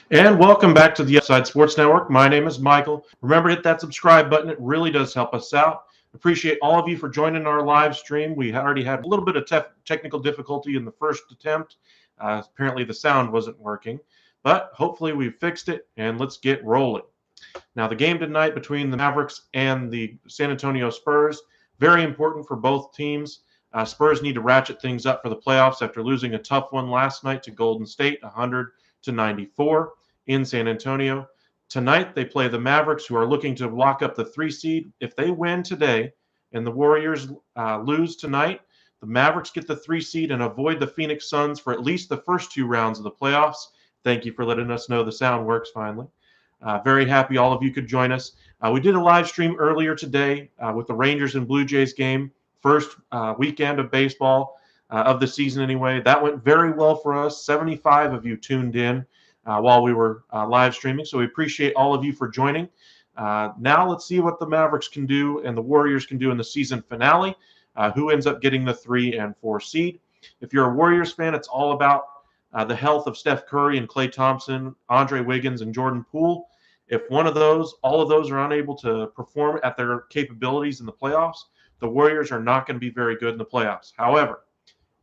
And welcome back to the Upside Sports Network. My name is Michael. Remember, hit that subscribe button. It really does help us out. Appreciate all of you for joining our live stream. We already had a little bit of technical difficulty in the first attempt. Apparently, the sound wasn't working, but hopefully, we fixed it, and let's get rolling. Now, the game tonight between the Mavericks and the San Antonio Spurs, very important for both teams. Spurs need to ratchet things up for the playoffs after losing a tough one last night to Golden State, 100-94 in San Antonio. Tonight, they play the Mavericks, who are looking to lock up the 3 seed. If they win today and the Warriors lose tonight, the Mavericks get the 3 seed and avoid the Phoenix Suns for at least the first 2 rounds of the playoffs. Thank you for letting us know the sound works finally. Very happy all of you could join us. We did a live stream earlier today with the Rangers and Blue Jays game, first weekend of baseball of the season anyway. That went very well for us. 75 of you tuned in while we were live streaming, so we appreciate all of you for joining. Now let's see what the Mavericks can do and the Warriors can do in the season finale. Who ends up getting the 3 and 4 seed? If you're a Warriors fan, it's all about the health of Steph Curry and Klay Thompson, Andre Wiggins, and Jordan Poole. If one of those, all of those are unable to perform at their capabilities in the playoffs, the Warriors are not going to be very good in the playoffs. However,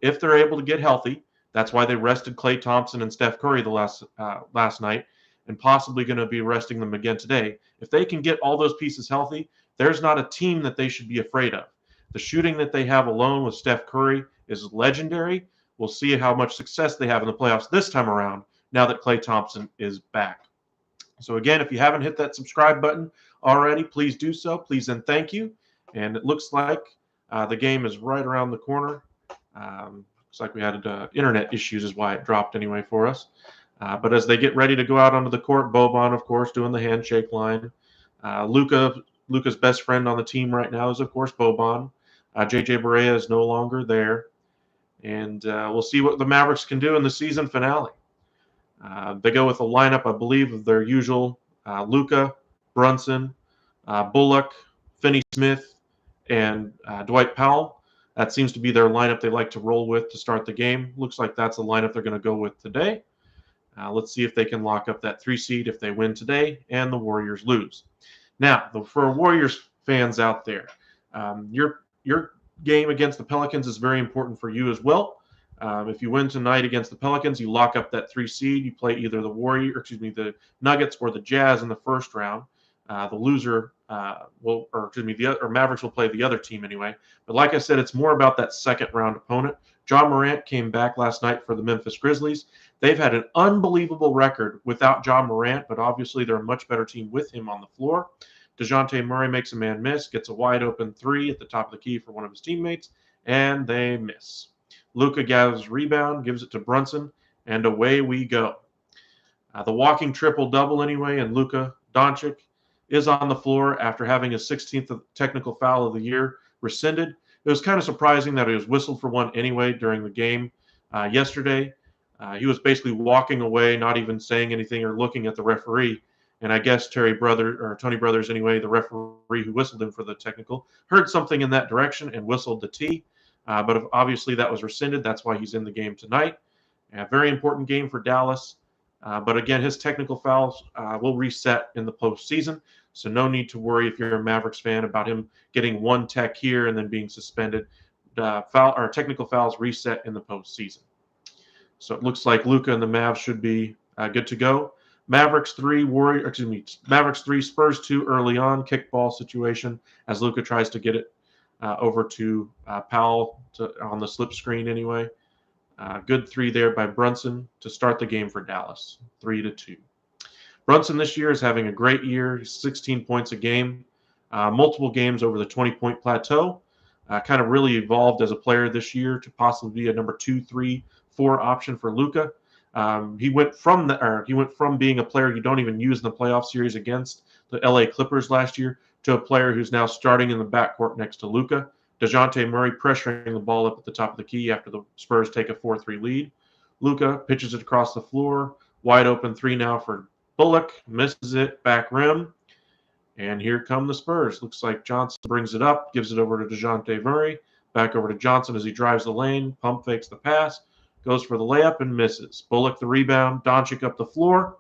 if they're able to get healthy, that's why they rested Klay Thompson and Steph Curry the last night, and possibly going to be resting them again today. If they can get all those pieces healthy, there's not a team that they should be afraid of. The shooting that they have alone with Steph Curry is legendary. We'll see how much success they have in the playoffs this time around now that Klay Thompson is back. So again, if you haven't hit that subscribe button already, please do so. Please and thank you. And it looks like the game is right around the corner. Looks like we had internet issues is why it dropped anyway for us. But as they get ready to go out onto the court, Boban, of course, doing the handshake line. Luka's best friend on the team right now is, of course, Boban. JJ Barea is no longer there. And we'll see what the Mavericks can do in the season finale. They go with a lineup, I believe, of their usual Luka, Brunson, Bullock, Finney-Smith, and Dwight Powell. That seems to be their lineup they like to roll with to start the game. Looks like that's the lineup they're going to go with today. Let's see if they can lock up that 3 seed if they win today and the Warriors lose. Now, for Warriors fans out there, your game against the Pelicans is very important for you as well. If you win tonight against the Pelicans, you lock up that 3 seed. You play either the Nuggets or the Jazz in the first round. The loser Mavericks will play the other team anyway. But like I said, it's more about that second round opponent. John Morant came back last night for the Memphis Grizzlies. They've had an unbelievable record without John Morant, but obviously they're a much better team with him on the floor. DeJounte Murray makes a man miss, gets a wide open 3 at the top of the key for one of his teammates, and they miss. Luka gathers rebound, gives it to Brunson, and away we go. The walking triple-double anyway, and Luka Doncic is on the floor after having his 16th technical foul of the year rescinded. It was kind of surprising that he was whistled for one anyway during the game yesterday. He was basically walking away, not even saying anything or looking at the referee. And I guess Tony Brothers anyway, the referee who whistled him for the technical, heard something in that direction and whistled the T. But obviously that was rescinded. That's why he's in the game tonight. A very important game for Dallas. But again, his technical fouls will reset in the postseason. So no need to worry if you're a Mavericks fan about him getting one tech here and then being suspended. Technical fouls reset in the postseason. So it looks like Luka and the Mavs should be good to go. Mavericks 3, Spurs 2 early on, kickball situation as Luka tries to get it over to Powell on the slip screen anyway. Good 3 there by Brunson to start the game for Dallas, 3-2. Brunson this year is having a great year. He's 16 points a game, multiple games over the 20-point plateau. Kind of really evolved as a player this year to possibly be a number 2, 3, 4 option for Luka. He went from being a player you don't even use in the playoff series against the LA Clippers last year to a player who's now starting in the backcourt next to Luka. DeJounte Murray pressuring the ball up at the top of the key after the Spurs take a 4-3 lead. Luka pitches it across the floor. Wide open 3 now for Bullock. Misses it, back rim. And here come the Spurs. Looks like Johnson brings it up, gives it over to DeJounte Murray. Back over to Johnson as he drives the lane. Pump fakes the pass. Goes for the layup and misses. Bullock the rebound. Doncic up the floor.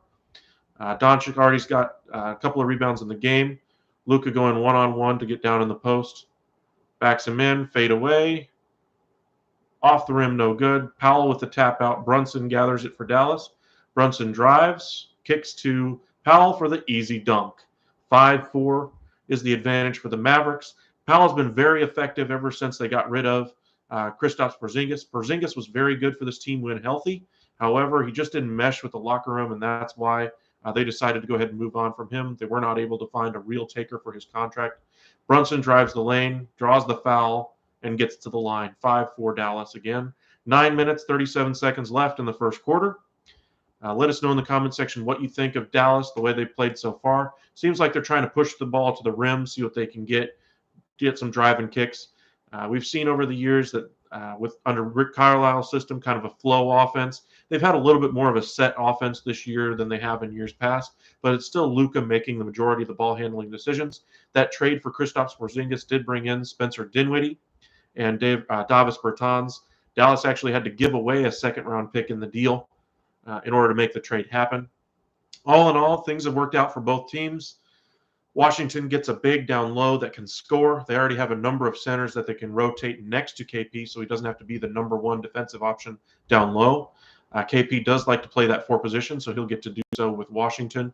Doncic already's got a couple of rebounds in the game. Luka going one-on-one to get down in the post. Backs him in, fade away. Off the rim, no good. Powell with the tap out. Brunson gathers it for Dallas. Brunson drives, kicks to Powell for the easy dunk. 5-4 is the advantage for the Mavericks. Powell's been very effective ever since they got rid of Kristaps Porzingis. Porzingis was very good for this team when healthy. However, he just didn't mesh with the locker room, and that's why they decided to go ahead and move on from him. They were not able to find a real taker for his contract. Brunson drives the lane, draws the foul, and gets to the line. 5-4 Dallas again. 9 minutes, 37 seconds left in the first quarter. Let us know in the comment section what you think of Dallas, the way they played so far. Seems like they're trying to push the ball to the rim, see what they can get some driving kicks. We've seen over the years that with under Rick Carlisle's system, kind of a flow offense. They've had a little bit more of a set offense this year than they have in years past, but it's still Luka making the majority of the ball handling decisions. That trade for Kristaps Porzingis did bring in Spencer Dinwiddie and Davis Bertans. Dallas actually had to give away a second-round pick in the deal in order to make the trade happen. All in all, things have worked out for both teams. Washington gets a big down low that can score. They already have a number of centers that they can rotate next to KP, so he doesn't have to be the number one defensive option down low. KP does like to play that 4 position, so he'll get to do so with Washington.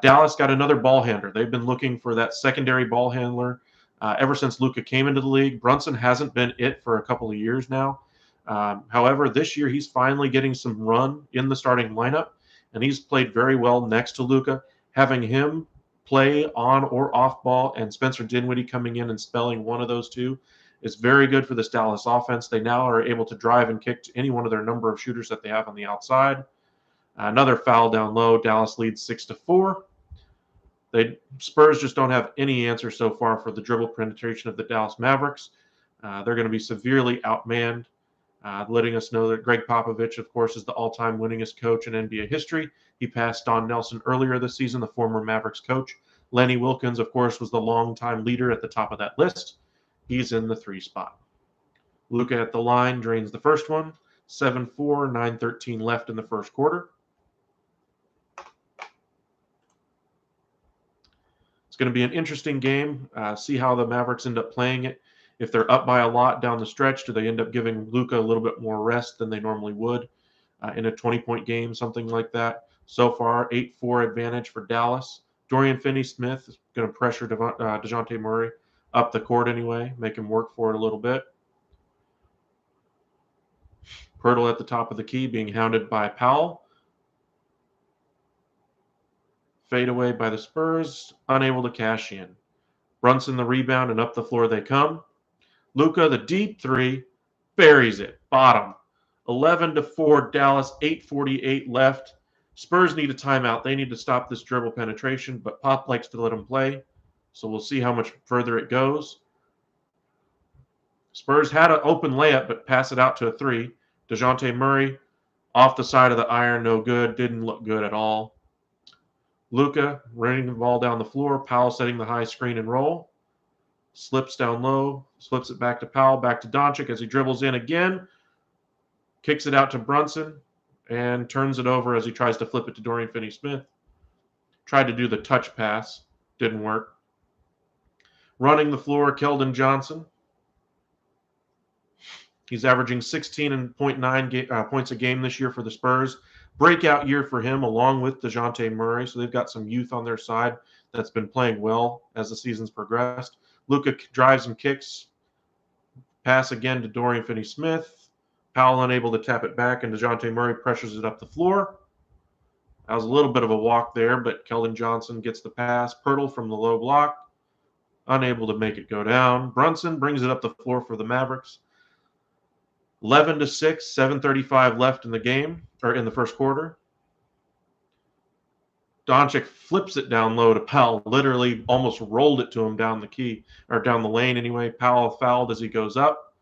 Dallas got another ball handler. They've been looking for that secondary ball handler ever since Luka came into the league. Brunson hasn't been it for a couple of years now. However, this year he's finally getting some run in the starting lineup, and he's played very well next to Luka. Having him play on or off ball and Spencer Dinwiddie coming in and spelling one of those two is very good for this Dallas offense. They now are able to drive and kick to any one of their number of shooters that they have on the outside. Another foul down low. Dallas leads 6-4. Spurs just don't have any answer so far for the dribble penetration of the Dallas Mavericks. They're going to be severely outmanned, letting us know that Greg Popovich, of course, is the all-time winningest coach in NBA history. He passed Don Nelson earlier this season, the former Mavericks coach. Lenny Wilkins, of course, was the longtime leader at the top of that list. He's in the 3 spot. Luka at the line drains the first one. 7-4, 9:13 left in the first quarter. It's going to be an interesting game. See how the Mavericks end up playing it. If they're up by a lot down the stretch, do they end up giving Luka a little bit more rest than they normally would in a 20-point game, something like that? So far, 8-4 advantage for Dallas. Dorian Finney-Smith is going to pressure DeJounte Murray up the court anyway, make him work for it a little bit. Pirtle at the top of the key being hounded by Powell. Fade away by the Spurs, unable to cash in. Brunson the rebound, and up the floor they come. Luka, the deep 3, buries it. Bottom. 11-4 Dallas, 8:48 left. Spurs need a timeout. They need to stop this dribble penetration, but Pop likes to let them play, so we'll see how much further it goes. Spurs had an open layup, but pass it out to a 3. DeJounte Murray off the side of the iron, no good. Didn't look good at all. Luka running the ball down the floor. Powell setting the high screen and roll. Slips down low, slips it back to Powell, back to Doncic as he dribbles in again. Kicks it out to Brunson and turns it over as he tries to flip it to Dorian Finney-Smith. Tried to do the touch pass. Didn't work. Running the floor, Keldon Johnson. He's averaging 16.9 points a game this year for the Spurs. Breakout year for him along with DeJounte Murray. So they've got some youth on their side that's been playing well as the season's progressed. Luka drives and kicks. Pass again to Dorian Finney-Smith. Powell unable to tap it back, and DeJounte Murray pressures it up the floor. That was a little bit of a walk there, but Keldon Johnson gets the pass. Pirtle from the low block. Unable to make it go down. Brunson brings it up the floor for the Mavericks. 11-6, 7:35 left in the game, or in the first quarter. Doncic flips it down low to Powell, literally almost rolled it to him down the key, or down the lane anyway. Powell fouled as he goes up.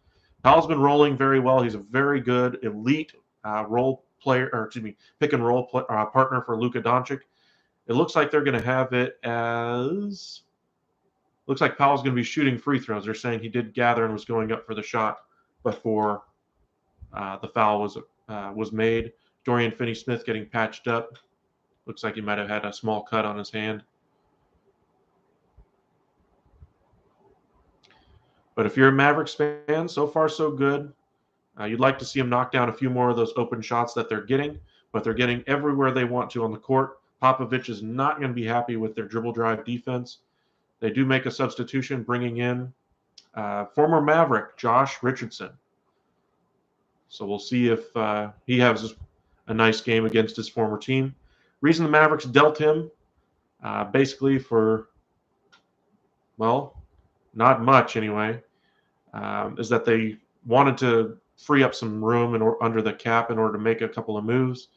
Powell's been rolling very well. He's a very good, elite pick and roll partner for Luka Doncic. It looks like they're going to have it as, looks like Powell's going to be shooting free throws. They're saying he did gather and was going up for the shot before the foul was made. Dorian Finney-Smith getting patched up. Looks like he might have had a small cut on his hand. But if you're a Mavericks fan, so far so good. You'd like to see them knock down a few more of those open shots that they're getting, but they're getting everywhere they want to on the court. Popovich is not going to be happy with their dribble drive defense. They do make a substitution, bringing in former Maverick Josh Richardson. So we'll see if he has a nice game against his former team. Reason the Mavericks dealt him, basically for, well, not much anyway, is that they wanted to free up some room under the cap in order to make a couple of moves.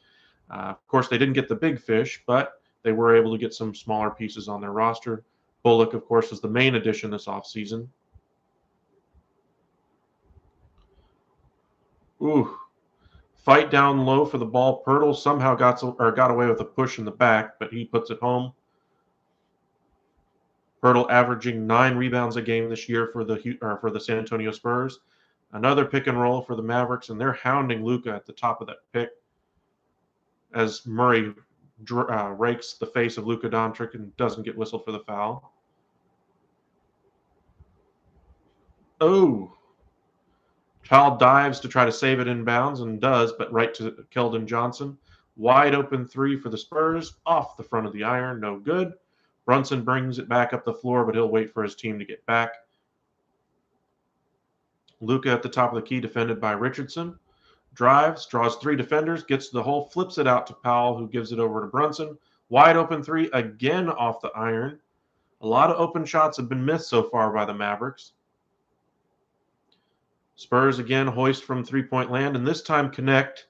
Of course, they didn't get the big fish, but they were able to get some smaller pieces on their roster. Bullock, of course, was the main addition this offseason. Ooh, fight down low for the ball. Pirtle somehow got away with a push in the back, but he puts it home. Pirtle averaging 9 rebounds a game this year for the San Antonio Spurs. Another pick and roll for the Mavericks, and they're hounding Luka at the top of that pick as Murray rakes the face of Luka Doncic and doesn't get whistled for the foul. Oh, Powell dives to try to save it inbounds and does, but right to Keldon Johnson. Wide open three for the Spurs, off the front of the iron, no good. Brunson brings it back up the floor, but he'll wait for his team to get back. Luka at the top of the key, defended by Richardson. Drives, draws 3 defenders, gets to the hole, flips it out to Powell, who gives it over to Brunson. Wide open three, again off the iron. A lot of open shots have been missed so far by the Mavericks. Spurs again hoist from three-point land, and this time connect.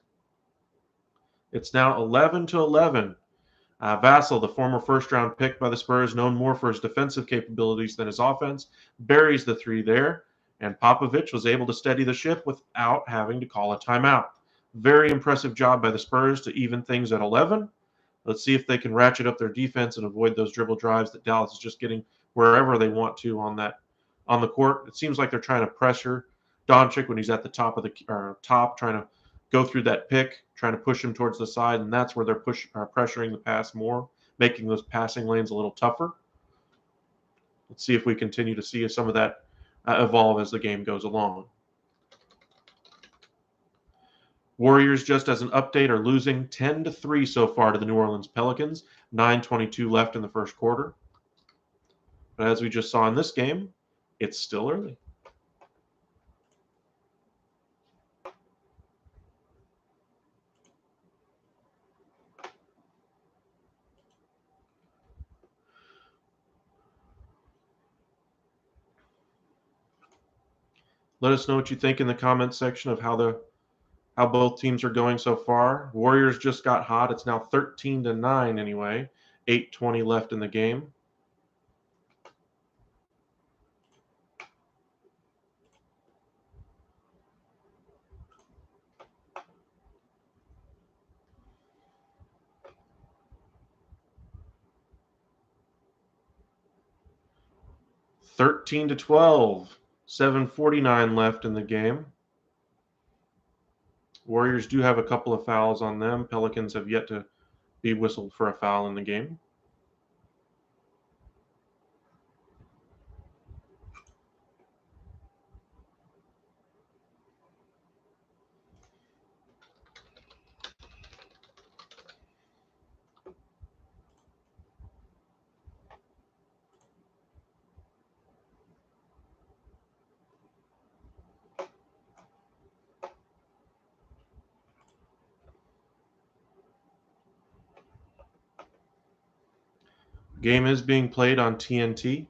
It's now 11-11. Vassell, the former first-round pick by the Spurs, known more for his defensive capabilities than his offense, buries the three there, and Popovich was able to steady the ship without having to call a timeout. Very impressive job by the Spurs to even things at 11. Let's see if they can ratchet up their defense and avoid those dribble drives that Dallas is just getting wherever they want to on the court. It seems like they're trying to pressure Doncic when he's at the top of the top, trying to go through that pick, trying to push him towards the side, and that's where they're pressuring the pass more, making those passing lanes a little tougher. Let's see if we continue to see some of that evolve as the game goes along. Warriors, just as an update, are losing 10-3 so far to the New Orleans Pelicans. 9:22 left in the first quarter. But as we just saw in this game, it's still early. Let us know what you think in the comments section of how both teams are going so far. Warriors just got hot. It's now 13-9 anyway. 8:20 left in the game. (13-12). 7:49 left in the game. Warriors do have a couple of fouls on them. Pelicans have yet to be whistled for a foul in the game. Game is being played on TNT.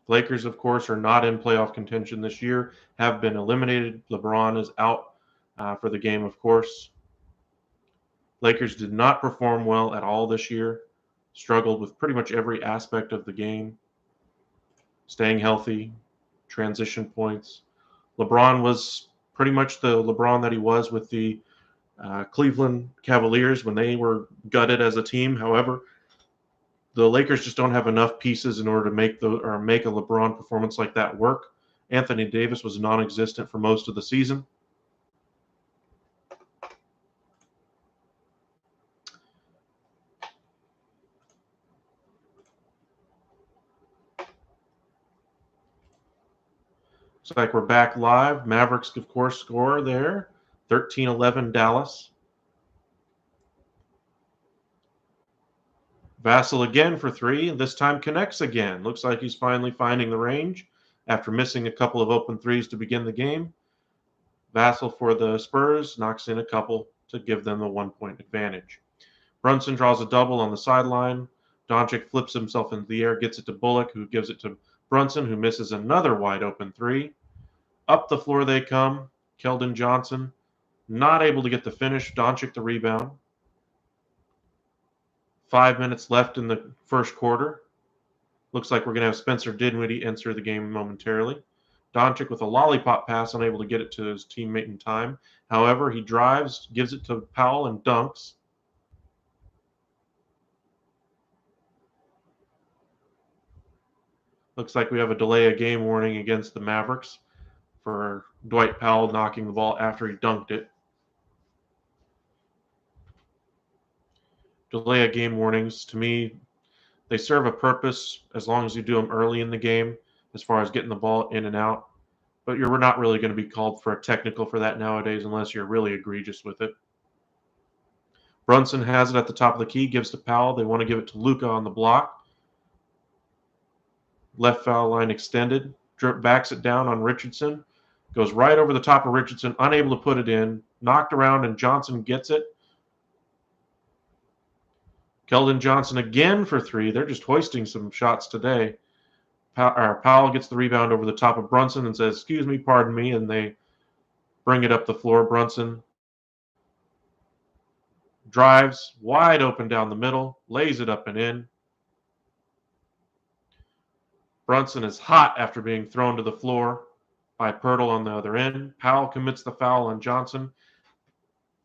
Lakers, of course, are not in playoff contention this year, have been eliminated. LeBron is out for the game, of course. Lakers did not perform well at all this year, struggled with pretty much every aspect of the game, staying healthy, transition points. LeBron was pretty much the LeBron that he was with the Cleveland Cavaliers when they were gutted as a team. However, The Lakers just don't have enough pieces in order to make a LeBron performance like that work. Anthony Davis was non-existent for most of the season. Looks like we're back live. Mavericks, of course, score there. 13-11 Dallas. Vassell again for three. This time connects again. Looks like he's finally finding the range after missing a couple of open threes to begin the game. Vassell for the Spurs knocks in a couple to give them the 1-point advantage. Brunson draws a double on the sideline. Doncic flips himself into the air, gets it to Bullock, who gives it to Brunson, who misses another wide open three. Up the floor they come. Keldon Johnson not able to get the finish. Doncic the rebound. 5 minutes left in the first quarter. Looks like we're going to have Spencer Dinwiddie enter the game momentarily. Doncic with a lollipop pass, unable to get it to his teammate in time. However, he drives, gives it to Powell, and dunks. Looks like we have a delay of game warning against the Mavericks for Dwight Powell knocking the ball after he dunked it. Delay of game warnings, to me, they serve a purpose as long as you do them early in the game as far as getting the ball in and out. But you're not really going to be called for a technical for that nowadays unless you're really egregious with it. Brunson has it at the top of the key, gives to Powell. They want to give it to Luka on the block. Left foul line extended. Drip backs it down on Richardson. Goes right over the top of Richardson, unable to put it in. Knocked around, and Johnson gets it. Keldon Johnson again for three. They're just hoisting some shots today. Powell gets the rebound over the top of Brunson and says, "Excuse me, pardon me," and they bring it up the floor. Brunson drives wide open down the middle, lays it up and in. Brunson is hot after being thrown to the floor by Pirtle on the other end. Powell commits the foul on Johnson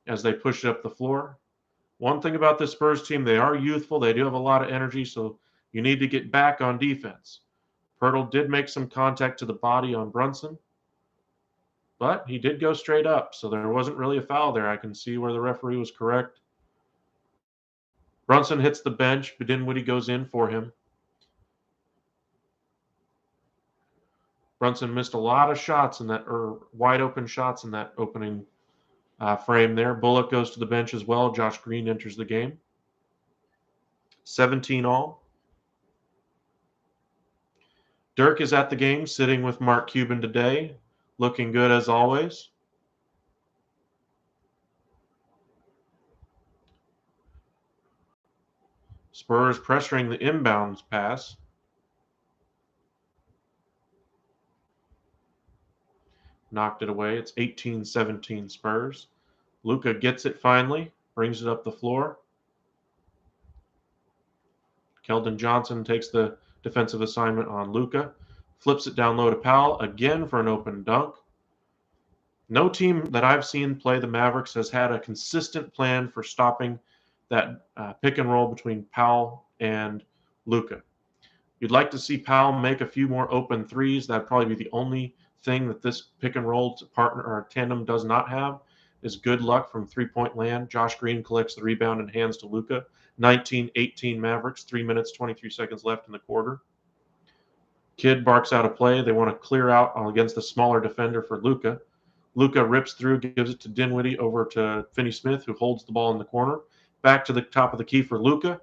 as they push it up the floor. One thing about this Spurs team, they are youthful. They do have a lot of energy, so you need to get back on defense. Pirtle did make some contact to the body on Brunson, but he did go straight up, so there wasn't really a foul there. I can see where the referee was correct. Brunson hits the bench, but Dinwiddie goes in for him. Brunson missed a lot of shots in that, or wide open shots in that opening frame there. Bullock goes to the bench as well. Josh Green enters the game. 17 all. Dirk is at the game, sitting with Mark Cuban today, looking good as always. Spurs pressuring the inbounds pass. Knocked it away. It's 18-17 Spurs. Luka gets it finally, brings it up the floor. Keldon Johnson takes the defensive assignment on Luka, flips it down low to Powell again for an open dunk. No team that I've seen play the Mavericks has had a consistent plan for stopping that pick and roll between Powell and Luka. You'd like to see Powell make a few more open threes. That'd probably be the only thing that this pick and roll partner or tandem does not have is good luck from three-point land. Josh Green collects the rebound and hands to Luka. 19-18 Mavericks, 3 minutes, 23 seconds left in the quarter. Kidd barks out a play. They want to clear out against the smaller defender for Luka. Luka rips through, gives it to Dinwiddie over to Finney-Smith, who holds the ball in the corner. Back to the top of the key for Luka.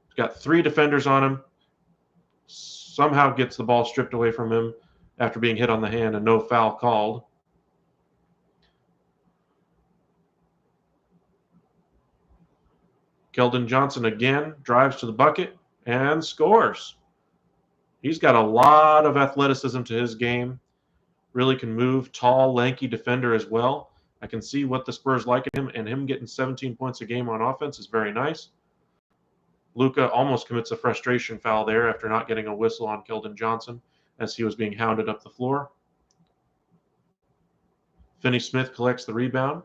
He's got three defenders on him. Somehow gets the ball stripped away from him after being hit on the hand and no foul called. Keldon Johnson again drives to the bucket and scores. He's got a lot of athleticism to his game. Really can move, tall, lanky defender as well. I can see what the Spurs like in him, and him getting 17 points a game on offense is very nice. Luka almost commits a frustration foul there after not getting a whistle on Keldon Johnson as he was being hounded up the floor. Finney-Smith collects the rebound.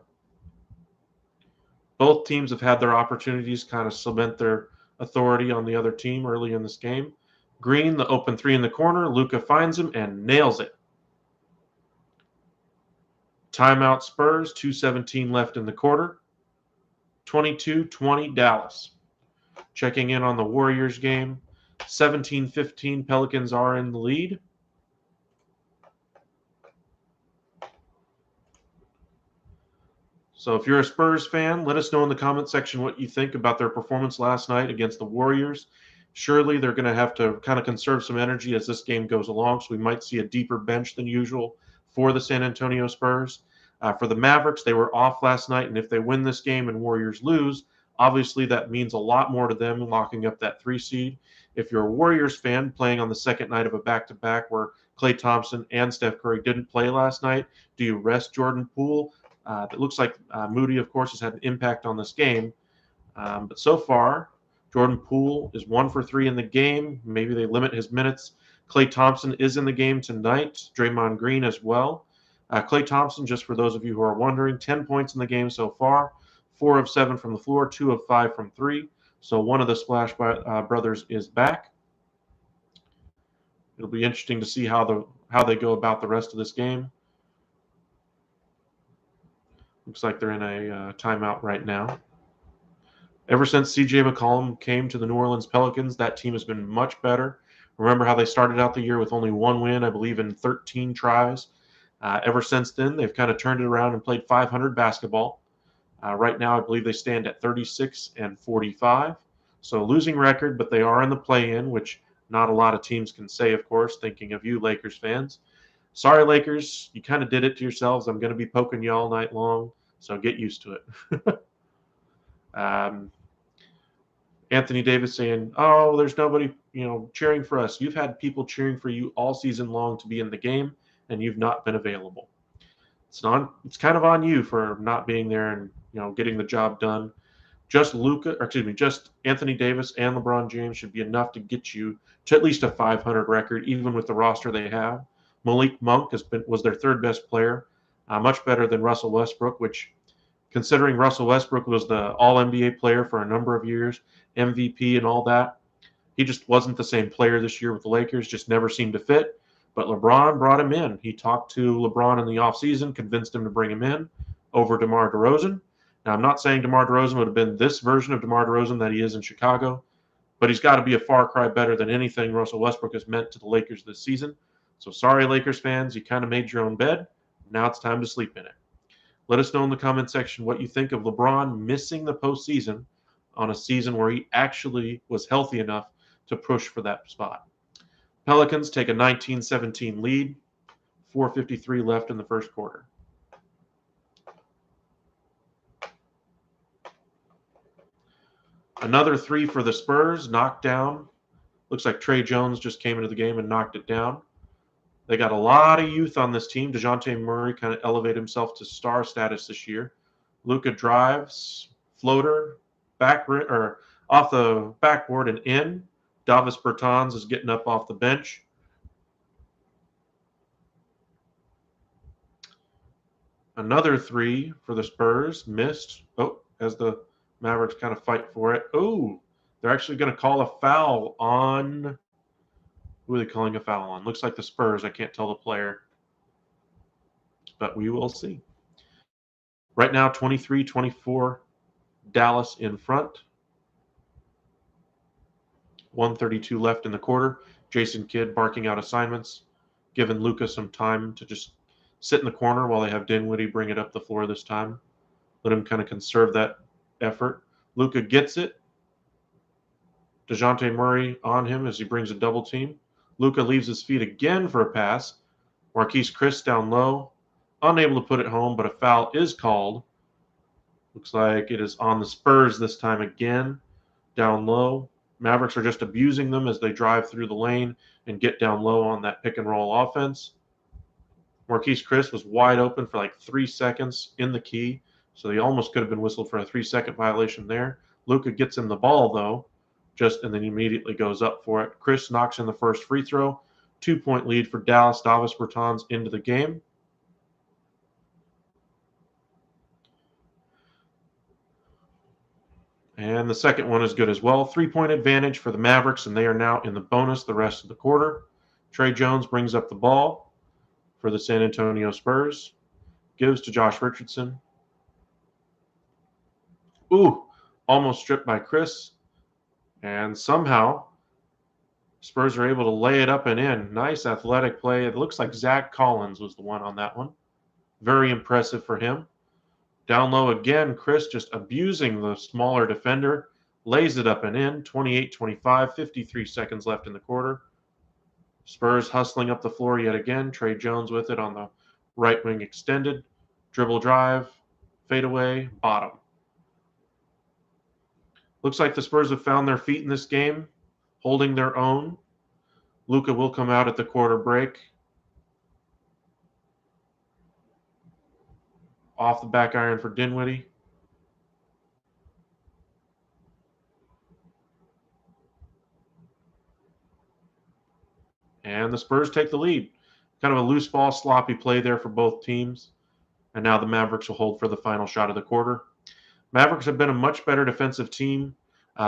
Both teams have had their opportunities kind of cement their authority on the other team early in this game. Green, the open three in the corner. Luka finds him and nails it. Timeout Spurs, 2:17 left in the quarter. 22-20 Dallas. Checking in on the Warriors game. 17-15 Pelicans are in the lead. So if you're a Spurs fan, let us know in the comment section what you think about their performance last night against the Warriors. Surely they're going to have to kind of conserve some energy as this game goes along, so we might see a deeper bench than usual for the San Antonio Spurs. For the Mavericks, they were off last night, and if they win this game and Warriors lose, obviously that means a lot more to them locking up that 3 seed. If you're a Warriors fan playing on the second night of a back-to-back where Klay Thompson and Steph Curry didn't play last night, do you rest Jordan Poole? It looks like Moody, of course, has had an impact on this game. But so far, Jordan Poole is 1 for 3 in the game. Maybe they limit his minutes. Klay Thompson is in the game tonight. Draymond Green as well. Klay Thompson, just for those of you who are wondering, 10 points in the game so far. 4 of 7 from the floor, 2 of 5 from 3. So one of the Splash brothers is back. It'll be interesting to see how they go about the rest of this game. Looks like they're in a timeout right now. Ever since C.J. McCollum came to the New Orleans Pelicans, that team has been much better. Remember how they started out the year with only 1 win, I believe, in 13 tries. Ever since then, they've kind of turned it around and played 500 basketball. Right now, I believe they stand at 36-45. So losing record, but they are in the play-in, which not a lot of teams can say, of course, thinking of you Lakers fans. Sorry, Lakers, you kind of did it to yourselves. I'm going to be poking you all night long, so get used to it. Anthony Davis saying, "Oh, there's nobody, cheering for us. You've had people cheering for you all season long to be in the game, and you've not been available. It's kind of on you for not being there and getting the job done. Just Anthony Davis and LeBron James should be enough to get you to at least a 500 record, even with the roster they have. Malik Monk was their 3rd best player, much better than Russell Westbrook, which, considering Russell Westbrook was the All-NBA player for a number of years, MVP and all that, he just wasn't the same player this year with the Lakers, just never seemed to fit. But LeBron brought him in. He talked to LeBron in the offseason, convinced him to bring him in over DeMar DeRozan. Now, I'm not saying DeMar DeRozan would have been this version of DeMar DeRozan that he is in Chicago, but he's got to be a far cry better than anything Russell Westbrook has meant to the Lakers this season. So sorry, Lakers fans, you kind of made your own bed. Now it's time to sleep in it. Let us know in the comment section what you think of LeBron missing the postseason on a season where he actually was healthy enough to push for that spot. Pelicans take a 19-17 lead, 4:53 left in the first quarter. Another 3 for the Spurs, knocked down. Looks like Trey Jones just came into the game and knocked it down. They got a lot of youth on this team. DeJounte Murray kind of elevated himself to star status this year. Luka drives, floater, off the backboard and in. Davis Bertans is getting up off the bench. Another 3 for the Spurs, missed. As the Mavericks kind of fight for it. They're actually going to call a foul on... Who are they calling a foul on? Looks like the Spurs. I can't tell the player. But we will see. Right now, 23-24, Dallas in front. 1:32 left in the quarter. Jason Kidd barking out assignments, giving Luka some time to just sit in the corner while they have Dinwiddie bring it up the floor this time. Let him kind of conserve that effort. Luka gets it. DeJounte Murray on him as he brings a double team. Luka leaves his feet again for a pass. Marquise Chris down low, unable to put it home, but a foul is called. Looks like it is on the Spurs this time again, down low. Mavericks are just abusing them as they drive through the lane and get down low on that pick and roll offense. Marquise Chris was wide open for like 3 seconds in the key, so he almost could have been whistled for a 3-second violation there. Luka gets him the ball, though, and then immediately goes up for it. Chris knocks in the first free throw. 2-point lead for Dallas. Davis Bertans into the game. And the second one is good as well. 3-point advantage for the Mavericks, and they are now in the bonus the rest of the quarter. Trey Jones brings up the ball for the San Antonio Spurs. Gives to Josh Richardson. Ooh, almost stripped by Chris. And somehow Spurs are able to lay it up and in. Nice athletic play. It looks like Zach Collins was the one on that one. Very impressive for him. Down low again, Chris just abusing the smaller defender. Lays it up and in. 28-25, 53 seconds left in the quarter. Spurs hustling up the floor yet again. Trey Jones with it on the right wing extended. Dribble drive, fadeaway, bottom. Looks like the Spurs have found their feet in this game, holding their own. Luka will come out at the quarter break. Off the back iron for Dinwiddie. And the Spurs take the lead. Kind of a loose ball, sloppy play there for both teams. And now the Mavericks will hold for the final shot of the quarter. Mavericks have been a much better defensive team.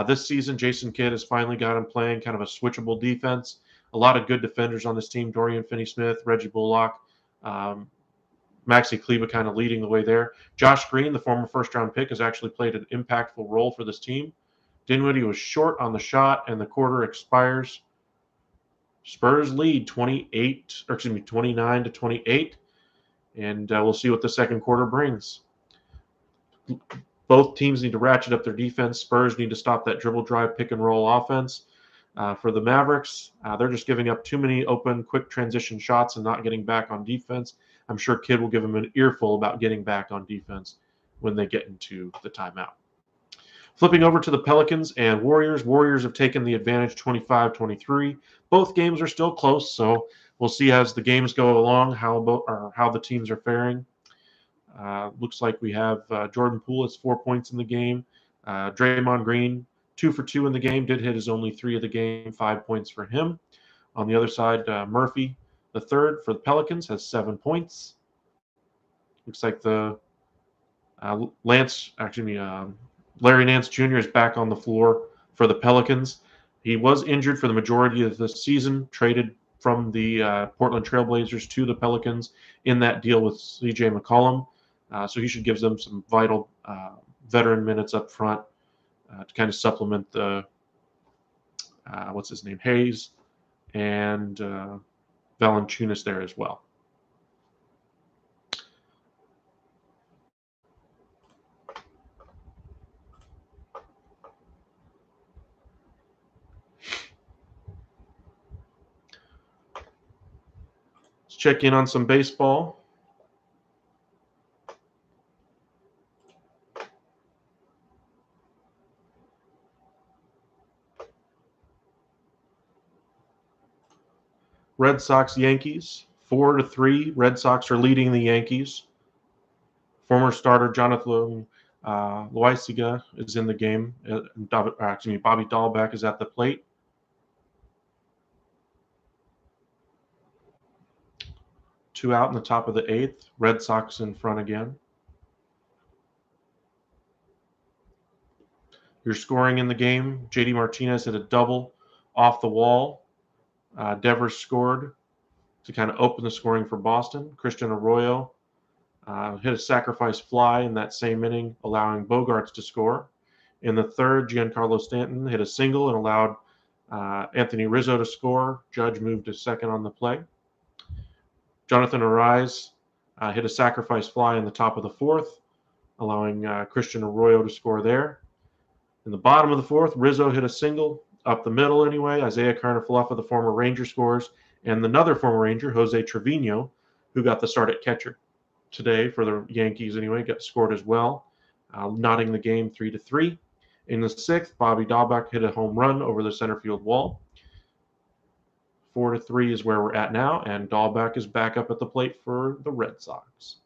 This season, Jason Kidd has finally got him playing kind of a switchable defense. A lot of good defenders on this team. Dorian Finney-Smith, Reggie Bullock, Maxi Kleber kind of leading the way there. Josh Green, the former first-round pick, has actually played an impactful role for this team. Dinwiddie was short on the shot, and the quarter expires. Spurs lead 29-28, and we'll see what the second quarter brings. Both teams need to ratchet up their defense. Spurs need to stop that dribble drive, pick and roll offense. For the Mavericks, they're just giving up too many open, quick transition shots and not getting back on defense. I'm sure Kidd will give them an earful about getting back on defense when they get into the timeout. Flipping over to the Pelicans and Warriors. Warriors have taken the advantage 25-23. Both games are still close, so we'll see as the games go along how the teams are faring. Looks like we have Jordan Poole has 4 points in the game. Draymond Green, 2 for 2 in the game, did hit his only 3 of the game, 5 points for him. On the other side, Murphy, the third for the Pelicans, has 7 points. Looks like the Larry Nance Jr. is back on the floor for the Pelicans. He was injured for the majority of the season, traded from the Portland Trailblazers to the Pelicans in that deal with C.J. McCollum. So he should give them some vital veteran minutes up front to kind of supplement the, Hayes and Valanciunas there as well. Let's check in on some baseball. Red Sox Yankees 4-3. Red Sox are leading the Yankees. Former starter Jonathan Loaisiga is in the game. Bobby Dahlbeck is at the plate. Two out in the top of the eighth. Red Sox in front again. Your scoring in the game: JD Martinez hit a double off the wall. Devers scored to kind of open the scoring for Boston. Christian Arroyo hit a sacrifice fly in that same inning, allowing Bogarts to score. In the third, Giancarlo Stanton hit a single and allowed Anthony Rizzo to score. Judge moved to second on the play. Jonathan Arise hit a sacrifice fly in the top of the fourth, allowing Christian Arroyo to score there. In the bottom of the fourth, Rizzo hit a single, up the middle anyway. Isaiah Carnafaluffa, the former Ranger, scores, and another former Ranger, Jose Trevino, who got the start at catcher today for the Yankees anyway, got scored as well, knotting the game 3-3. In the sixth, Bobby Dahlbeck hit a home run over the center field wall. 4-3 is where we're at now, and Dahlbeck is back up at the plate for the Red Sox.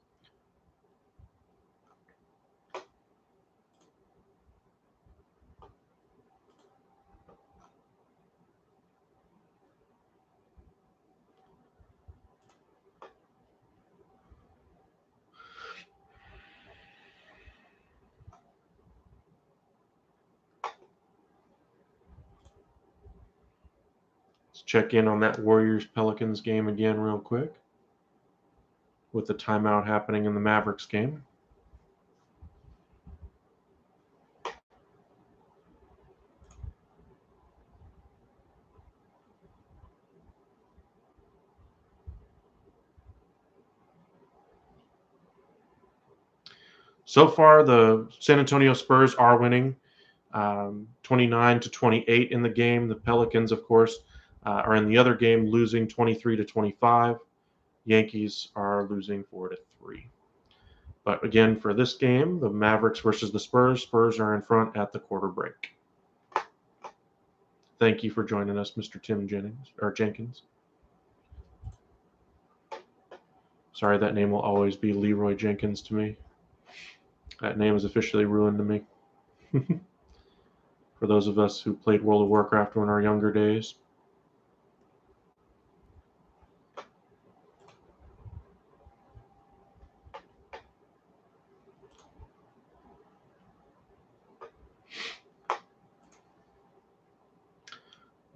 check in on that Warriors-Pelicans game again real quick with the timeout happening in the Mavericks game. So far, the San Antonio Spurs are winning 29-28 in the game. The Pelicans, of course, are in the other game losing 23-25. Yankees are losing 4-3. But again, for this game, the Mavericks versus the Spurs, Spurs are in front at the quarter break. Thank you for joining us, Mr. Tim Jenkins. Sorry, that name will always be Leroy Jenkins to me. That name is officially ruined to me. For those of us who played World of Warcraft in our younger days.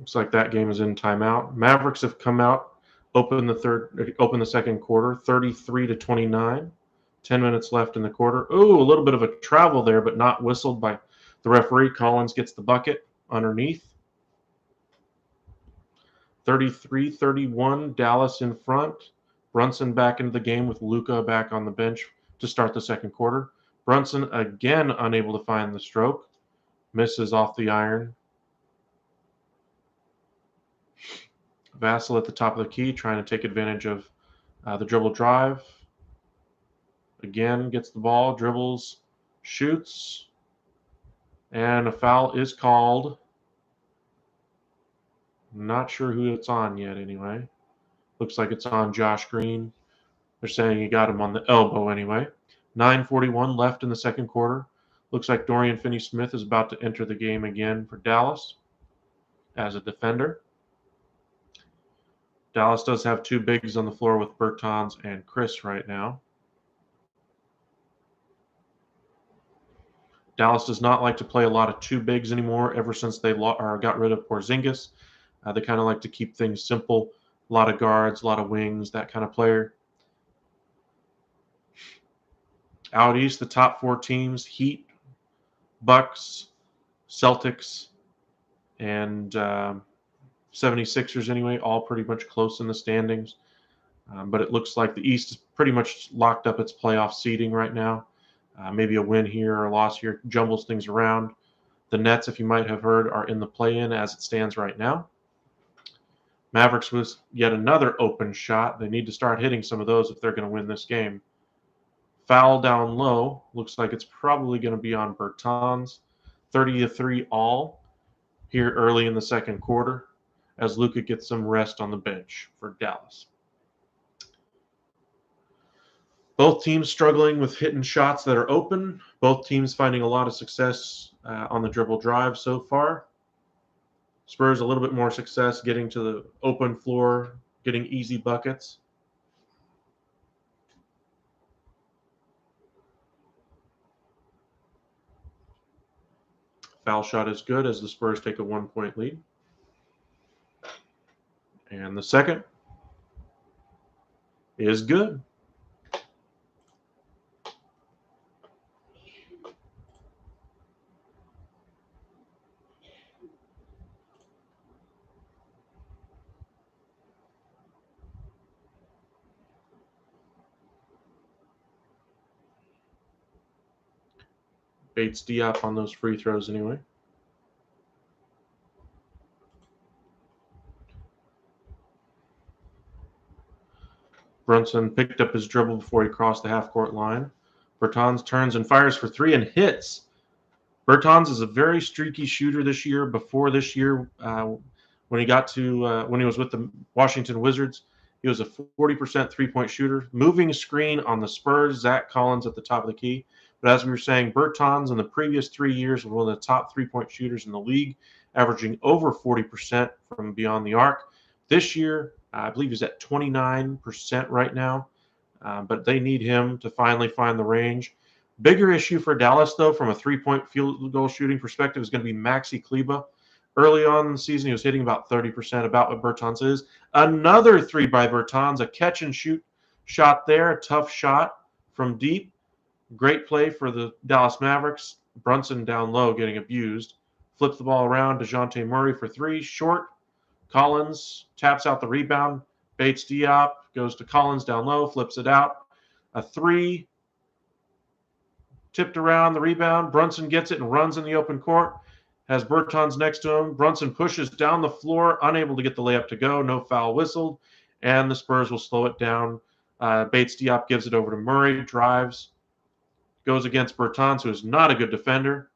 Looks like that game is in timeout. Mavericks have come out, open the second quarter, 33-29. 10 minutes left in the quarter. Ooh, a little bit of a travel there, but not whistled by the referee. Collins gets the bucket underneath. 33-31, Dallas in front. Brunson back into the game with Luka back on the bench to start the second quarter. Brunson again unable to find the stroke. Misses off the iron. Vassell at the top of the key trying to take advantage of the dribble drive. Again, gets the ball, dribbles, shoots, and a foul is called. Not sure who it's on yet anyway. Looks like it's on Josh Green. They're saying he got him on the elbow anyway. 9:41 left in the second quarter. Looks like Dorian Finney-Smith is about to enter the game again for Dallas as a defender. Dallas does have two bigs on the floor with Bertans and Chris right now. Dallas does not like to play a lot of two bigs anymore ever since they got rid of Porzingis. They kind of like to keep things simple. A lot of guards, a lot of wings, that kind of player. Out east, the top four teams, Heat, Bucks, Celtics, and 76ers anyway, all pretty much close in the standings. But it looks like the East is pretty much locked up its playoff seeding right now. Maybe a win here or a loss here jumbles things around. The Nets, if you might have heard, are in the play-in as it stands right now. Mavericks was yet another open shot. They need to start hitting some of those if they're going to win this game. Foul down low. Looks like it's probably going to be on Bertans. 30-3 all here early in the second quarter as Luka gets some rest on the bench for Dallas. Both teams struggling with hitting shots that are open. Both teams finding a lot of success on the dribble drive so far. Spurs a little bit more success getting to the open floor, getting easy buckets. Foul shot is good as the Spurs take a 1-point lead. And the second is good. Bates Diop on those free throws anyway. Brunson picked up his dribble before he crossed the half-court line. Bertans turns and fires for three and hits. Bertans is a very streaky shooter this year. Before this year, when he was with the Washington Wizards, he was a 40% three-point shooter. Moving screen on the Spurs, Zach Collins at the top of the key. But as we were saying, Bertans in the previous 3 years was one of the top three-point shooters in the league, averaging over 40% from beyond the arc. This year, I believe he's at 29% right now, but they need him to finally find the range. Bigger issue for Dallas, though, from a three-point field goal shooting perspective is going to be Maxi Kleber. Early on in the season, he was hitting about 30%, about what Bertans is. Another 3 by Bertans, a catch and shoot shot there, a tough shot from deep. Great play for the Dallas Mavericks. Brunson down low getting abused. Flips the ball around. DeJounte Murray for 3. Short. Collins taps out the rebound. Bates Diop goes to Collins down low. Flips it out. A 3. Tipped around the rebound. Brunson gets it and runs in the open court. Has Bertans next to him. Brunson pushes down the floor. Unable to get the layup to go. No foul whistled. And the Spurs will slow it down. Bates Diop gives it over to Murray. Drives. Goes against Bertans, who is not a good defender.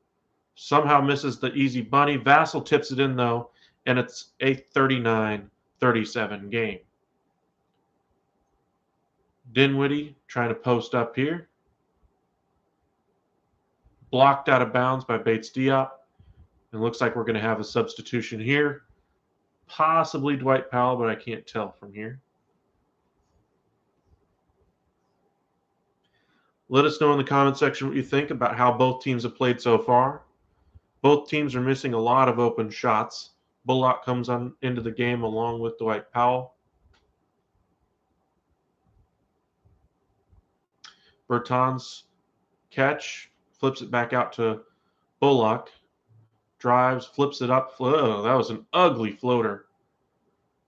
Somehow misses the easy bunny. Vassell tips it in, though, and it's a 39-37 game. Dinwiddie trying to post up here. Blocked out of bounds by Bates Diop. It looks like we're going to have a substitution here. Possibly Dwight Powell, but I can't tell from here. Let us know in the comment section what you think about how both teams have played so far. Both teams are missing a lot of open shots. Bullock comes on into the game along with Dwight Powell. Bertans catch, flips it back out to Bullock. Drives, flips it up. Oh, that was an ugly floater.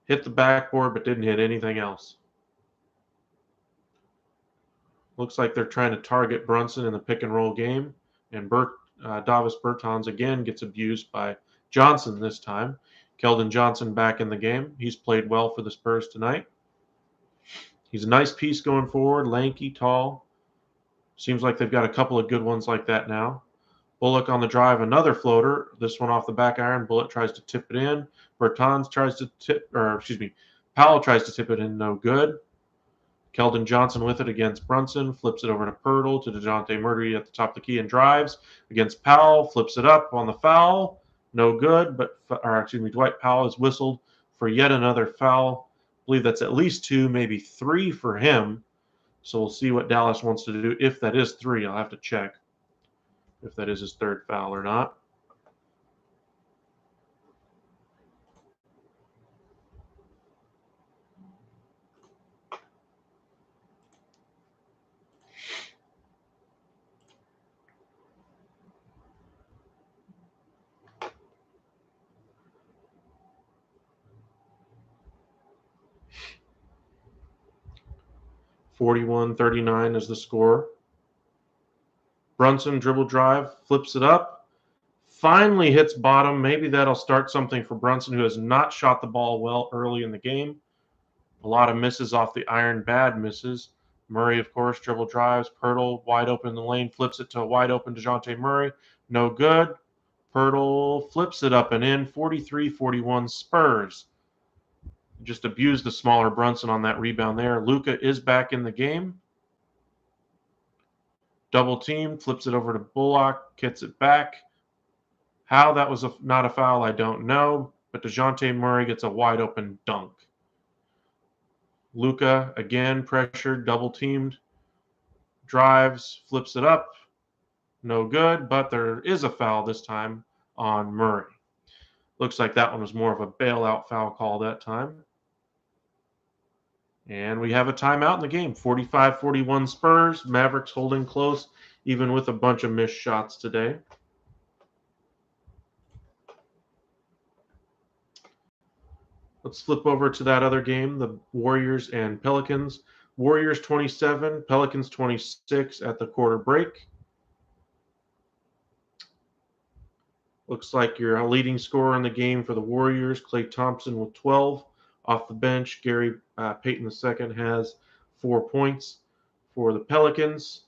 Hit the backboard but didn't hit anything else. Looks like they're trying to target Brunson in the pick and roll game. And Davis Bertans again gets abused by Johnson this time. Keldon Johnson back in the game. He's played well for the Spurs tonight. He's a nice piece going forward, lanky, tall. Seems like they've got a couple of good ones like that now. Bullock on the drive, another floater. This one off the back iron. Bullock tries to tip it in. Bertans tries to Powell tries to tip it in, no good. Keldon Johnson with it against Brunson, flips it over to Pirtle, to DeJounte Murray at the top of the key and drives against Powell, flips it up on the foul, no good, Dwight Powell is whistled for yet another foul. I believe that's at least 2, maybe 3 for him. So we'll see what Dallas wants to do. If that is 3, I'll have to check if that is his 3rd foul or not. (41-39) is the score. Brunson dribble drive, flips it up, finally hits bottom. Maybe that'll start something for Brunson, who has not shot the ball well early in the game. A lot of misses off the iron, bad misses. Murray, of course, dribble drives. Pirtle wide open in the lane, flips it to a wide open DeJounte Murray. No good. Pirtle flips it up and in. 43-41 Spurs. Just abused the smaller Brunson on that rebound there. Luka is back in the game. Double team, flips it over to Bullock, gets it back. How that was not a foul, I don't know. But DeJounte Murray gets a wide open dunk. Luka, again, pressured, double teamed. Drives, flips it up. No good, but there is a foul this time on Murray. Looks like that one was more of a bailout foul call that time. And we have a timeout in the game. 45-41 Spurs. Mavericks holding close, even with a bunch of missed shots today. Let's flip over to that other game, the Warriors and Pelicans. Warriors 27, Pelicans 26 at the quarter break. Looks like your leading scorer in the game for the Warriors, Klay Thompson with 12. Off the bench, Gary Payton II has 4 points. For the Pelicans,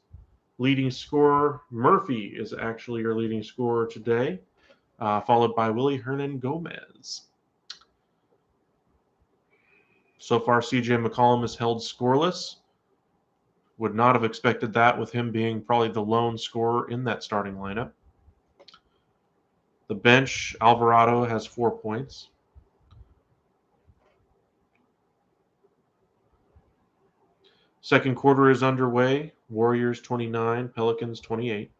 leading scorer, Murphy is actually your leading scorer today, followed by Willie Hernan-Gomez. So far, CJ McCollum is held scoreless. Would not have expected that with him being probably the lone scorer in that starting lineup. The bench, Alvarado has 4 points. Second quarter is underway. Warriors 29, Pelicans 28.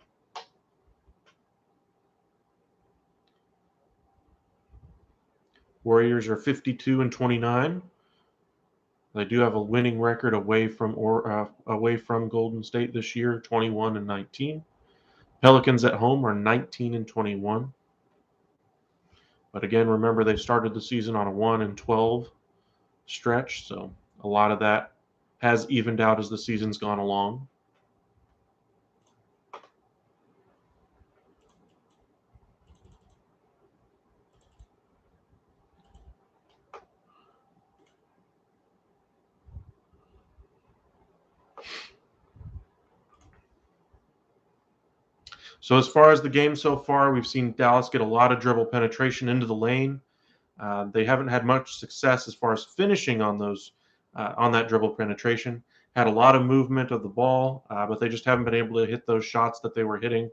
Warriors are 52-29. They do have a winning record away from Golden State this year, 21-19. Pelicans at home are 19-21. But again, remember they started the season on a 1-12 stretch, so a lot of that has evened out as the season's gone along. So as far as the game so far, we've seen Dallas get a lot of dribble penetration into the lane. They haven't had much success as far as finishing on those on that dribble penetration. Had a lot of movement of the ball, but they just haven't been able to hit those shots that they were hitting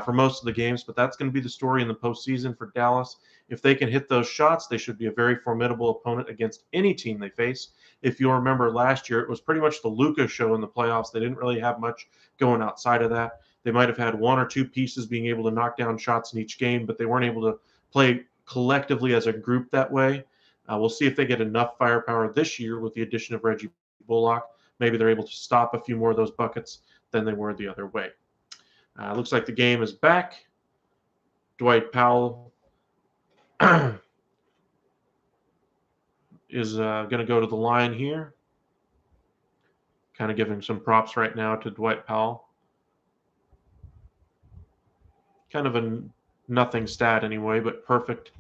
for most of the games. But that's going to be the story in the postseason for Dallas. If they can hit those shots, they should be a very formidable opponent against any team they face. If you'll remember last year, it was pretty much the Luka show in the playoffs. They didn't really have much going outside of that. They might have had one or two pieces being able to knock down shots in each game, but they weren't able to play collectively as a group that way. We'll see if they get enough firepower this year with the addition of Reggie Bullock. Maybe they're able to stop a few more of those buckets than they were the other way. Looks like the game is back. Dwight Powell is going to go to the line here. Kind of giving some props right now to Dwight Powell. Kind of a nothing stat anyway, but perfect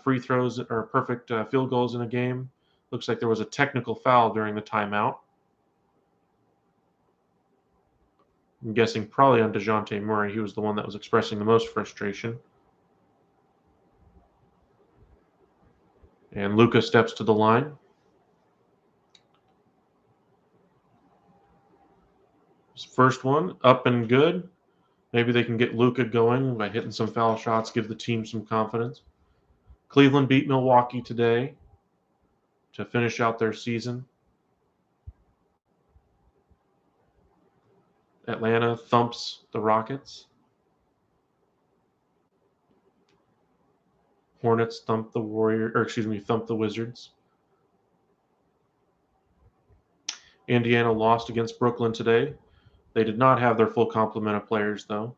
free throws or perfect field goals in a game. Looks like there was a technical foul during the timeout. I'm guessing probably on DeJounte Murray. He was the one that was expressing the most frustration. And Luka steps to the line. His first one, up and good. Maybe they can get Luka going by hitting some foul shots, give the team some confidence. Cleveland beat Milwaukee today to finish out their season. Atlanta thumps the Rockets. Hornets thump the thump the Wizards. Indiana lost against Brooklyn today. They did not have their full complement of players, though.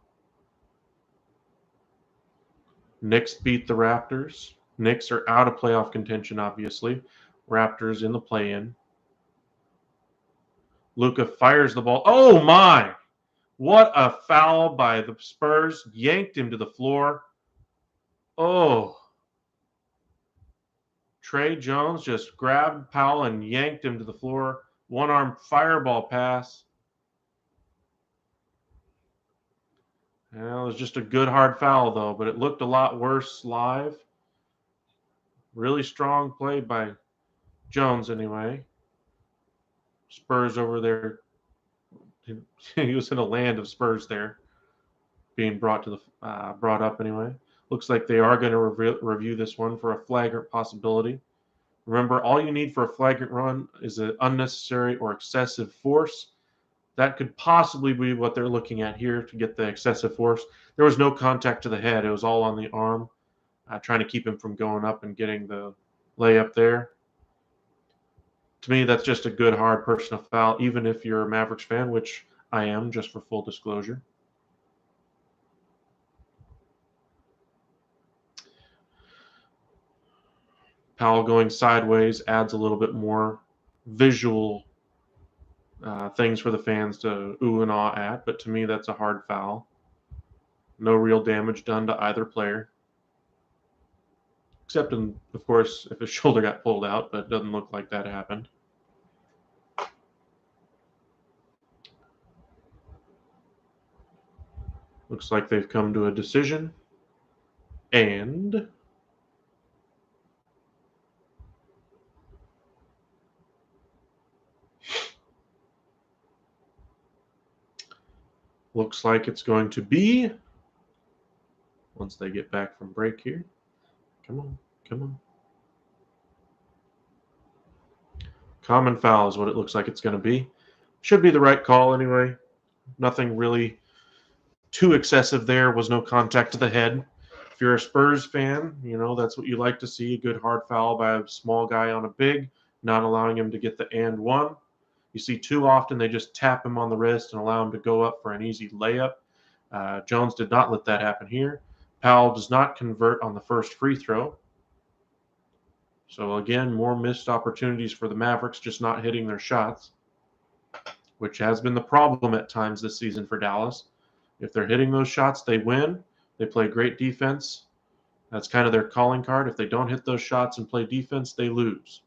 Knicks beat the Raptors. Knicks are out of playoff contention, obviously. Raptors in the play-in. Luka fires the ball. Oh, my! What a foul by the Spurs. Yanked him to the floor. Oh. Trey Jones just grabbed Powell and yanked him to the floor. One-arm fireball pass. And it was just a good hard foul, though, but it looked a lot worse live. Really strong play by Jones, anyway. Spurs over there. He was in a land of Spurs there, being brought up anyway. Looks like they are going to review this one for a flagrant possibility. Remember, all you need for a flagrant run is an unnecessary or excessive force. That could possibly be what they're looking at here to get the excessive force. There was no contact to the head. It was all on the arm, trying to keep him from going up and getting the layup there. To me, that's just a good, hard personal foul, even if you're a Mavericks fan, which I am, just for full disclosure. Powell going sideways adds a little bit more visual things for the fans to ooh and ah at, but to me, that's a hard foul. No real damage done to either player. Except, of course, if his shoulder got pulled out, but it doesn't look like that happened. Looks like they've come to a decision. And looks like it's going to be, once they get back from break here. Come on, come on. Common foul is what it looks like it's going to be. Should be the right call anyway. Nothing really too excessive there. Was no contact to the head. If you're a Spurs fan, you know that's what you like to see, a good hard foul by a small guy on a big, not allowing him to get the and one. You see too often they just tap him on the wrist and allow him to go up for an easy layup. Jones did not let that happen here. Powell does not convert on the first free throw. So again, more missed opportunities for the Mavericks, just not hitting their shots, which has been the problem at times this season for Dallas. If they're hitting those shots, they win. They play great defense. That's kind of their calling card. If they don't hit those shots and play defense, they lose.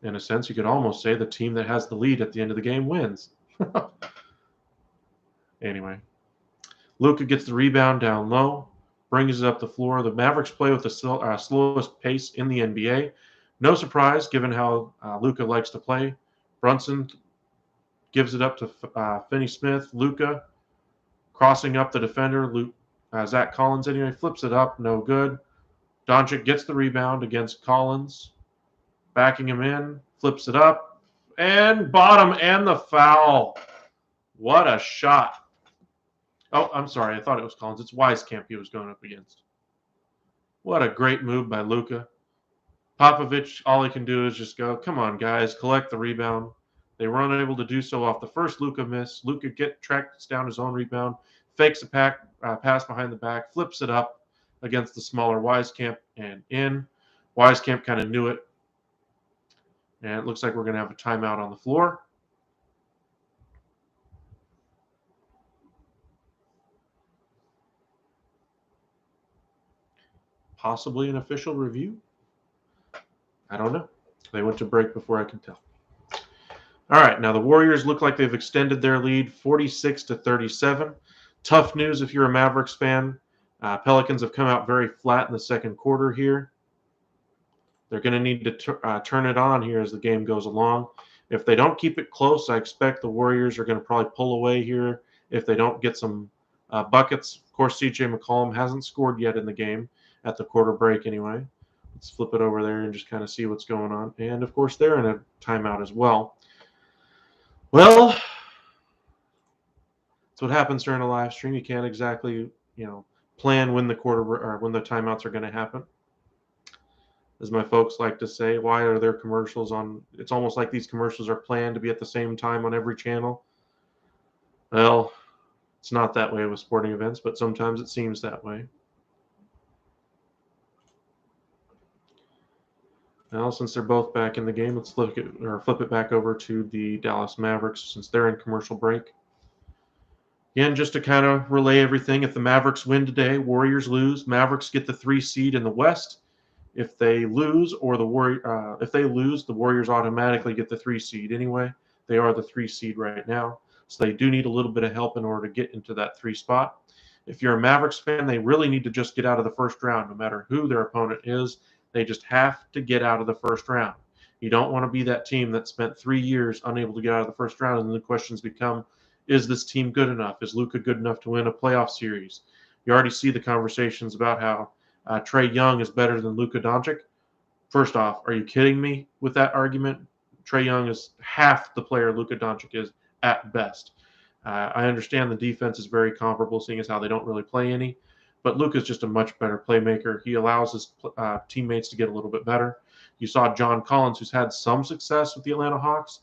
In a sense, you could almost say the team that has the lead at the end of the game wins. Anyway, Luka gets the rebound down low, brings it up the floor. The Mavericks play with the slowest pace in the NBA. No surprise, given how Luka likes to play. Brunson gives it up to Finney-Smith. Luka crossing up the defender. Zach Collins anyway flips it up, no good. Doncic gets the rebound against Collins, backing him in, flips it up, and bottom and the foul. What a shot. Oh, I'm sorry. I thought it was Collins. It's Wisekamp he was going up against. What a great move by Luka. Popovich, all he can do is just go, come on, guys, collect the rebound. They were unable to do so off the first Luka miss. Luka tracks down his own rebound, fakes a pass behind the back, flips it up against the smaller Wisekamp and in. Wisekamp kind of knew it. And it looks like we're going to have a timeout on the floor. Possibly an official review. I don't know. They went to break before I can tell. All right, now the Warriors look like they've extended their lead 46-37. Tough news if you're a Mavericks fan. Pelicans have come out very flat in the second quarter here. They're going to need to turn it on here as the game goes along. If they don't keep it close, I expect the Warriors are going to probably pull away here if they don't get some buckets. Of course, CJ McCollum hasn't scored yet in the game at the quarter break anyway. Let's flip it over there and just kind of see what's going on. And, of course, they're in a timeout as well. Well, that's what happens during a live stream. You can't exactly, plan when the timeouts are going to happen. As my folks like to say, why are there commercials on? It's almost like these commercials are planned to be at the same time on every channel. Well, it's not that way with sporting events, but sometimes it seems that way. Now, since they're both back in the game, let's flip it back over to the Dallas Mavericks since they're in commercial break. Again, just to kind of relay everything, if the Mavericks win today, Warriors lose. Mavericks get the 3 seed in the West. If they lose, the Warriors automatically get the 3 seed anyway. They are the 3 seed right now, so they do need a little bit of help in order to get into that 3 spot. If you're a Mavericks fan, they really need to just get out of the first round, no matter who their opponent is. They just have to get out of the first round. You don't want to be that team that spent 3 years unable to get out of the first round, and then the questions become, is this team good enough? Is Luka good enough to win a playoff series? You already see the conversations about how Trae Young is better than Luka Doncic. First off, are you kidding me with that argument? Trae Young is half the player Luka Doncic is at best. I understand the defense is very comparable, seeing as how they don't really play any. But Luka's just a much better playmaker. He allows his teammates to get a little bit better. You saw John Collins, who's had some success with the Atlanta Hawks,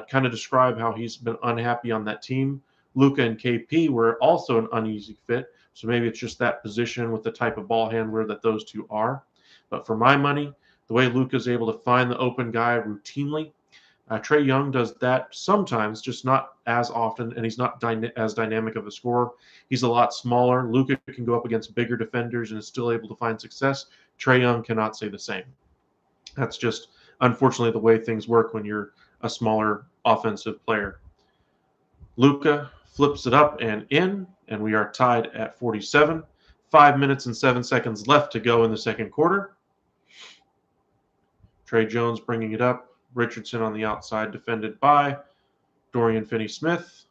kind of describe how he's been unhappy on that team. Luka and KP were also an uneasy fit, so maybe it's just that position with the type of ball handler that those two are. But for my money, the way Luka's able to find the open guy routinely, Trae Young does that sometimes, just not as often, and he's not as dynamic of a scorer. He's a lot smaller. Luka can go up against bigger defenders and is still able to find success. Trae Young cannot say the same. That's just, unfortunately, the way things work when you're a smaller offensive player. Luka flips it up and in, and we are tied at 47. 5 minutes and 7 seconds left to go in the second quarter. Trey Jones bringing it up. Richardson on the outside, defended by Dorian Finney-Smith.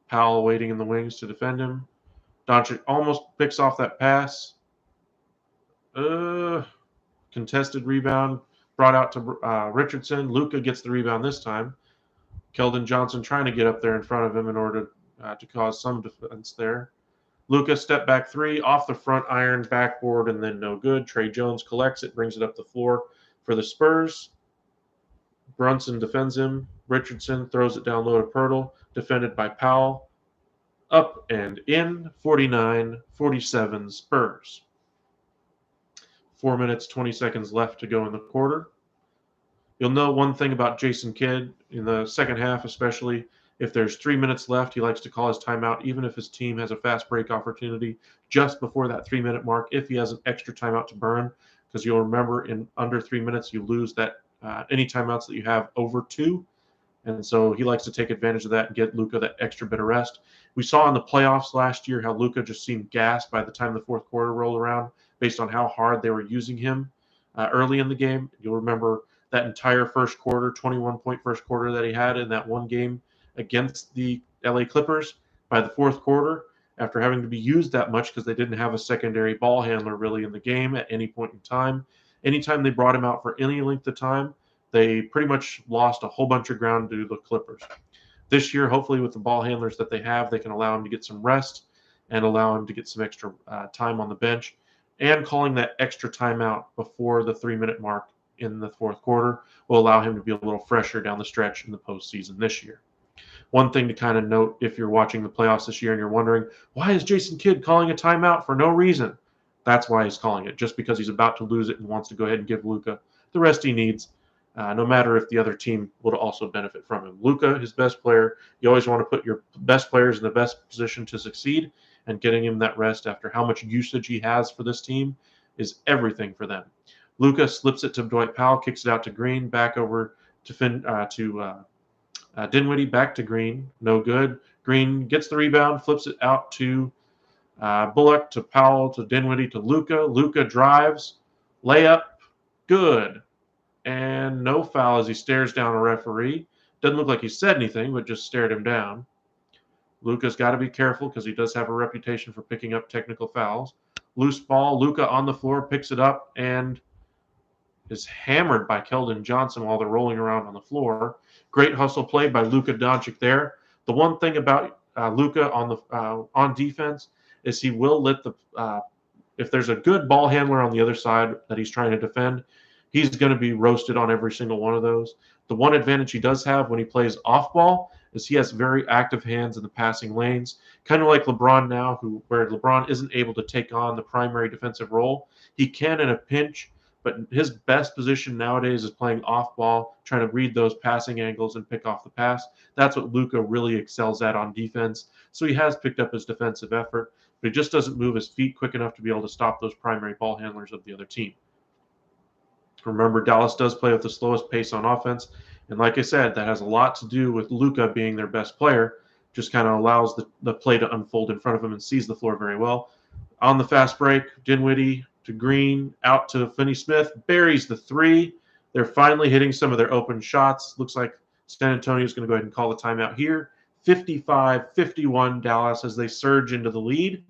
Powell waiting in the wings to defend him. Doncic almost picks off that pass. Contested rebound brought out to Richardson. Luka gets the rebound this time. Keldon Johnson trying to get up there in front of him in order to cause some defense there. Luka step back three off the front iron backboard and then no good. Trey Jones collects it, brings it up the floor for the Spurs. Brunson defends him. Richardson throws it down low to Pirtle, defended by Powell. Up and in, 49-47 Spurs. 4 minutes, 20 seconds left to go in the quarter. You'll know one thing about Jason Kidd in the second half, especially if there's 3 minutes left, he likes to call his timeout, even if his team has a fast break opportunity just before that 3-minute mark, if he has an extra timeout to burn, because you'll remember in under 3 minutes, you lose that any timeouts that you have over 2. And so he likes to take advantage of that and get Luka that extra bit of rest. We saw in the playoffs last year how Luka just seemed gassed by the time the fourth quarter rolled around based on how hard they were using him early in the game. You'll remember that entire first quarter, 21-point first quarter that he had in that one game against the LA Clippers. By the fourth quarter, after having to be used that much because they didn't have a secondary ball handler really in the game at any point in time, anytime they brought him out for any length of time, they pretty much lost a whole bunch of ground to the Clippers. This year, hopefully with the ball handlers that they have, they can allow him to get some rest and allow him to get some extra time on the bench. And calling that extra timeout before the 3-minute mark in the fourth quarter will allow him to be a little fresher down the stretch in the postseason this year. One thing to kind of note if you're watching the playoffs this year and you're wondering, why is Jason Kidd calling a timeout for no reason? That's why he's calling it, just because he's about to lose it and wants to go ahead and give Luka the rest he needs, no matter if the other team would also benefit from him. Luka, his best player, you always want to put your best players in the best position to succeed, and getting him that rest after how much usage he has for this team is everything for them. Luka slips it to Dwight Powell, kicks it out to Green, back over to Dinwiddie, back to Green, no good. Green gets the rebound, flips it out to Bullock, to Powell, to Dinwiddie, to Luka. Luka drives, layup, good. And no foul as he stares down a referee. Doesn't look like he said anything, but just stared him down. Luka's got to be careful because he does have a reputation for picking up technical fouls. Loose ball, Luka on the floor, picks it up and is hammered by Keldon Johnson while they're rolling around on the floor. Great hustle play by Luka Doncic there. The one thing about Luka on defense is he will let if there's a good ball handler on the other side that he's trying to defend, he's going to be roasted on every single one of those. The one advantage he does have when he plays off ball is he has very active hands in the passing lanes, kind of like LeBron now, where LeBron isn't able to take on the primary defensive role. He can in a pinch, but his best position nowadays is playing off ball, trying to read those passing angles and pick off the pass. That's what Luka really excels at on defense. So he has picked up his defensive effort, but he just doesn't move his feet quick enough to be able to stop those primary ball handlers of the other team. Remember, Dallas does play with the slowest pace on offense. And like I said, that has a lot to do with Luka being their best player. Just kind of allows the play to unfold in front of him and sees the floor very well. On the fast break, Dinwiddie to Green, out to Finney-Smith, buries the three. They're finally hitting some of their open shots. Looks like San Antonio is going to go ahead and call the timeout here. 55-51 Dallas as they surge into the lead.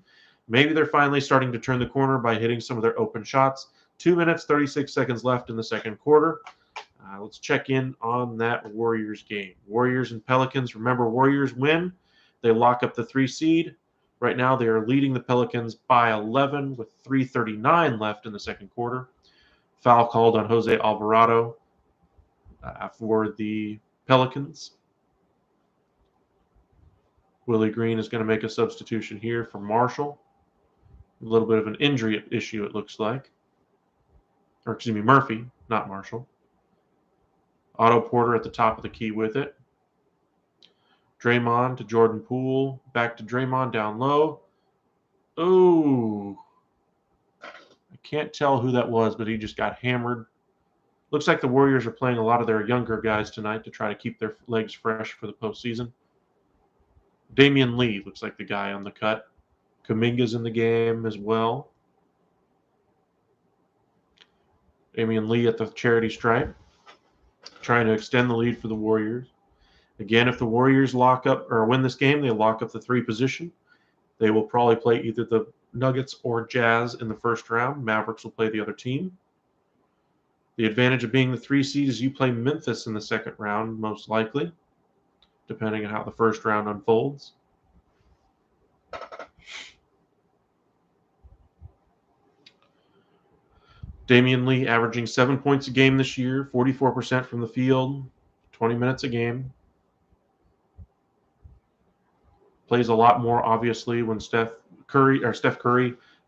Maybe they're finally starting to turn the corner by hitting some of their open shots. 2 minutes, 36 seconds left in the second quarter. Let's check in on that Warriors game. Warriors and Pelicans. Remember, Warriors win. They lock up the 3 seed. Right now, they are leading the Pelicans by 11 with 3:39 left in the second quarter. Foul called on Jose Alvarado for the Pelicans. Willie Green is going to make a substitution here for Marshall. A little bit of an injury issue, it looks like. Or excuse me, Murphy, not Marshall. Otto Porter at the top of the key with it. Draymond to Jordan Poole. Back to Draymond down low. Oh. I can't tell who that was, but he just got hammered. Looks like the Warriors are playing a lot of their younger guys tonight to try to keep their legs fresh for the postseason. Damian Lee looks like the guy on the cut. Kuminga's in the game as well. Damian Lee at the charity stripe, trying to extend the lead for the Warriors. Again, if the Warriors lock up or win this game, they lock up the 3 position. They will probably play either the Nuggets or Jazz in the first round. Mavericks will play the other team. The advantage of being the 3 seed is you play Memphis in the second round, most likely, depending on how the first round unfolds. Damian Lee averaging 7 points a game this year, 44% from the field, 20 minutes a game. Plays a lot more, obviously, when Steph Curry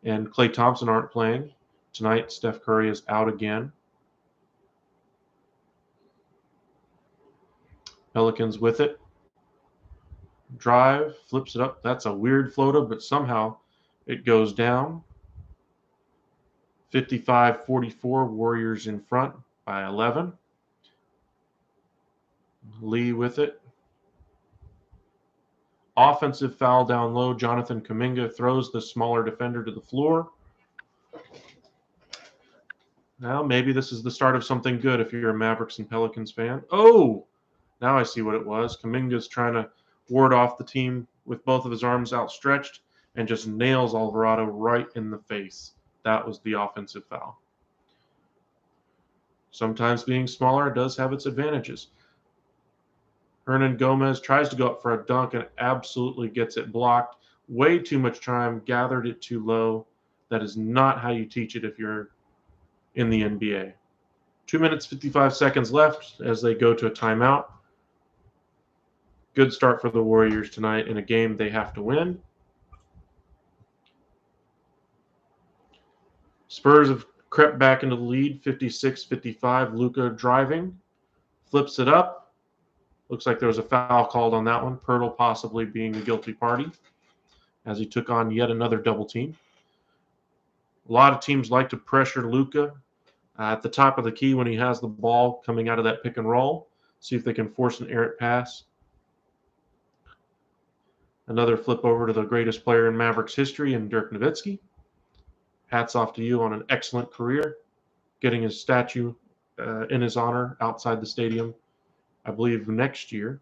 and Klay Thompson aren't playing. Tonight, Steph Curry is out again. Pelicans with it. Drive, flips it up. That's a weird floater, but somehow it goes down. 55-44, Warriors in front by 11. Lee with it. Offensive foul down low. Jonathan Kuminga throws the smaller defender to the floor. Now maybe this is the start of something good if you're a Mavericks and Pelicans fan. Oh, now I see what it was. Kuminga's trying to ward off the team with both of his arms outstretched and just nails Alvarado right in the face. That was the offensive foul. Sometimes being smaller does have its advantages. Hernan Gomez tries to go up for a dunk and absolutely gets it blocked. Way too much time, gathered it too low. That is not how you teach it if you're in the NBA. 2 minutes, 55 seconds left as they go to a timeout. Good start for the Warriors tonight in a game they have to win. Spurs have crept back into the lead, 56-55. Luka driving, flips it up. Looks like there was a foul called on that one. Pirtle possibly being the guilty party as he took on yet another double team. A lot of teams like to pressure Luka at the top of the key when he has the ball coming out of that pick and roll. See if they can force an errant pass. Another flip over to the greatest player in Mavericks history in Dirk Nowitzki. Hats off to you on an excellent career. Getting his statue in his honor outside the stadium, I believe next year.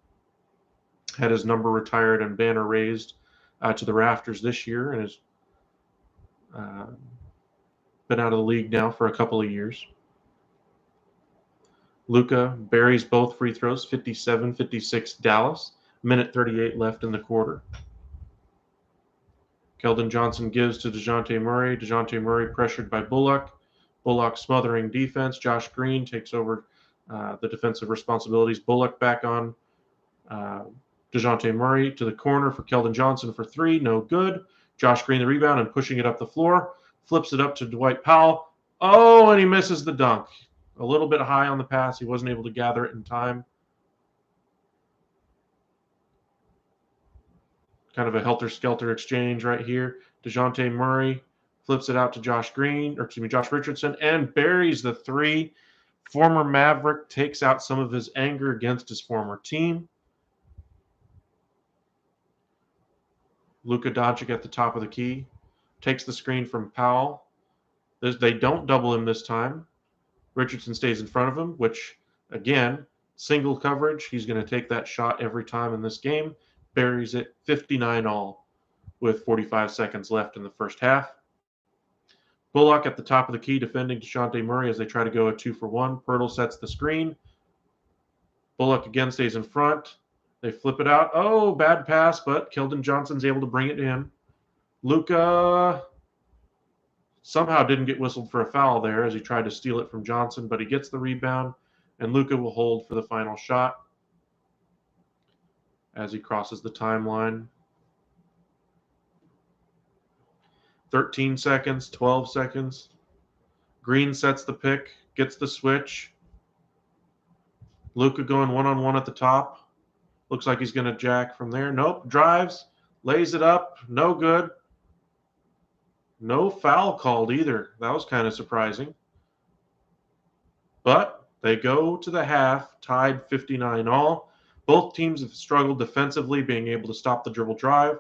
Had his number retired and banner raised to the rafters this year, and has been out of the league now for a couple of years. Luka buries both free throws, 57-56 Dallas. Minute 38 left in the quarter. Keldon Johnson gives to DeJounte Murray. DeJounte Murray pressured by Bullock. Bullock smothering defense. Josh Green takes over the defensive responsibilities. Bullock back on DeJounte Murray to the corner for Keldon Johnson for three. No good. Josh Green the rebound and pushing it up the floor. Flips it up to Dwight Powell. Oh, and he misses the dunk. A little bit high on the pass. He wasn't able to gather it in time. Kind of a helter-skelter exchange right here. DeJounte Murray flips it out to Josh Richardson, and buries the three. Former Maverick takes out some of his anger against his former team. Luka Doncic at the top of the key. Takes the screen from Powell. They don't double him this time. Richardson stays in front of him, which, again, single coverage. He's going to take that shot every time in this game. Buries it 59-all with 45 seconds left in the first half. Bullock at the top of the key defending DeJounte Murray as they try to go a 2-for-1. Pirtle sets the screen. Bullock again stays in front. They flip it out. Oh, bad pass, but Keldon Johnson's able to bring it in. Luka somehow didn't get whistled for a foul there as he tried to steal it from Johnson, but he gets the rebound, and Luka will hold for the final shot as he crosses the timeline. 13 seconds, 12 seconds. Green sets the pick, gets the switch. Luka going one-on-one at the top. Looks like he's going to jack from there. Nope, drives, lays it up, no good. No foul called either. That was kind of surprising. But they go to the half, tied 59-all. Both teams have struggled defensively, being able to stop the dribble drive.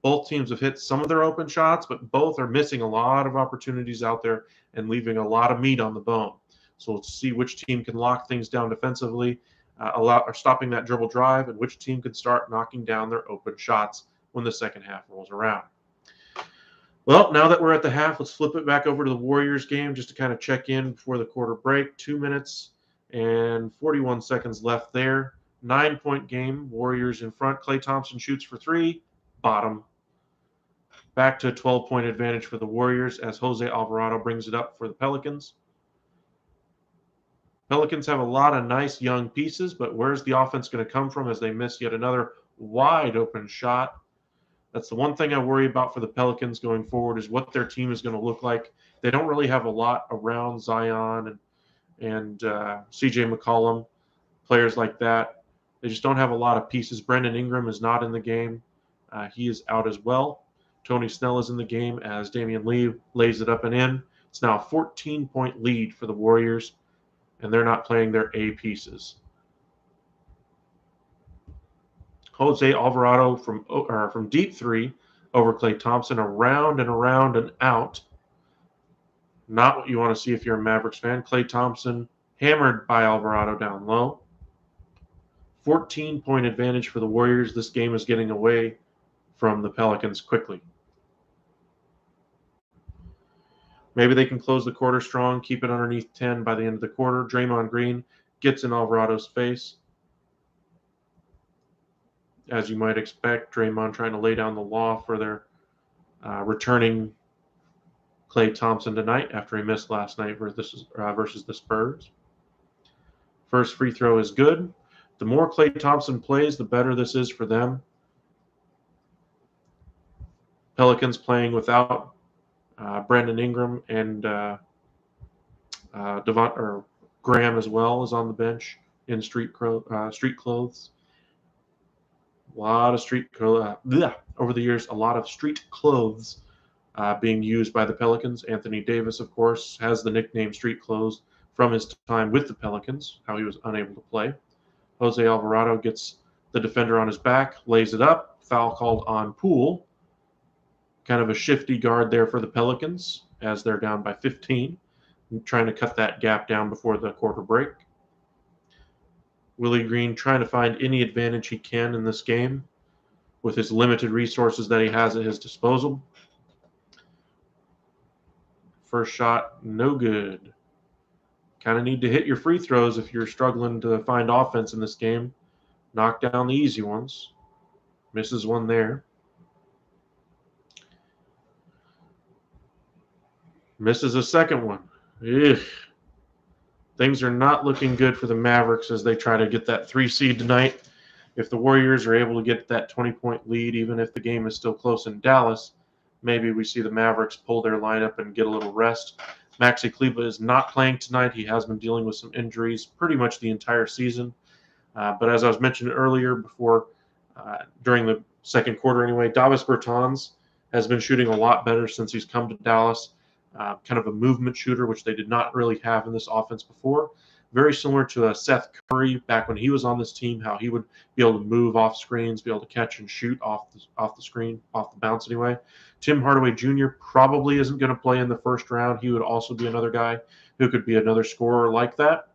Both teams have hit some of their open shots, but both are missing a lot of opportunities out there and leaving a lot of meat on the bone. So let's see which team can lock things down defensively, stopping that dribble drive, and which team can start knocking down their open shots when the second half rolls around. Well, now that we're at the half, let's flip it back over to the Warriors game just to kind of check in before the quarter break. 2 minutes and 41 seconds left there. 9-point game. Warriors in front. Klay Thompson shoots for three. Bottom. Back to a 12-point advantage for the Warriors as Jose Alvarado brings it up for the Pelicans. Pelicans have a lot of nice young pieces, but where's the offense going to come from as they miss yet another wide open shot? That's the one thing I worry about for the Pelicans going forward is what their team is going to look like. They don't really have a lot around Zion and C.J. McCollum, players like that. They just don't have a lot of pieces. Brandon Ingram is not in the game. He is out as well. Tony Snell is in the game as Damian Lee lays it up and in. It's now a 14-point lead for the Warriors, and they're not playing their A pieces. Jose Alvarado from deep three over Klay Thompson, around and around and out. Not what you want to see if you're a Mavericks fan. Klay Thompson hammered by Alvarado down low. 14-point advantage for the Warriors. This game is getting away from the Pelicans quickly. Maybe they can close the quarter strong, keep it underneath 10 by the end of the quarter. Draymond Green gets in Alvarado's face. As you might expect, Draymond trying to lay down the law for their returning Klay Thompson tonight after he missed last night versus the Spurs. First free throw is good. The more Klay Thompson plays, the better this is for them. Pelicans playing without Brandon Ingram and Graham as well is on the bench in street clothes. A lot of over the years, a lot of street clothes being used by the Pelicans. Anthony Davis, of course, has the nickname Street Clothes from his time with the Pelicans, how he was unable to play. Jose Alvarado gets the defender on his back, lays it up, foul called on Poole. Kind of a shifty guard there for the Pelicans as they're down by 15, trying to cut that gap down before the quarter break. Willie Green trying to find any advantage he can in this game with his limited resources that he has at his disposal. First shot, no good. Kind of need to hit your free throws if you're struggling to find offense in this game. Knock down the easy ones. Misses one there. Misses a second one. Ugh. Things are not looking good for the Mavericks as they try to get that 3 seed tonight. If the Warriors are able to get that 20-point lead, even if the game is still close in Dallas, maybe we see the Mavericks pull their lineup and get a little rest. Maxi Kleber is not playing tonight. He has been dealing with some injuries pretty much the entire season. But as I was mentioning earlier during the second quarter anyway, Davis Bertans has been shooting a lot better since he's come to Dallas. Kind of a movement shooter, which they did not really have in this offense before. Very similar to Seth Curry back when he was on this team, how he would be able to move off screens, be able to catch and shoot off the screen, off the bounce anyway. Tim Hardaway Jr. probably isn't going to play in the first round. He would also be another guy who could be another scorer like that.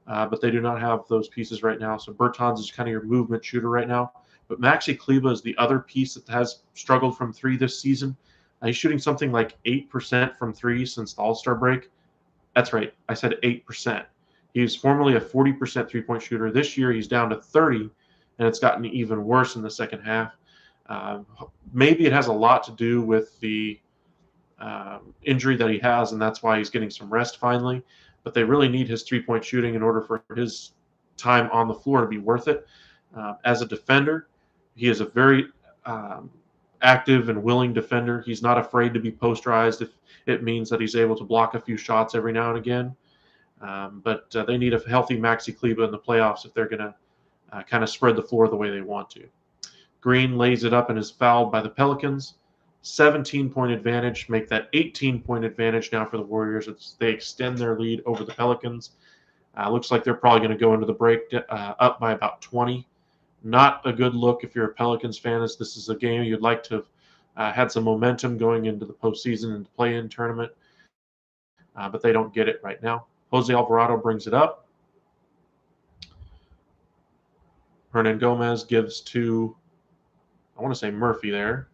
But they do not have those pieces right now. So Bertans is kind of your movement shooter right now. But Maxi Kleber is the other piece that has struggled from three this season. He's shooting something like 8% from three since the All-Star break. That's right. I said 8%. He was formerly a 40% three-point shooter. This year he's down to 30, and it's gotten even worse in the second half. Maybe it has a lot to do with the injury that he has, and that's why he's getting some rest finally. But they really need his three-point shooting in order for his time on the floor to be worth it. As a defender, he is a very active and willing defender. He's not afraid to be posterized if it means that he's able to block a few shots every now and again. But they need a healthy Maxi Kleber in the playoffs if they're going to kind of spread the floor the way they want to. Green lays it up and is fouled by the Pelicans. 17-point advantage, make that 18-point advantage now for the Warriors as they extend their lead over the Pelicans. Looks like they're probably going to go into the break up by about 20. Not a good look if you're a Pelicans fan, as this is a game you'd like to have had some momentum going into the postseason and the play-in tournament, but they don't get it right now. Jose Alvarado brings it up. Hernan Gomez gives to, I want to say Murphy there.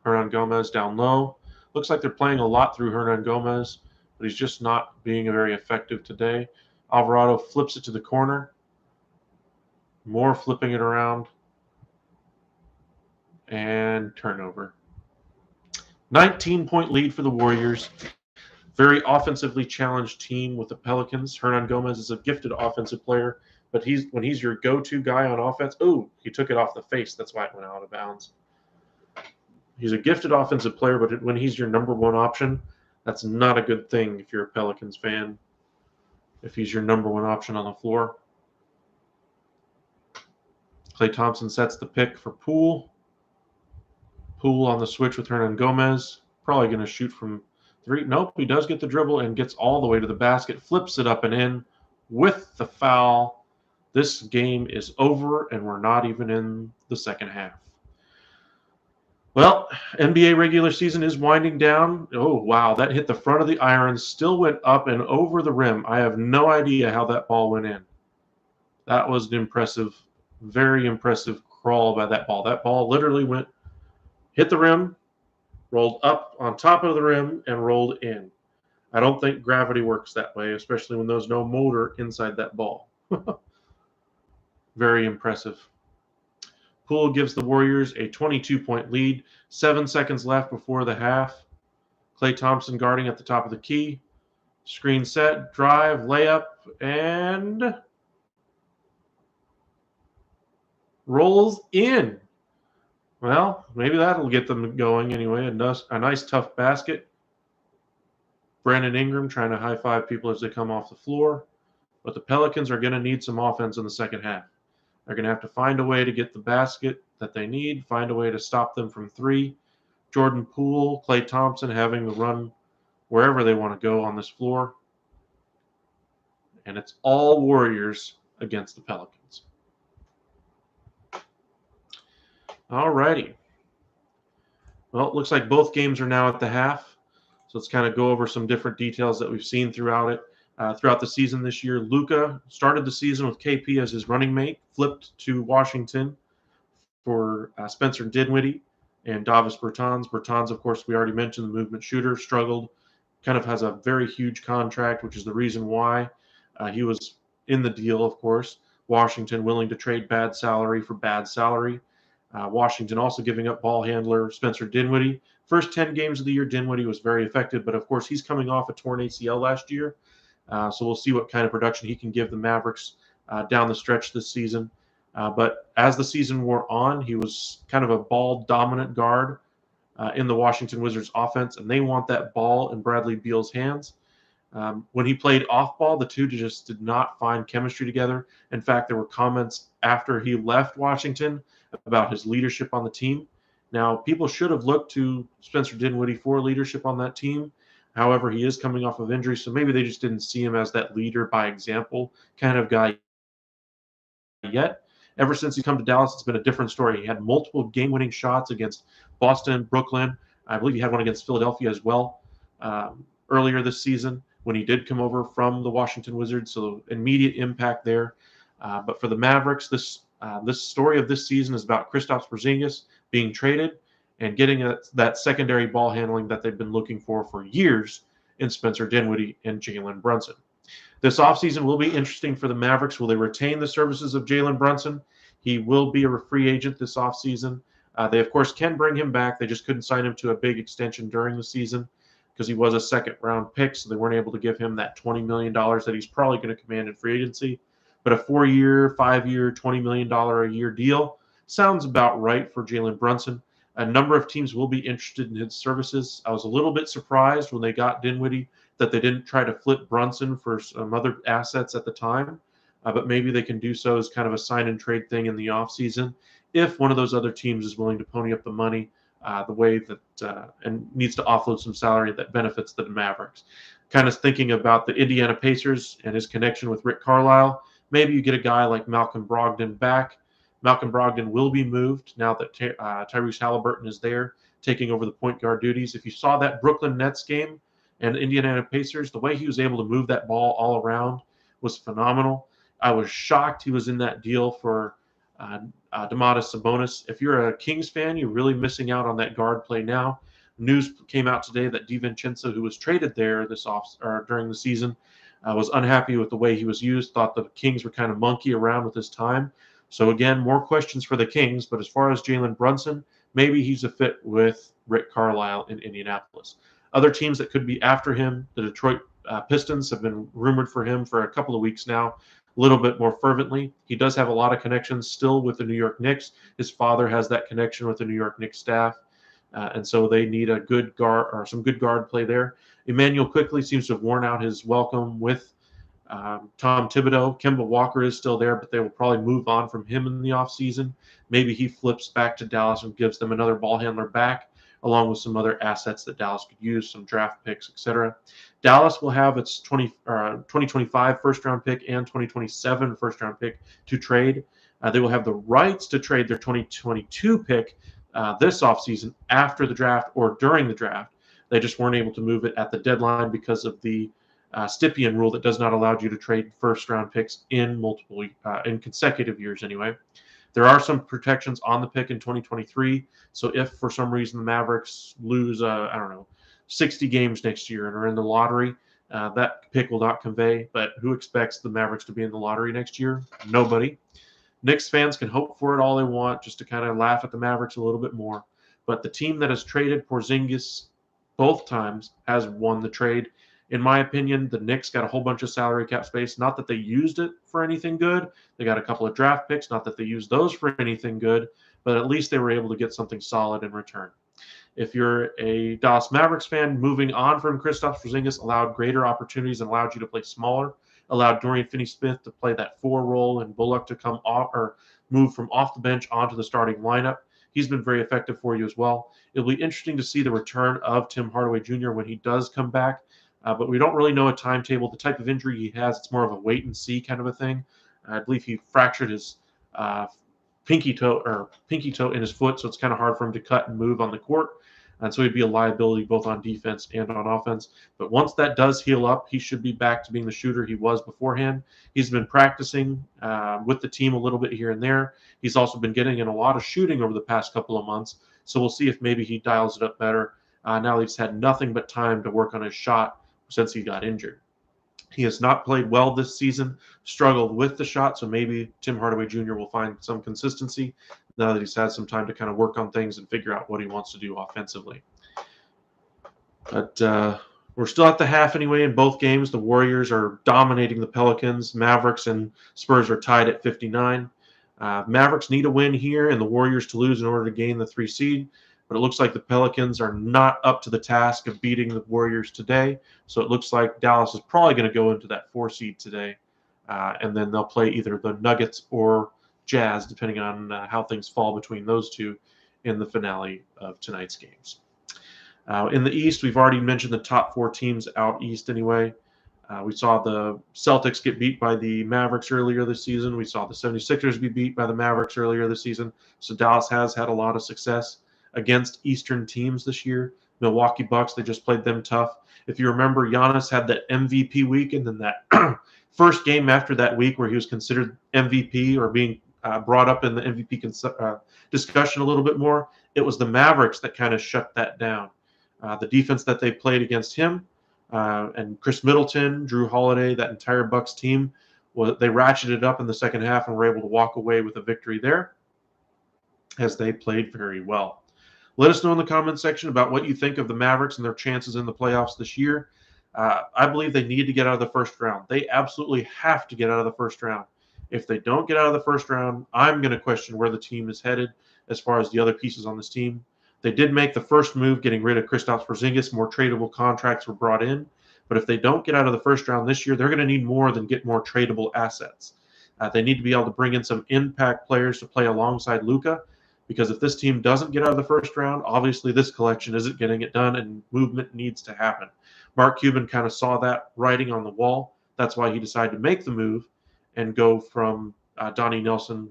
Hernan Gomez down low. Looks like they're playing a lot through Hernan Gomez, but he's just not being very effective today. Alvarado flips it to the corner. More flipping it around. And turnover. 19-point lead for the Warriors. Very offensively challenged team with the Pelicans. Hernan Gomez is a gifted offensive player, but when he's your go-to guy on offense, oh, he took it off the face. That's why it went out of bounds. He's a gifted offensive player, but when he's your number one option, that's not a good thing if you're a Pelicans fan. If he's your number one option on the floor. Klay Thompson sets the pick for Poole. Poole on the switch with Hernan Gomez. Probably going to shoot from three. Nope, he does get the dribble and gets all the way to the basket. Flips it up and in with the foul. This game is over, and we're not even in the second half. Well, NBA regular season is winding down. Oh, wow, that hit the front of the iron, still went up and over the rim. I have no idea how that ball went in. That was an impressive, very impressive crawl by that ball. That ball literally hit the rim, rolled up on top of the rim, and rolled in. I don't think gravity works that way, especially when there's no motor inside that ball. Very impressive. Poole gives the Warriors a 22-point lead. 7 seconds left before the half. Klay Thompson guarding at the top of the key. Screen set, drive, layup, and rolls in. Well, maybe that'll get them going anyway. A nice tough basket. Brandon Ingram trying to high-five people as they come off the floor. But the Pelicans are going to need some offense in the second half. They're going to have to find a way to get the basket that they need, find a way to stop them from three. Jordan Poole, Klay Thompson having to run wherever they want to go on this floor. And it's all Warriors against the Pelicans. All righty. Well, it looks like both games are now at the half. So let's kind of go over some different details that we've seen throughout it. Throughout the season this year, Luka started the season with KP as his running mate, flipped to Washington for Spencer Dinwiddie and Davis Bertans. Bertans, of course, we already mentioned, the movement shooter, struggled, kind of has a very huge contract, which is the reason why he was in the deal, of course. Washington willing to trade bad salary for bad salary. Washington also giving up ball handler Spencer Dinwiddie. First 10 games of the year, Dinwiddie was very effective, but of course he's coming off a torn ACL last year. So we'll see what kind of production he can give the Mavericks down the stretch this season. But as the season wore on, he was kind of a ball-dominant guard in the Washington Wizards offense, and they want that ball in Bradley Beal's hands. When he played off-ball, the two just did not find chemistry together. In fact, there were comments after he left Washington about his leadership on the team. Now, people should have looked to Spencer Dinwiddie for leadership on that team. However, he is coming off of injury, so maybe they just didn't see him as that leader by example kind of guy yet. Ever since he's come to Dallas, it's been a different story. He had multiple game-winning shots against Boston, Brooklyn. I believe he had one against Philadelphia as well earlier this season when he did come over from the Washington Wizards, so immediate impact there. But for the Mavericks, this story of this season is about Kristaps Porzingis being traded and getting that secondary ball handling that they've been looking for years in Spencer Dinwiddie and Jalen Brunson. This offseason will be interesting for the Mavericks. Will they retain the services of Jalen Brunson? He will be a free agent this offseason. They, of course, can bring him back. They just couldn't sign him to a big extension during the season because he was a second-round pick, so they weren't able to give him that $20 million that he's probably going to command in free agency. But a 4-year, 5-year, $20 million a year deal sounds about right for Jalen Brunson. A number of teams will be interested in his services. I was a little bit surprised when they got Dinwiddie that they didn't try to flip Brunson for some other assets at the time, but maybe they can do so as kind of a sign-and-trade thing in the offseason if one of those other teams is willing to pony up the money the way that and needs to offload some salary that benefits the Mavericks. Kind of thinking about the Indiana Pacers and his connection with Rick Carlisle, maybe you get a guy like Malcolm Brogdon back. Malcolm Brogdon will be moved now that Tyrese Halliburton is there, taking over the point guard duties. If you saw that Brooklyn Nets game and Indiana Pacers, the way he was able to move that ball all around was phenomenal. I was shocked he was in that deal for Domantas Sabonis. If you're a Kings fan, you're really missing out on that guard play now. News came out today that DiVincenzo, who was traded there during the season, was unhappy with the way he was used, thought the Kings were kind of monkey around with his time. So again, more questions for the Kings, but as far as Jalen Brunson, maybe he's a fit with Rick Carlisle in Indianapolis. Other teams that could be after him, the Detroit Pistons have been rumored for him for a couple of weeks now, a little bit more fervently. He does have a lot of connections still with the New York Knicks. His father has that connection with the New York Knicks staff. And so they need a good guard or some good guard play there. Emmanuel quickly seems to have worn out his welcome with Tom Thibodeau. Kemba Walker is still there, but they will probably move on from him in the offseason. Maybe he flips back to Dallas and gives them another ball handler back, along with some other assets that Dallas could use, some draft picks, etc. Dallas will have its 2025 first-round pick and 2027 first-round pick to trade. They will have the rights to trade their 2022 pick this offseason after the draft or during the draft. They just weren't able to move it at the deadline because of the Stipien rule that does not allow you to trade first-round picks in in consecutive years anyway. There are some protections on the pick in 2023. So if for some reason the Mavericks lose, 60 games next year and are in the lottery, that pick will not convey. But who expects the Mavericks to be in the lottery next year? Nobody. Knicks fans can hope for it all they want just to kind of laugh at the Mavericks a little bit more. But the team that has traded Porzingis both times has won the trade. In my opinion, the Knicks got a whole bunch of salary cap space. Not that they used it for anything good. They got a couple of draft picks. Not that they used those for anything good, but at least they were able to get something solid in return. If you're a Dallas Mavericks fan, moving on from Kristaps Porzingis allowed greater opportunities and allowed you to play smaller, allowed Dorian Finney-Smith to play that 4 role and Bullock to come off or move from off the bench onto the starting lineup. He's been very effective for you as well. It'll be interesting to see the return of Tim Hardaway Jr. when he does come back. But we don't really know a timetable. The type of injury he has, it's more of a wait and see kind of a thing. I believe he fractured his pinky toe in his foot, so it's kind of hard for him to cut and move on the court. And so he'd be a liability both on defense and on offense. But once that does heal up, he should be back to being the shooter he was beforehand. He's been practicing with the team a little bit here and there. He's also been getting in a lot of shooting over the past couple of months. So we'll see if maybe he dials it up better. Now he's had nothing but time to work on his shot since he got injured. He has not played well this season, struggled with the shot, so maybe Tim Hardaway Jr. will find some consistency now that he's had some time to kind of work on things and figure out what he wants to do offensively. But we're still at the half anyway in both games. The Warriors are dominating the Pelicans. Mavericks and Spurs are tied at 59. Mavericks need a win here and the Warriors to lose in order to gain the 3 seed. But it looks like the Pelicans are not up to the task of beating the Warriors today. So it looks like Dallas is probably going to go into that 4 seed today. And then they'll play either the Nuggets or Jazz, depending on how things fall between those two in the finale of tonight's games. In the East, we've already mentioned the top 4 teams out East anyway. We saw the Celtics get beat by the Mavericks earlier this season. We saw the 76ers be beat by the Mavericks earlier this season. So Dallas has had a lot of success against Eastern teams this year. Milwaukee Bucks, they just played them tough. If you remember, Giannis had that MVP week, and then that first game after that week where he was considered MVP or being brought up in the MVP discussion a little bit more, it was the Mavericks that kind of shut that down. The defense that they played against him and Chris Middleton, Drew Holiday, that entire Bucks team, they ratcheted up in the second half and were able to walk away with a victory there as they played very well. Let us know in the comments section about what you think of the Mavericks and their chances in the playoffs this year. I believe they need to get out of the first round. They absolutely have to get out of the first round. If they don't get out of the first round, I'm going to question where the team is headed as far as the other pieces on this team. They did make the first move, getting rid of Kristaps Porzingis. More tradable contracts were brought in. But if they don't get out of the first round this year, they're going to need more than get more tradable assets. They need to be able to bring in some impact players to play alongside Luka. Because if this team doesn't get out of the first round, obviously this collection isn't getting it done and movement needs to happen. Mark Cuban kind of saw that writing on the wall. That's why he decided to make the move and go from Donnie Nelson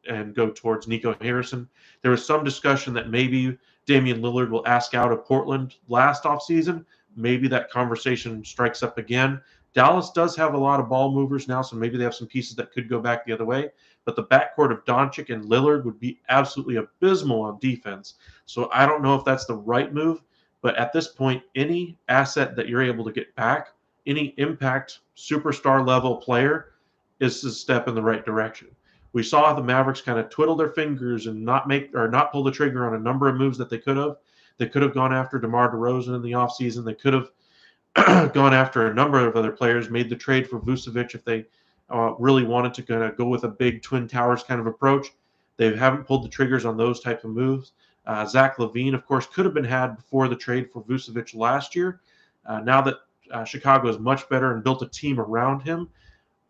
and go towards Nico Harrison. There was some discussion that maybe Damian Lillard will ask out of Portland last offseason. Maybe that conversation strikes up again. Dallas does have a lot of ball movers now, so maybe they have some pieces that could go back the other way. But the backcourt of Doncic and Lillard would be absolutely abysmal on defense. So I don't know if that's the right move. But at this point, any asset that you're able to get back, any impact superstar level player, is a step in the right direction. We saw the Mavericks kind of twiddle their fingers and not pull the trigger on a number of moves that they could have. They could have gone after DeMar DeRozan in the offseason. They could have gone after a number of other players, made the trade for Vucevic if they really wanted to kind of go with a big Twin Towers kind of approach. They haven't pulled the triggers on those type of moves. Zach LaVine, of course, could have been had before the trade for Vucevic last year. Now that Chicago is much better and built a team around him,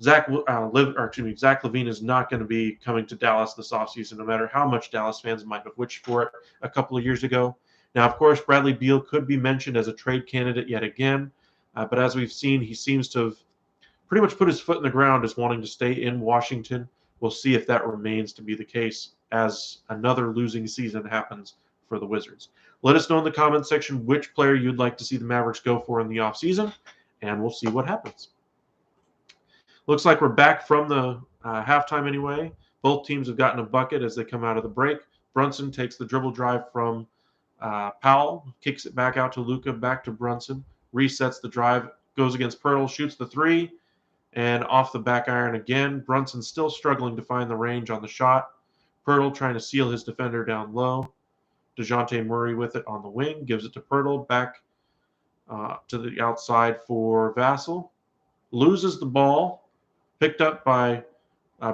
Zach LaVine is not going to be coming to Dallas this offseason, no matter how much Dallas fans might have wished for it a couple of years ago. Now, of course, Bradley Beal could be mentioned as a trade candidate yet again, but as we've seen, he seems to have pretty much put his foot in the ground as wanting to stay in Washington. We'll see if that remains to be the case as another losing season happens for the Wizards. Let us know in the comments section which player you'd like to see the Mavericks go for in the offseason, and we'll see what happens. Looks like we're back from the halftime anyway. Both teams have gotten a bucket as they come out of the break. Brunson takes the dribble drive from Powell, kicks it back out to Luka, back to Brunson, resets the drive, goes against Pirtle, shoots the three, and off the back iron again. Brunson still struggling to find the range on the shot. Pirtle trying to seal his defender down low. DeJounte Murray with it on the wing, gives it to Pirtle, back to the outside for Vassell. Loses the ball. Picked up by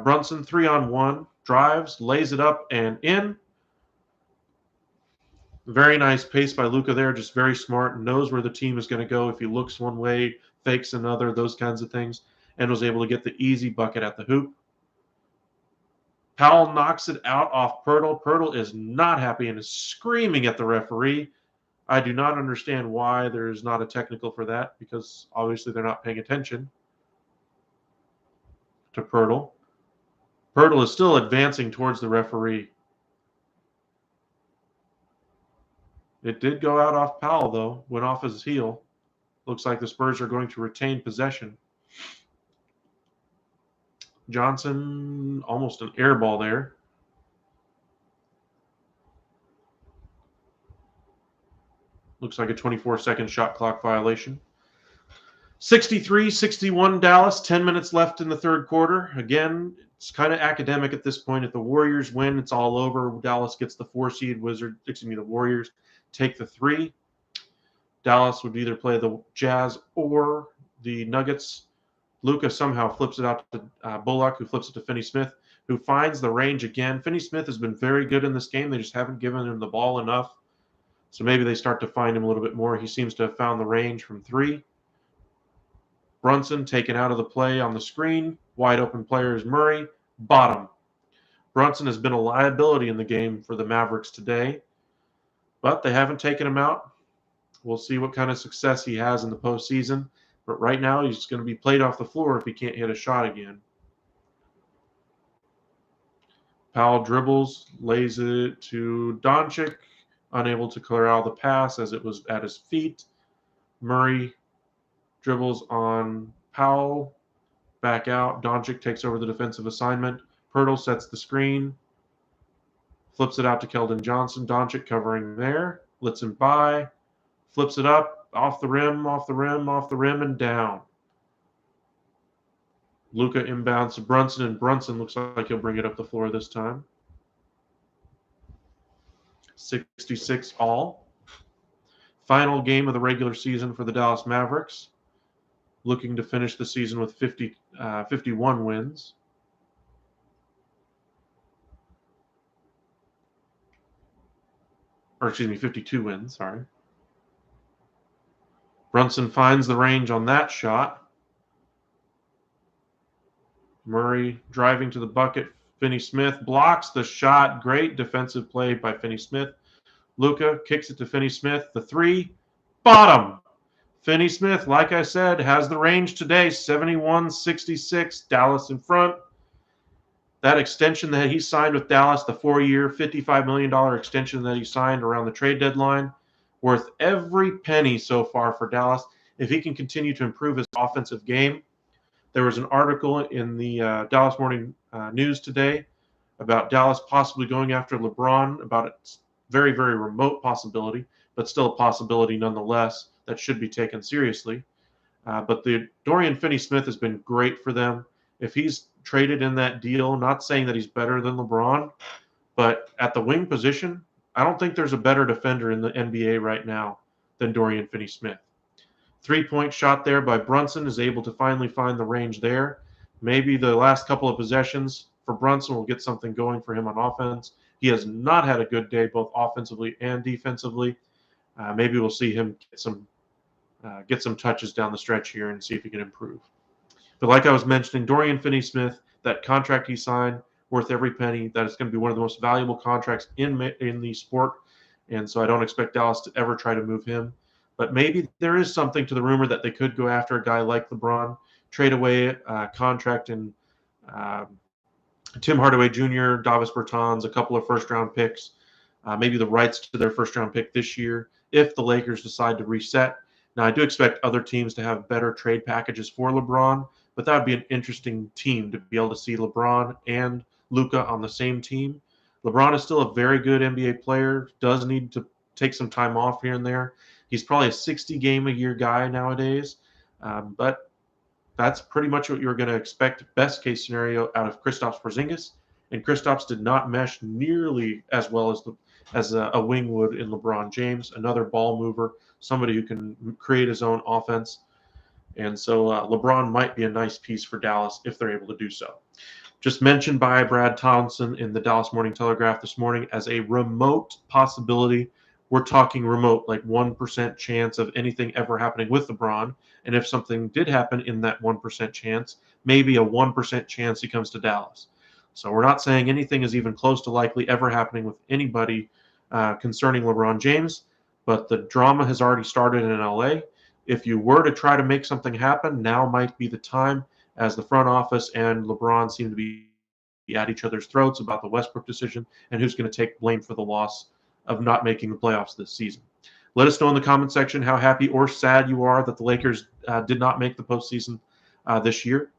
Brunson, 3-on-1, drives, lays it up and in. Very nice pace by Luka there, just very smart, knows where the team is going to go if he looks one way, fakes another, those kinds of things, and was able to get the easy bucket at the hoop. Powell knocks it out off Pirtle. Pirtle is not happy and is screaming at the referee. I do not understand why there's not a technical for that, because obviously they're not paying attention to Pirtle. Pirtle is still advancing towards the referee. It did go out off Powell, though. Went off his heel. Looks like the Spurs are going to retain possession. Johnson, almost an air ball there. Looks like a 24-second shot clock violation. 63-61 Dallas, 10 minutes left in the third quarter. Again, it's kind of academic at this point. If the Warriors win, it's all over. Dallas gets the 4 seed. The Warriors take the 3. Dallas would either play the Jazz or the Nuggets. Luka somehow flips it out to Bullock, who flips it to Finney-Smith, who finds the range again. Finney-Smith has been very good in this game. They just haven't given him the ball enough. So maybe they start to find him a little bit more. He seems to have found the range from 3. Brunson taken out of the play on the screen. Wide open player is Murray. Bottom. Brunson has been a liability in the game for the Mavericks today, but they haven't taken him out. We'll see what kind of success he has in the postseason. But right now, he's going to be played off the floor if he can't hit a shot again. Powell dribbles, lays it to Doncic, unable to corral the pass as it was at his feet. Murray dribbles on Powell, back out. Doncic takes over the defensive assignment. Pirtle sets the screen, flips it out to Keldon Johnson. Doncic covering there, lets him by, flips it up, off the rim, off the rim, off the rim, and down. Luka inbounds to Brunson, and Brunson looks like he'll bring it up the floor this time. 66 all. Final game of the regular season for the Dallas Mavericks. Looking to finish the season with 51 wins. Or excuse me, 52 wins, sorry. Brunson finds the range on that shot. Murray driving to the bucket. Finney-Smith blocks the shot. Great defensive play by Finney-Smith. Luka kicks it to Finney-Smith. The 3, bottom. Finney-Smith, like I said, has the range today. 71-66, Dallas in front. That extension that he signed with Dallas, the 4-year, $55 million extension that he signed around the trade deadline, worth every penny so far for Dallas. If he can continue to improve his offensive game. There was an article in the Dallas Morning News today about Dallas possibly going after LeBron, about its very, very remote possibility, but still a possibility nonetheless that should be taken seriously. But the Dorian Finney-Smith has been great for them. If he's traded in that deal, not saying that he's better than LeBron, but at the wing position, I don't think there's a better defender in the NBA right now than Dorian Finney-Smith. 3-point shot there by Brunson is able to finally find the range there. Maybe the last couple of possessions for Brunson will get something going for him on offense. He has not had a good day both offensively and defensively. Maybe we'll see him get some touches down the stretch here and see if he can improve. But like I was mentioning, Dorian Finney-Smith, that contract he signed, worth every penny. That is going to be one of the most valuable contracts in the sport, and so I don't expect Dallas to ever try to move him. But maybe there is something to the rumor that they could go after a guy like LeBron, trade away a contract in Tim Hardaway Jr., Davis Bertans, a couple of first-round picks, maybe the rights to their first-round pick this year if the Lakers decide to reset. Now, I do expect other teams to have better trade packages for LeBron, but that would be an interesting team to be able to see LeBron and Luka on the same team. LeBron is still a very good NBA player, does need to take some time off here and there. He's probably a 60-game-a-year guy nowadays, but that's pretty much what you're going to expect, best case scenario, out of Kristaps Porzingis. And Kristaps did not mesh nearly as well as a wing would in LeBron James, another ball mover, somebody who can create his own offense. And so LeBron might be a nice piece for Dallas if they're able to do so. Just mentioned by Brad Townsend in the Dallas Morning Telegraph this morning as a remote possibility. We're talking remote, like 1% chance of anything ever happening with LeBron. And if something did happen in that 1% chance, maybe a 1% chance he comes to Dallas. So we're not saying anything is even close to likely ever happening with anybody concerning LeBron James, but the drama has already started in LA. If you were to try to make something happen, now might be the time, as the front office and LeBron seem to be at each other's throats about the Westbrook decision and who's going to take blame for the loss of not making the playoffs this season. Let us know in the comment section how happy or sad you are that the Lakers did not make the postseason this year.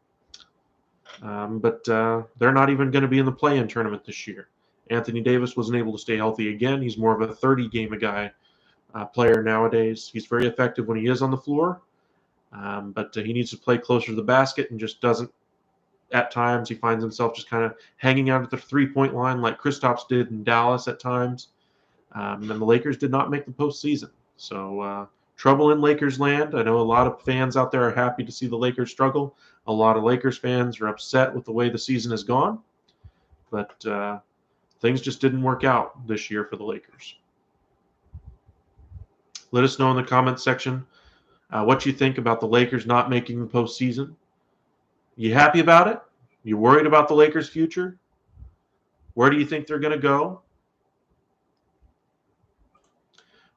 But they're not even going to be in the play-in tournament this year. Anthony Davis wasn't able to stay healthy again. He's more of a 30-game-a-guy player nowadays. He's very effective when he is on the floor, but he needs to play closer to the basket and just doesn't. At times, he finds himself just kind of hanging out at the three-point line like Kristaps did in Dallas at times. And the Lakers did not make the postseason. So trouble in Lakers land. I know a lot of fans out there are happy to see the Lakers struggle. A lot of Lakers fans are upset with the way the season has gone. But things just didn't work out this year for the Lakers. Let us know in the comments section what you think about the Lakers not making the postseason. You happy about it? You worried about the Lakers' future? Where do you think they're going to go?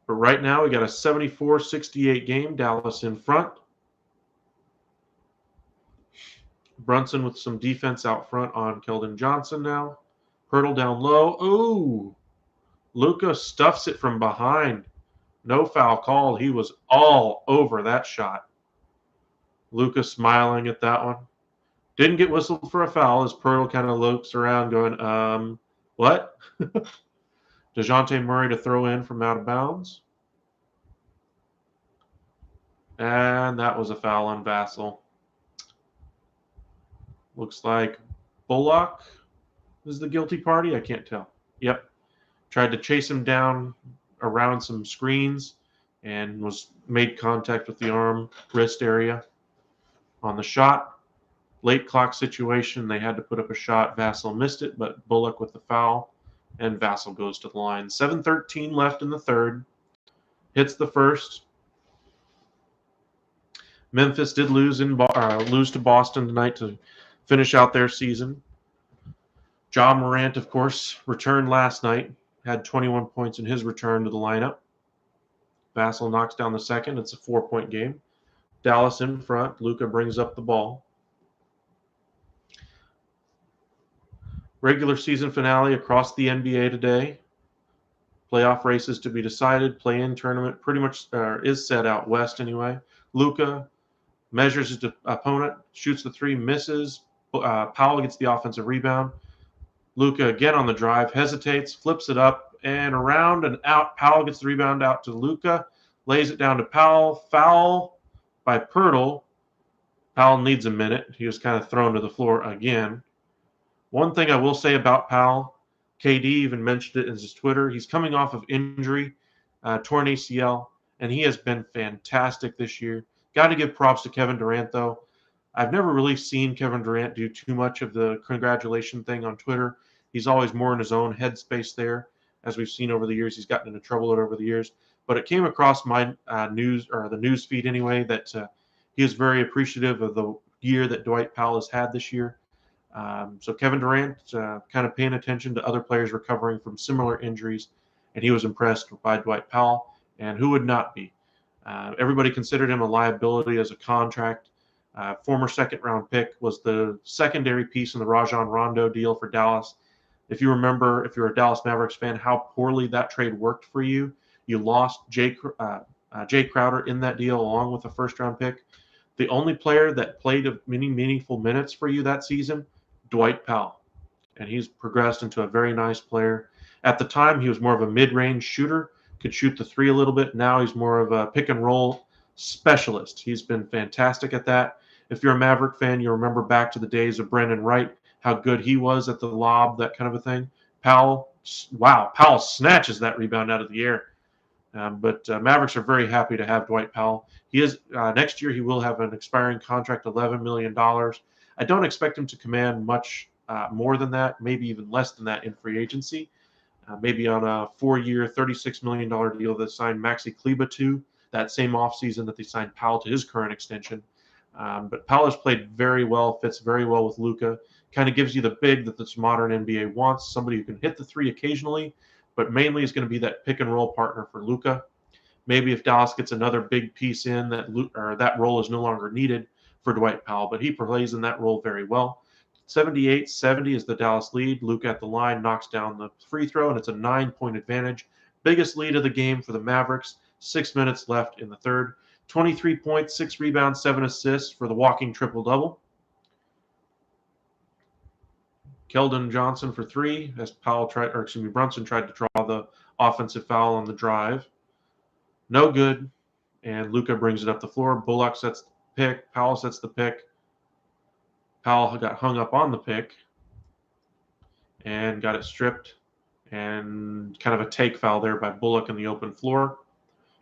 But right now, we got a 74-68 game. Dallas in front. Brunson with some defense out front on Keldon Johnson now. Hurdle down low. Ooh! Luka stuffs it from behind. No foul called. He was all over that shot. Luka smiling at that one. Didn't get whistled for a foul as Pirtle kind of looks around going, what? DeJounte Murray to throw in from out of bounds. And that was a foul on Vassell. Looks like Bullock is the guilty party. I can't tell. Yep. Tried to chase him down around some screens and made contact with the arm, wrist area on the shot. Late clock situation. They had to put up a shot. Vassell missed it, but Bullock with the foul. And Vassell goes to the line. 7:13 left in the third. Hits the first. Memphis did lose to Boston tonight to finish out their season. Ja Morant, of course, returned last night. Had 21 points in his return to the lineup. Vassell knocks down the second. It's a 4-point game. Dallas in front. Luka brings up the ball. Regular season finale across the NBA today. Playoff races to be decided. Play-in tournament pretty much is set out west anyway. Luka measures his opponent, shoots the three, misses. Powell gets the offensive rebound. Luka again on the drive, hesitates, flips it up and around and out. Powell gets the rebound out to Luka, lays it down to Powell. Foul by Pirtle. Powell needs a minute. He was kind of thrown to the floor again. One thing I will say about Powell, KD even mentioned it in his Twitter. He's coming off of injury, torn ACL, and he has been fantastic this year. Got to give props to Kevin Durant, though. I've never really seen Kevin Durant do too much of the congratulation thing on Twitter. He's always more in his own headspace there, as we've seen over the years. He's gotten into trouble over the years. But it came across my news, or the news feed anyway, that he is very appreciative of the year that Dwight Powell has had this year. So Kevin Durant kind of paying attention to other players recovering from similar injuries, and he was impressed by Dwight Powell, and who would not be? Everybody considered him a liability as a contract. Former second-round pick, was the secondary piece in the Rajon Rondo deal for Dallas. If you remember, if you're a Dallas Mavericks fan, how poorly that trade worked for you. You lost Jay Crowder in that deal along with a first-round pick. The only player that played many meaningful minutes for you that season, Dwight Powell. And he's progressed into a very nice player. At the time, he was more of a mid-range shooter, could shoot the three a little bit. Now he's more of a pick-and-roll specialist. He's been fantastic at that. If you're a Maverick fan, you remember back to the days of Brendan Wright, how good he was at the lob, that kind of a thing. Powell snatches that rebound out of the air. But Mavericks are very happy to have Dwight Powell. He is next year. He will have an expiring contract, $11 million. I don't expect him to command much more than that, maybe even less than that in free agency. Maybe on a 4-year, $36 million deal that signed Maxi Kleber to that same offseason that they signed Powell to his current extension. But Powell has played very well, fits very well with Luka. Kind of gives you the big that this modern NBA wants, somebody who can hit the three occasionally, but mainly is going to be that pick and roll partner for Luka. Maybe if Dallas gets another big piece in, that role is no longer needed for Dwight Powell, but he plays in that role very well. 78-70 is the Dallas lead. Luka at the line knocks down the free throw, and it's a 9-point advantage. Biggest lead of the game for the Mavericks. 6 minutes left in the third. 23 points, 6 rebounds, 7 assists for the walking triple-double. Keldon Johnson for 3 as Brunson tried to draw the offensive foul on the drive. No good, and Luka brings it up the floor. Bullock sets the pick. Powell sets the pick. Powell got hung up on the pick and got it stripped, and kind of a take foul there by Bullock in the open floor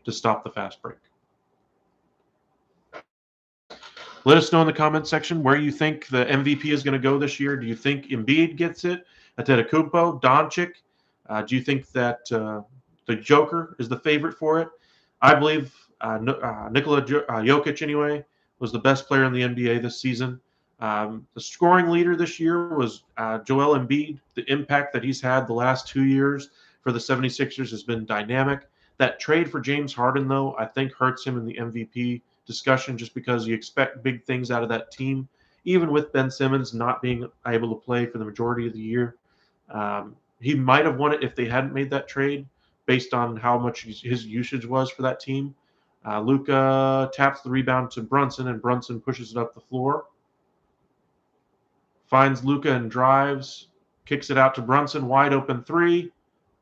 to stop the fast break. Let us know in the comment section where you think the MVP is going to go this year. Do you think Embiid gets it? Antetokounmpo, Doncic? Do you think that the Joker is the favorite for it? I believe Nikola Jokic, anyway, was the best player in the NBA this season. The scoring leader this year was Joel Embiid. The impact that he's had the last 2 years for the 76ers has been dynamic. That trade for James Harden, though, I think hurts him in the MVP discussion just because you expect big things out of that team, even with Ben Simmons not being able to play for the majority of the year. He might have won it if they hadn't made that trade based on how much his usage was for that team. Luka taps the rebound to Brunson, and Brunson pushes it up the floor. Finds Luka and drives, kicks it out to Brunson, wide open 3.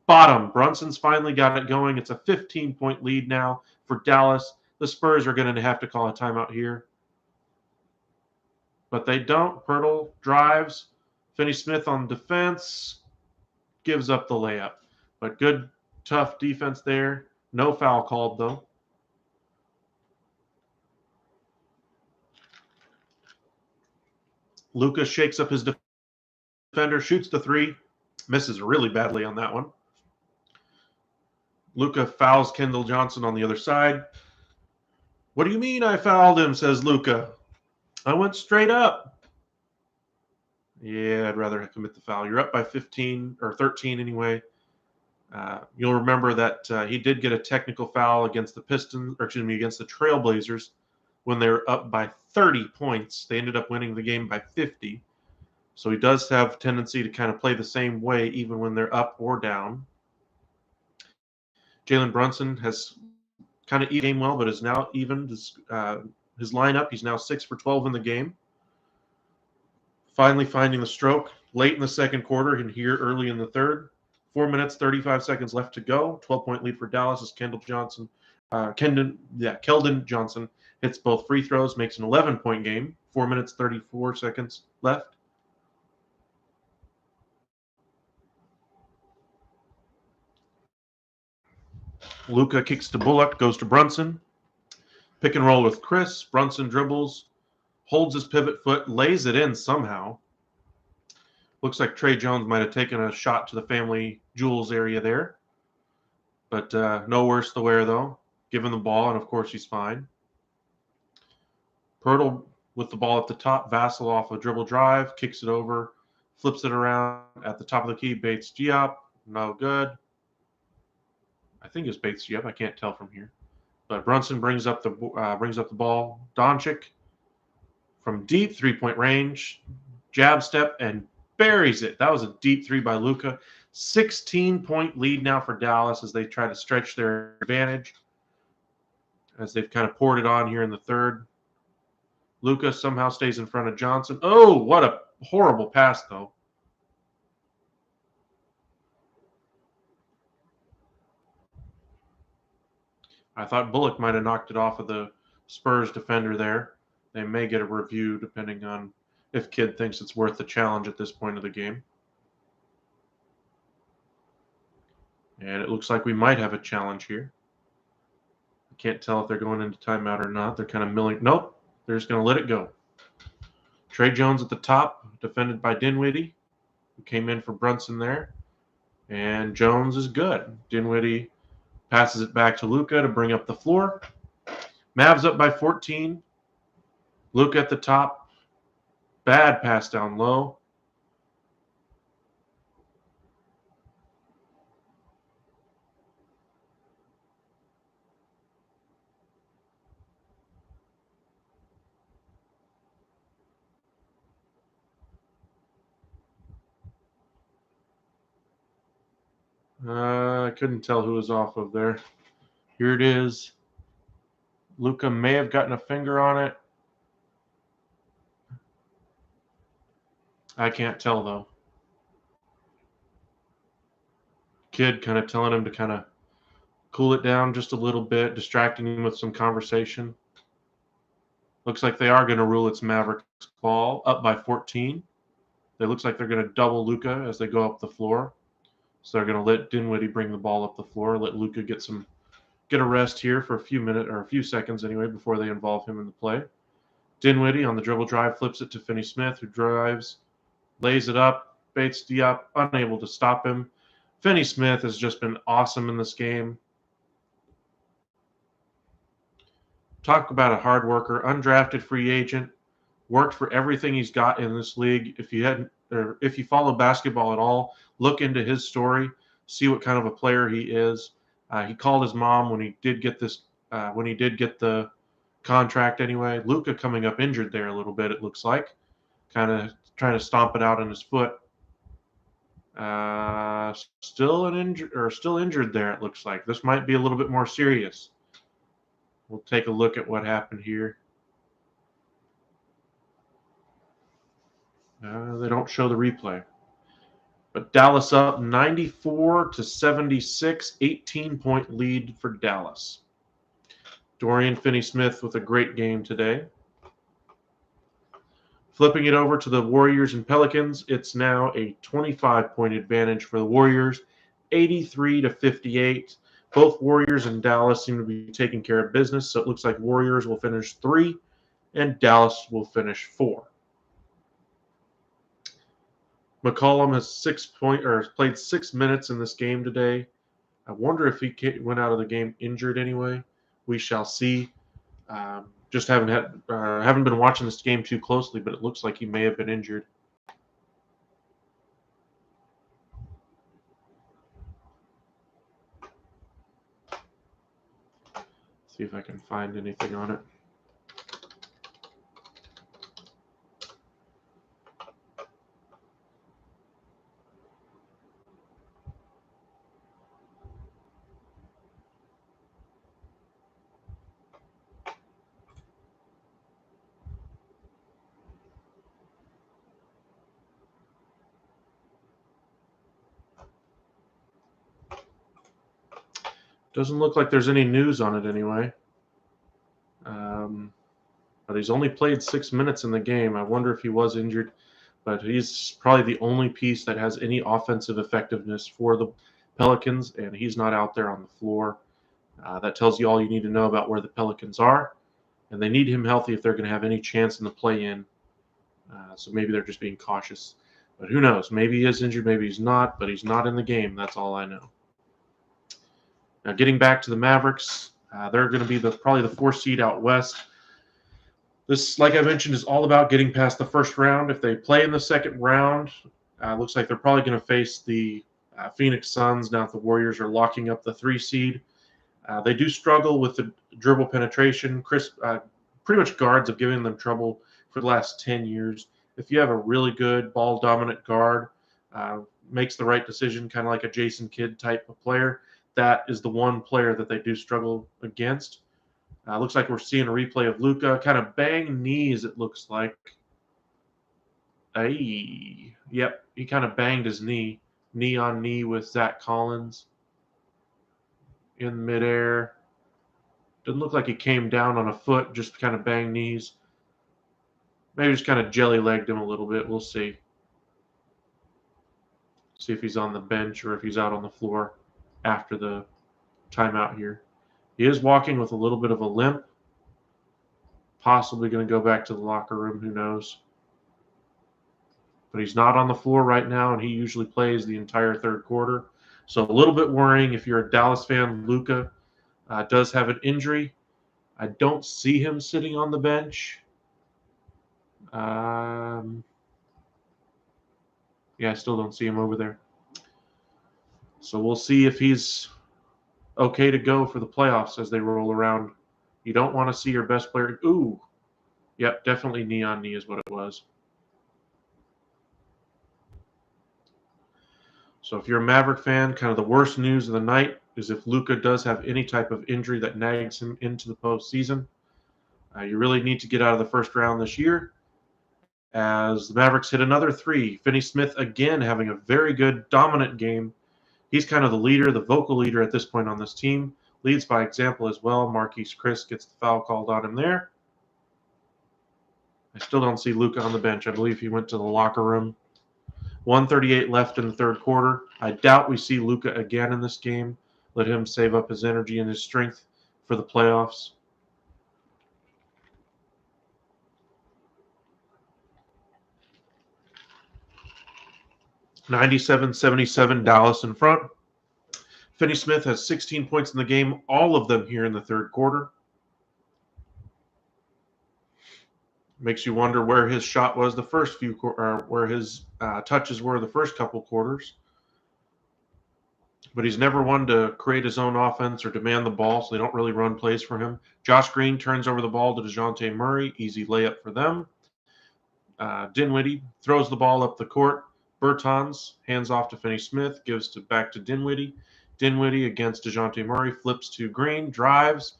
Bottom. Brunson's finally got it going. It's a 15-point lead now for Dallas. The Spurs are going to have to call a timeout here. But they don't. Pirtle drives. Finney-Smith on defense. Gives up the layup. But good, tough defense there. No foul called, though. Luka shakes up his defender, shoots the 3. Misses really badly on that one. Luka fouls Kendall Johnson on the other side. What do you mean I fouled him, says Luka. I went straight up. Yeah, I'd rather commit the foul. You're up by 15 or 13 anyway. You'll remember that he did get a technical foul against the Pistons, or excuse me, against the Trailblazers when they were up by 30 points. They ended up winning the game by 50. So he does have a tendency to kind of play the same way even when they're up or down. Jalen Brunson has kind of evened the game well, but is now evened his lineup. He's now 6 for 12 in the game. Finally finding the stroke late in the second quarter and here early in the third. 4 minutes, 35 seconds left to go. 12-point lead for Dallas as Keldon Johnson hits both free throws, makes an 11-point game. 4 minutes, 34 seconds left. Luka kicks to Bullock, goes to Brunson. Pick and roll with Chris. Brunson dribbles, holds his pivot foot, lays it in somehow. Looks like Trey Jones might have taken a shot to the family jewels area there. But no worse the wear, though. Given the ball, and of course he's fine. Pirtle with the ball at the top. Vassell off a dribble drive, kicks it over, flips it around at the top of the key. Bates Diop, no good. I think it's Bates Diop. I can't tell from here. But Brunson brings up the ball. Doncic from deep 3-point range, jab step, and buries it. That was a deep three by Luka. 16-point lead now for Dallas as they try to stretch their advantage, as they've kind of poured it on here in the third. Luka somehow stays in front of Johnson. Oh, what a horrible pass, though. I thought Bullock might have knocked it off of the Spurs defender there. They may get a review depending on if Kidd thinks it's worth the challenge at this point of the game. And it looks like we might have a challenge here. I can't tell if they're going into timeout or not. They're kind of milling. Nope. They're just going to let it go. Trey Jones at the top, defended by Dinwiddie, who came in for Brunson there. And Jones is good. Dinwiddie passes it back to Luka to bring up the floor. Mavs up by 14. Luka at the top. Bad pass down low. I couldn't tell who was off of there. Here it is. Luka may have gotten a finger on it. I can't tell, though. Kidd kind of telling him to kind of cool it down just a little bit, distracting him with some conversation. Looks like they are going to rule it's Mavericks ball, up by 14. It looks like they're going to double Luka as they go up the floor. So they're going to let Dinwiddie bring the ball up the floor, let Luka get a rest here for a few minutes or a few seconds anyway before they involve him in the play. Dinwiddie on the dribble drive flips it to Finney-Smith, who drives, lays it up. Bates Diop unable to stop him. Finney-Smith has just been awesome in this game. Talk about a hard worker, undrafted free agent, worked for everything he's got in this league. If you follow basketball at all, look into his story, see what kind of a player he is. He called his mom when he did get the contract anyway. Luka coming up injured there a little bit, it looks like, kind of trying to stomp it out on his foot. Still injured there, it looks like. This might be a little bit more serious. We'll take a look at what happened here. They don't show the replay. But Dallas up 94-76, 18-point lead for Dallas. Dorian Finney-Smith with a great game today. Flipping it over to the Warriors and Pelicans, it's now a 25-point advantage for the Warriors, 83-58. Both Warriors and Dallas seem to be taking care of business, so it looks like Warriors will finish 3 and Dallas will finish 4. McCollum has played 6 minutes in this game today. I wonder if he went out of the game injured anyway. We shall see. Just haven't been watching this game too closely, but it looks like he may have been injured. See if I can find anything on it. Doesn't look like there's any news on it anyway. But he's only played 6 minutes in the game. I wonder if he was injured. But he's probably the only piece that has any offensive effectiveness for the Pelicans, and he's not out there on the floor. That tells you all you need to know about where the Pelicans are. And they need him healthy if they're going to have any chance in the play-in. So maybe they're just being cautious. But who knows? Maybe he is injured, maybe he's not, but he's not in the game. That's all I know. Now, getting back to the Mavericks, they're going to be probably the 4th seed out west. This, like I mentioned, is all about getting past the first round. If they play in the second round, looks like they're probably going to face the Phoenix Suns. Now, if the Warriors are locking up the 3 seed, they do struggle with the dribble penetration. Pretty much guards have given them trouble for the last 10 years. If you have a really good ball-dominant guard, makes the right decision, kind of like a Jason Kidd type of player, that is the one player that they do struggle against. Looks like we're seeing a replay of Luka kind of bang knees, it looks like. Yep, he kind of banged his knee on knee with Zach Collins in midair. Didn't look like he came down on a foot, just kind of banged knees. Maybe just kind of jelly-legged him a little bit. We'll see. See if he's on the bench or if he's out on the floor after the timeout here. He is walking with a little bit of a limp. Possibly going to go back to the locker room. Who knows? But he's not on the floor right now, and he usually plays the entire third quarter. So a little bit worrying if you're a Dallas fan. Luka does have an injury. I don't see him sitting on the bench. Yeah, I still don't see him over there. So we'll see if he's okay to go for the playoffs as they roll around. You don't want to see your best player. Ooh. Yep, definitely knee on knee is what it was. So if you're a Maverick fan, kind of the worst news of the night is if Luka does have any type of injury that nags him into the postseason. You really need to get out of the first round this year, as the Mavericks hit another 3. Finney Smith again having a very good, dominant game. He's kind of the leader, the vocal leader at this point on this team. Leads by example as well. Marquise Chris gets the foul called on him there. I still don't see Luka on the bench. I believe he went to the locker room. 1:38 left in the third quarter. I doubt we see Luka again in this game. Let him save up his energy and his strength for the playoffs. (97-77) Dallas in front. Finney Smith has 16 points in the game, all of them here in the third quarter. Makes you wonder where his shot was the first few, or where his touches were the first couple quarters. But he's never one to create his own offense or demand the ball, so they don't really run plays for him. Josh Green turns over the ball to DeJounte Murray. Easy layup for them. Dinwiddie throws the ball up the court. Bertans hands off to Finney Smith, gives back to Dinwiddie. Dinwiddie against DeJounte Murray, flips to Green, drives,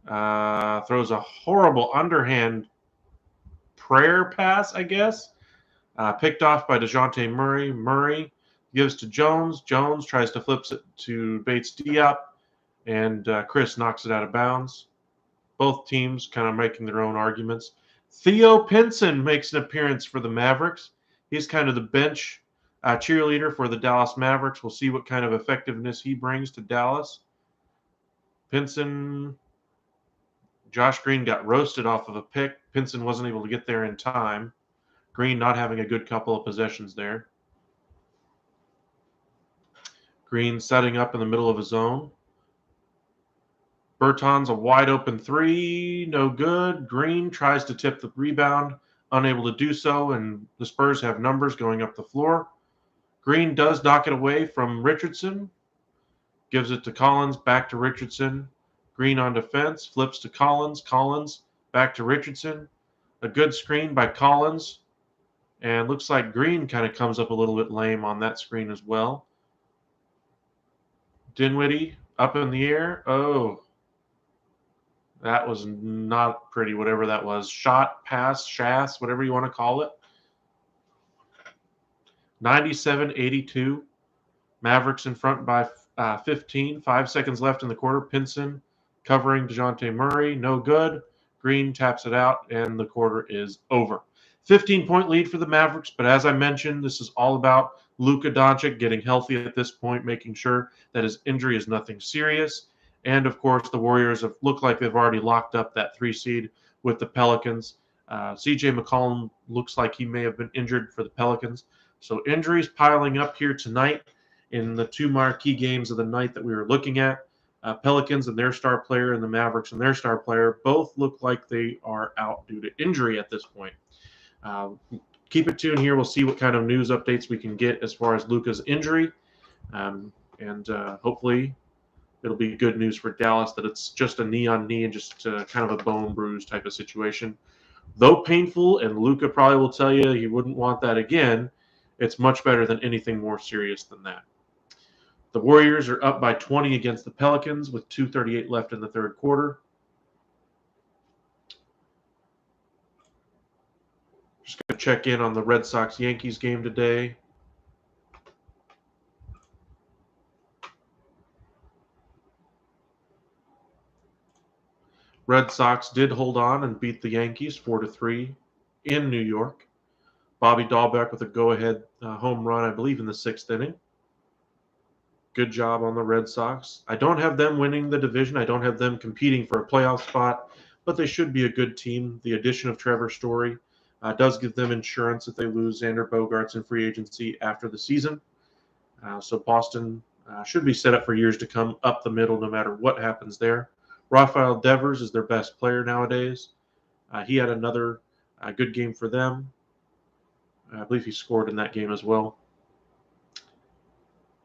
throws a horrible underhand prayer pass, I guess. Picked off by DeJounte Murray. Murray gives to Jones. Jones tries to flip it to Bates-Diop, and Chris knocks it out of bounds. Both teams kind of making their own arguments. Theo Pinson makes an appearance for the Mavericks. He's kind of the bench cheerleader for the Dallas Mavericks. We'll see what kind of effectiveness he brings to Dallas. Pinson, Josh Green got roasted off of a pick. Pinson wasn't able to get there in time. Green not having a good couple of possessions there. Green setting up in the middle of his zone. Bertans a wide open 3, no good. Green tries to tip the rebound, unable to do so, and the Spurs have numbers going up the floor. Green does knock it away from Richardson. Gives it to Collins, back to Richardson. Green on defense, flips to Collins. Collins back to Richardson. A good screen by Collins. And looks like Green kind of comes up a little bit lame on that screen as well. Dinwiddie up in the air. Oh, that was not pretty, whatever that was. Shot, pass, shas, whatever you want to call it. 97-82. Mavericks in front by 15. 5 seconds left in the quarter. Pinson covering DeJounte Murray. No good. Green taps it out, and the quarter is over. 15-point lead for the Mavericks, but as I mentioned, this is all about Luka Doncic getting healthy at this point, making sure that his injury is nothing serious. And, of course, the Warriors have looked like they've already locked up that 3 seed with the Pelicans. C.J. McCollum looks like he may have been injured for the Pelicans. So injuries piling up here tonight in the 2 marquee games of the night that we were looking at. Pelicans and their star player and the Mavericks and their star player both look like they are out due to injury at this point. Keep it tuned here. We'll see what kind of news updates we can get as far as Luka's injury. And hopefully it'll be good news for Dallas that it's just a knee on knee and just kind of a bone bruise type of situation. Though painful, and Luka probably will tell you he wouldn't want that again, it's much better than anything more serious than that. The Warriors are up by 20 against the Pelicans with 2:38 left in the third quarter. Just going to check in on the Red Sox-Yankees game today. Red Sox did hold on and beat the Yankees 4-3 in New York. Bobby Dahlbeck with a go-ahead home run, I believe, in the 6th inning. Good job on the Red Sox. I don't have them winning the division. I don't have them competing for a playoff spot, but they should be a good team. The addition of Trevor Story does give them insurance if they lose Xander Bogaerts in free agency after the season. So Boston should be set up for years to come up the middle no matter what happens there. Rafael Devers is their best player nowadays. He had another good game for them. I believe he scored in that game as well.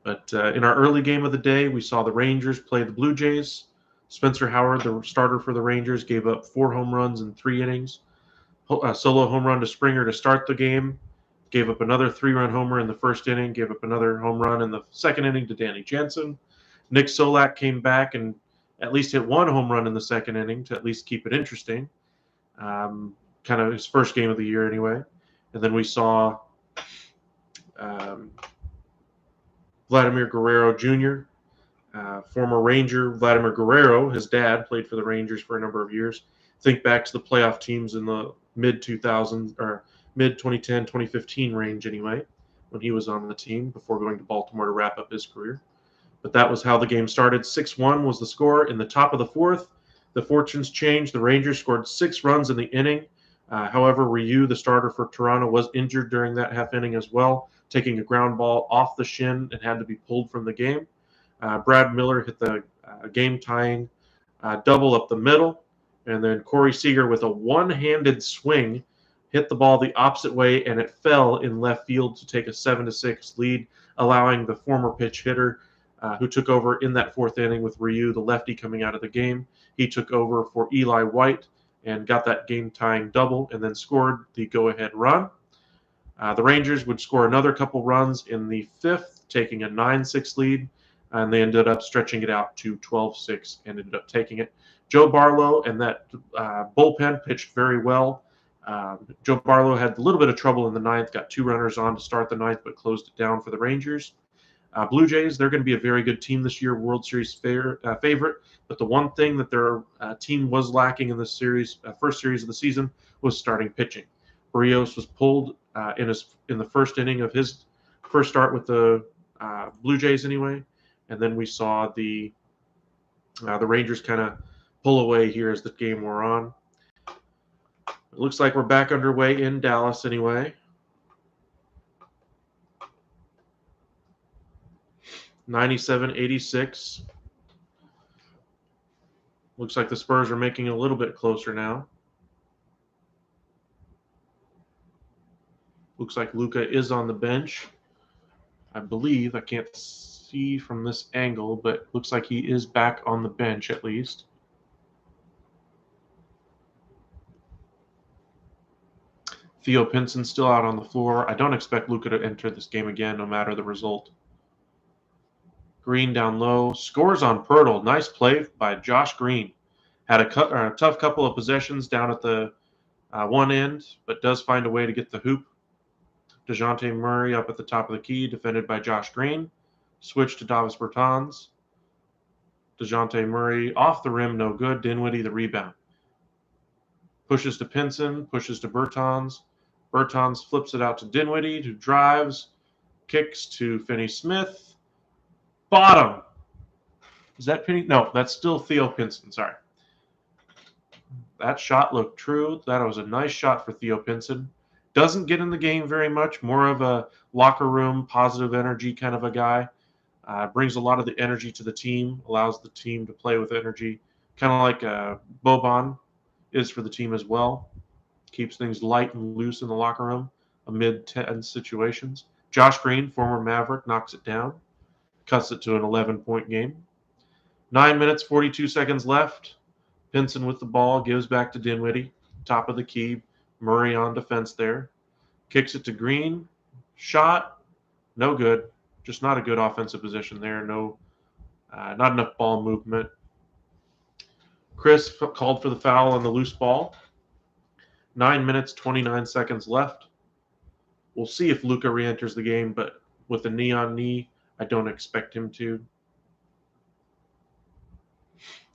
But in our early game of the day, we saw the Rangers play the Blue Jays. Spencer Howard, the starter for the Rangers, gave up 4 home runs in 3 innings. A solo home run to Springer to start the game. Gave up another 3-run homer in the first inning. Gave up another home run in the second inning to Danny Jansen. Nick Solak came back and at least hit 1 home run in the second inning to at least keep it interesting. Kind of his first game of the year anyway. And then we saw Vladimir Guerrero Jr., former Ranger Vladimir Guerrero, his dad, played for the Rangers for a number of years. Think back to the playoff teams in the mid-2000s or mid-2010, 2015 range anyway, when he was on the team before going to Baltimore to wrap up his career. But that was how the game started. 6-1 was the score in the top of the 4th. The fortunes changed. The Rangers scored 6 runs in the inning. However, Ryu, the starter for Toronto, was injured during that half inning as well, taking a ground ball off the shin and had to be pulled from the game. Brad Miller hit the game-tying double up the middle, and then Corey Seager with a one-handed swing hit the ball the opposite way, and it fell in left field to take a 7-6 lead, allowing the former pitch hitter who took over in that 4th inning with Ryu, the lefty, coming out of the game. He took over for Eli White and got that game-tying double and then scored the go-ahead run. The Rangers would score another couple runs in the 5th, taking a 9-6 lead, and they ended up stretching it out to 12-6 and ended up taking it. Joe Barlow and that bullpen pitched very well. Joe Barlow had a little bit of trouble in the 9th, got 2 runners on to start the 9th, but closed it down for the Rangers. Blue Jays, they're going to be a very good team this year, World Series favorite. But the one thing that their team was lacking in this series, first series of the season, was starting pitching. Barrios was pulled in the first inning of his first start with the Blue Jays anyway, and then we saw the Rangers kind of pull away here as the game wore on. It looks like we're back underway in Dallas anyway. 97-86. Looks like the Spurs are making it a little bit closer now. Looks like Luka is on the bench. I believe, I can't see from this angle, but looks like he is back on the bench at least. Theo Pinson still out on the floor. I don't expect Luka to enter this game again, no matter the result. Green down low. Scores on Pirtle. Nice play by Josh Green. Had a tough couple of possessions down at the one end, but does find a way to get the hoop. DeJounte Murray up at the top of the key, defended by Josh Green. Switch to Davis Bertans. DeJounte Murray off the rim, no good. Dinwiddie the rebound. Pushes to Pinson, pushes to Bertans. Bertans flips it out to Dinwiddie, who drives, kicks to Finney-Smith. Bottom. Is that Penny? No, that's still Theo Pinson. Sorry. That shot looked true. That was a nice shot for Theo Pinson. Doesn't get in the game very much. More of a locker room, positive energy kind of a guy. Brings a lot of the energy to the team. Allows the team to play with energy. Kind of like Boban is for the team as well. Keeps things light and loose in the locker room amid tense situations. Josh Green, former Maverick, knocks it down. Cuts it to an 11-point game. 9 minutes, 42 seconds left. Pinson with the ball, gives back to Dinwiddie. Top of the key. Murray on defense there. Kicks it to Green. Shot. No good. Just not a good offensive position there. Not enough ball movement. Chris called for the foul on the loose ball. 9 minutes, 29 seconds left. We'll see if Luka re-enters the game, but with a knee on knee, I don't expect him to.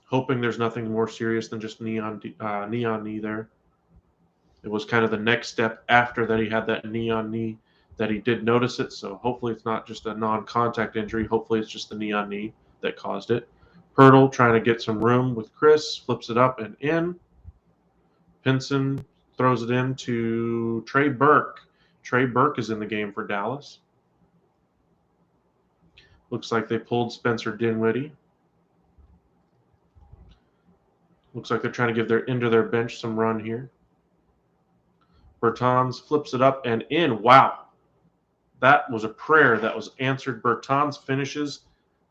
Hoping there's nothing more serious than just knee on knee there. It was kind of the next step after that he had that knee on knee that he did notice it. So hopefully it's not just a non-contact injury. Hopefully it's just the knee on knee that caused it. Pirtle trying to get some room with Chris, flips it up and in. Pinson throws it in to Trey Burke. Trey Burke is in the game for Dallas. Looks like they pulled Spencer Dinwiddie. Looks like they're trying to give their bench some run here. Bertans flips it up and in. Wow. That was a prayer that was answered. Bertans finishes,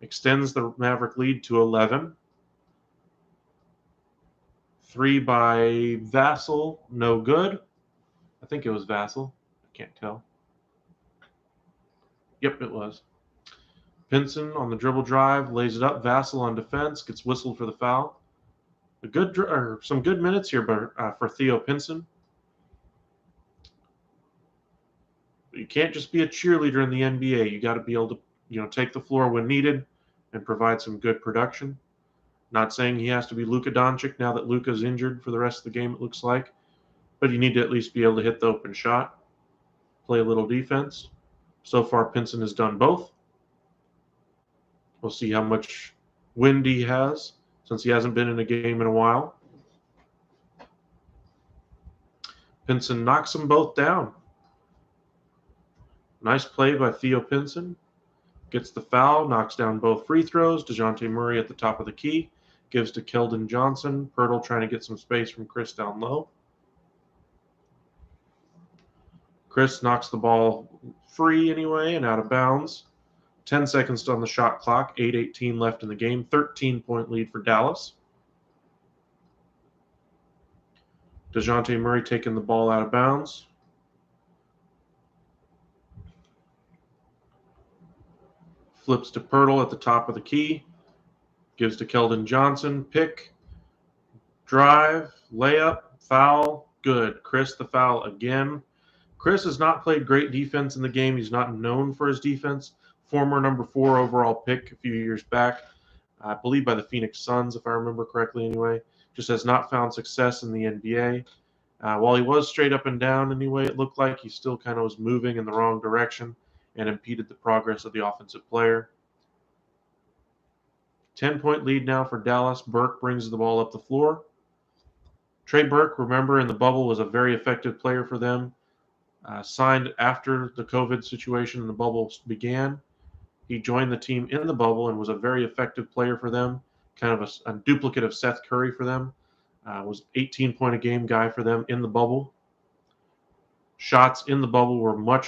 extends the Maverick lead to 11. 3 by Vassell, no good. I think it was Vassell. I can't tell. Yep, it was. Pinson on the dribble drive, lays it up. Vassell on defense, gets whistled for the foul. Some good minutes here for Theo Pinson. You can't just be a cheerleader in the NBA. You got to be able to, take the floor when needed and provide some good production. Not saying he has to be Luka Doncic now that Luka's injured for the rest of the game, it looks like. But you need to at least be able to hit the open shot, play a little defense. So far, Pinson has done both. We'll see how much wind he has since he hasn't been in a game in a while. Pinson knocks them both down. Nice play by Theo Pinson. Gets the foul, knocks down both free throws. DeJounte Murray at the top of the key. Gives to Keldon Johnson. Pirtle trying to get some space from Chris down low. Chris knocks the ball free anyway and out of bounds. 10 seconds on the shot clock. 8:18 left in the game. 13-point lead for Dallas. DeJounte Murray taking the ball out of bounds. Flips to Pirtle at the top of the key. Gives to Keldon Johnson. Pick. Drive. Layup. Foul. Good. Chris the foul again. Chris has not played great defense in the game. He's not known for his defense. Former number 4 overall pick a few years back. I believe by the Phoenix Suns, if I remember correctly anyway. Just has not found success in the NBA. While he was straight up and down anyway, it looked like he still kind of was moving in the wrong direction and impeded the progress of the offensive player. 10-point lead now for Dallas. Burke brings the ball up the floor. Trey Burke, remember, in the bubble was a very effective player for them. Signed after the COVID situation and the bubble began. He joined the team in the bubble and was a very effective player for them, kind of a duplicate of Seth Curry for them. Was 18-point-a-game guy for them in the bubble. Shots in the bubble were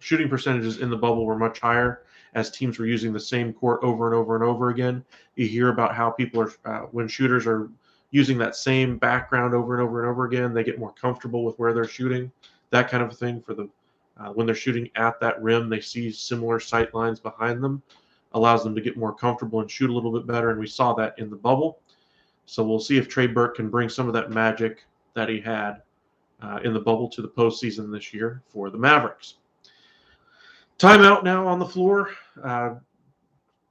shooting percentages in the bubble were much higher as teams were using the same court over and over and over again. You hear about how people are, when shooters are using that same background over and over and over again, they get more comfortable with where they're shooting. That kind of thing for when they're shooting at that rim, they see similar sight lines behind them, allows them to get more comfortable and shoot a little bit better, and we saw that in the bubble. So we'll see if Trey Burke can bring some of that magic that he had in the bubble to the postseason this year for the Mavericks. Timeout now on the floor.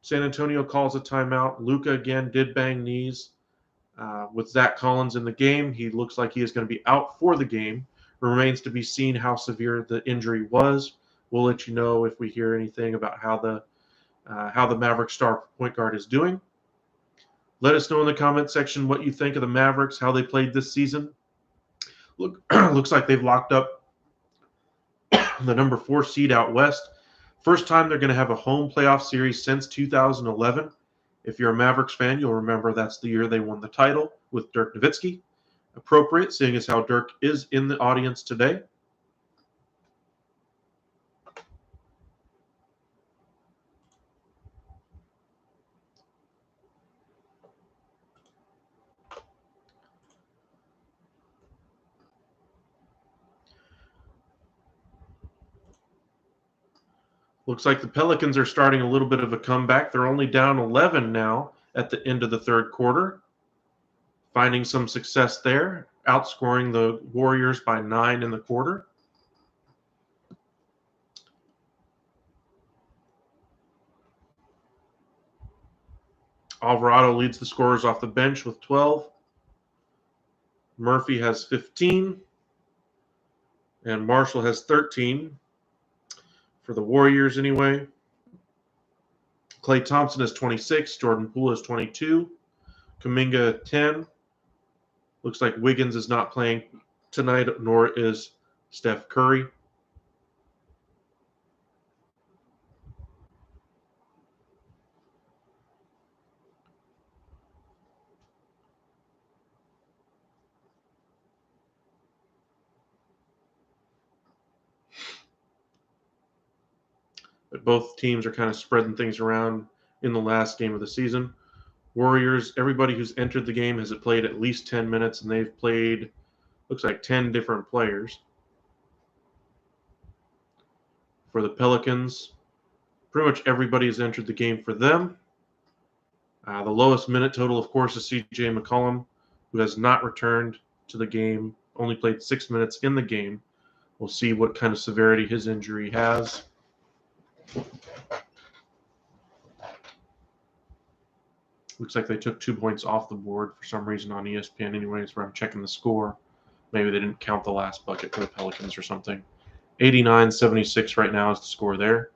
San Antonio calls a timeout. Luka again did bang knees. With Zach Collins in the game, he looks like he is going to be out for the game. Remains to be seen how severe the injury was. We'll let you know if we hear anything about how the how the Mavericks star point guard is doing. Let us know in the comment section what you think of the Mavericks, how they played this season. Looks like they've locked up the number 4 seed out west. First time they're going to have a home playoff series since 2011. If you're a Mavericks fan, you'll remember that's the year they won the title with Dirk Nowitzki. Appropriate, seeing as how Dirk is in the audience today. Looks like the Pelicans are starting a little bit of a comeback. They're only down 11 now at the end of the third quarter. Finding some success there, outscoring the Warriors by 9 in the quarter. Alvarado leads the scorers off the bench with 12. Murphy has 15. And Marshall has 13. For the Warriors anyway. Klay Thompson has 26. Jordan Poole has 22. Kuminga 10. Looks like Wiggins is not playing tonight, nor is Steph Curry. But both teams are kind of spreading things around in the last game of the season. Warriors, everybody who's entered the game has played at least 10 minutes, and they've played, looks like 10 different players. For the Pelicans, pretty much everybody has entered the game for them. The lowest minute total, of course, is C.J. McCollum, who has not returned to the game, only played 6 minutes in the game. We'll see what kind of severity his injury has. Looks like they took 2 points off the board for some reason on ESPN anyways, where I'm checking the score. Maybe they didn't count the last bucket for the Pelicans or something. 89-76 right now is the score there.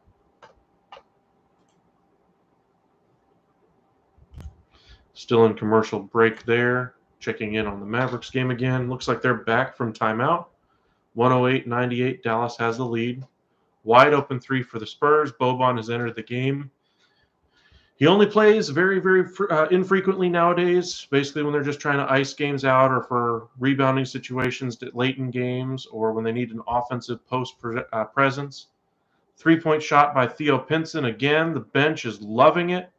Still in commercial break there. Checking in on the Mavericks game again. Looks like they're back from timeout. 108-98, Dallas has the lead. Wide open three for the Spurs. Boban has entered the game. He only plays very, very infrequently nowadays, basically when they're just trying to ice games out or for rebounding situations late in games or when they need an offensive post presence. 3-point shot by Theo Pinson. Again, the bench is loving it.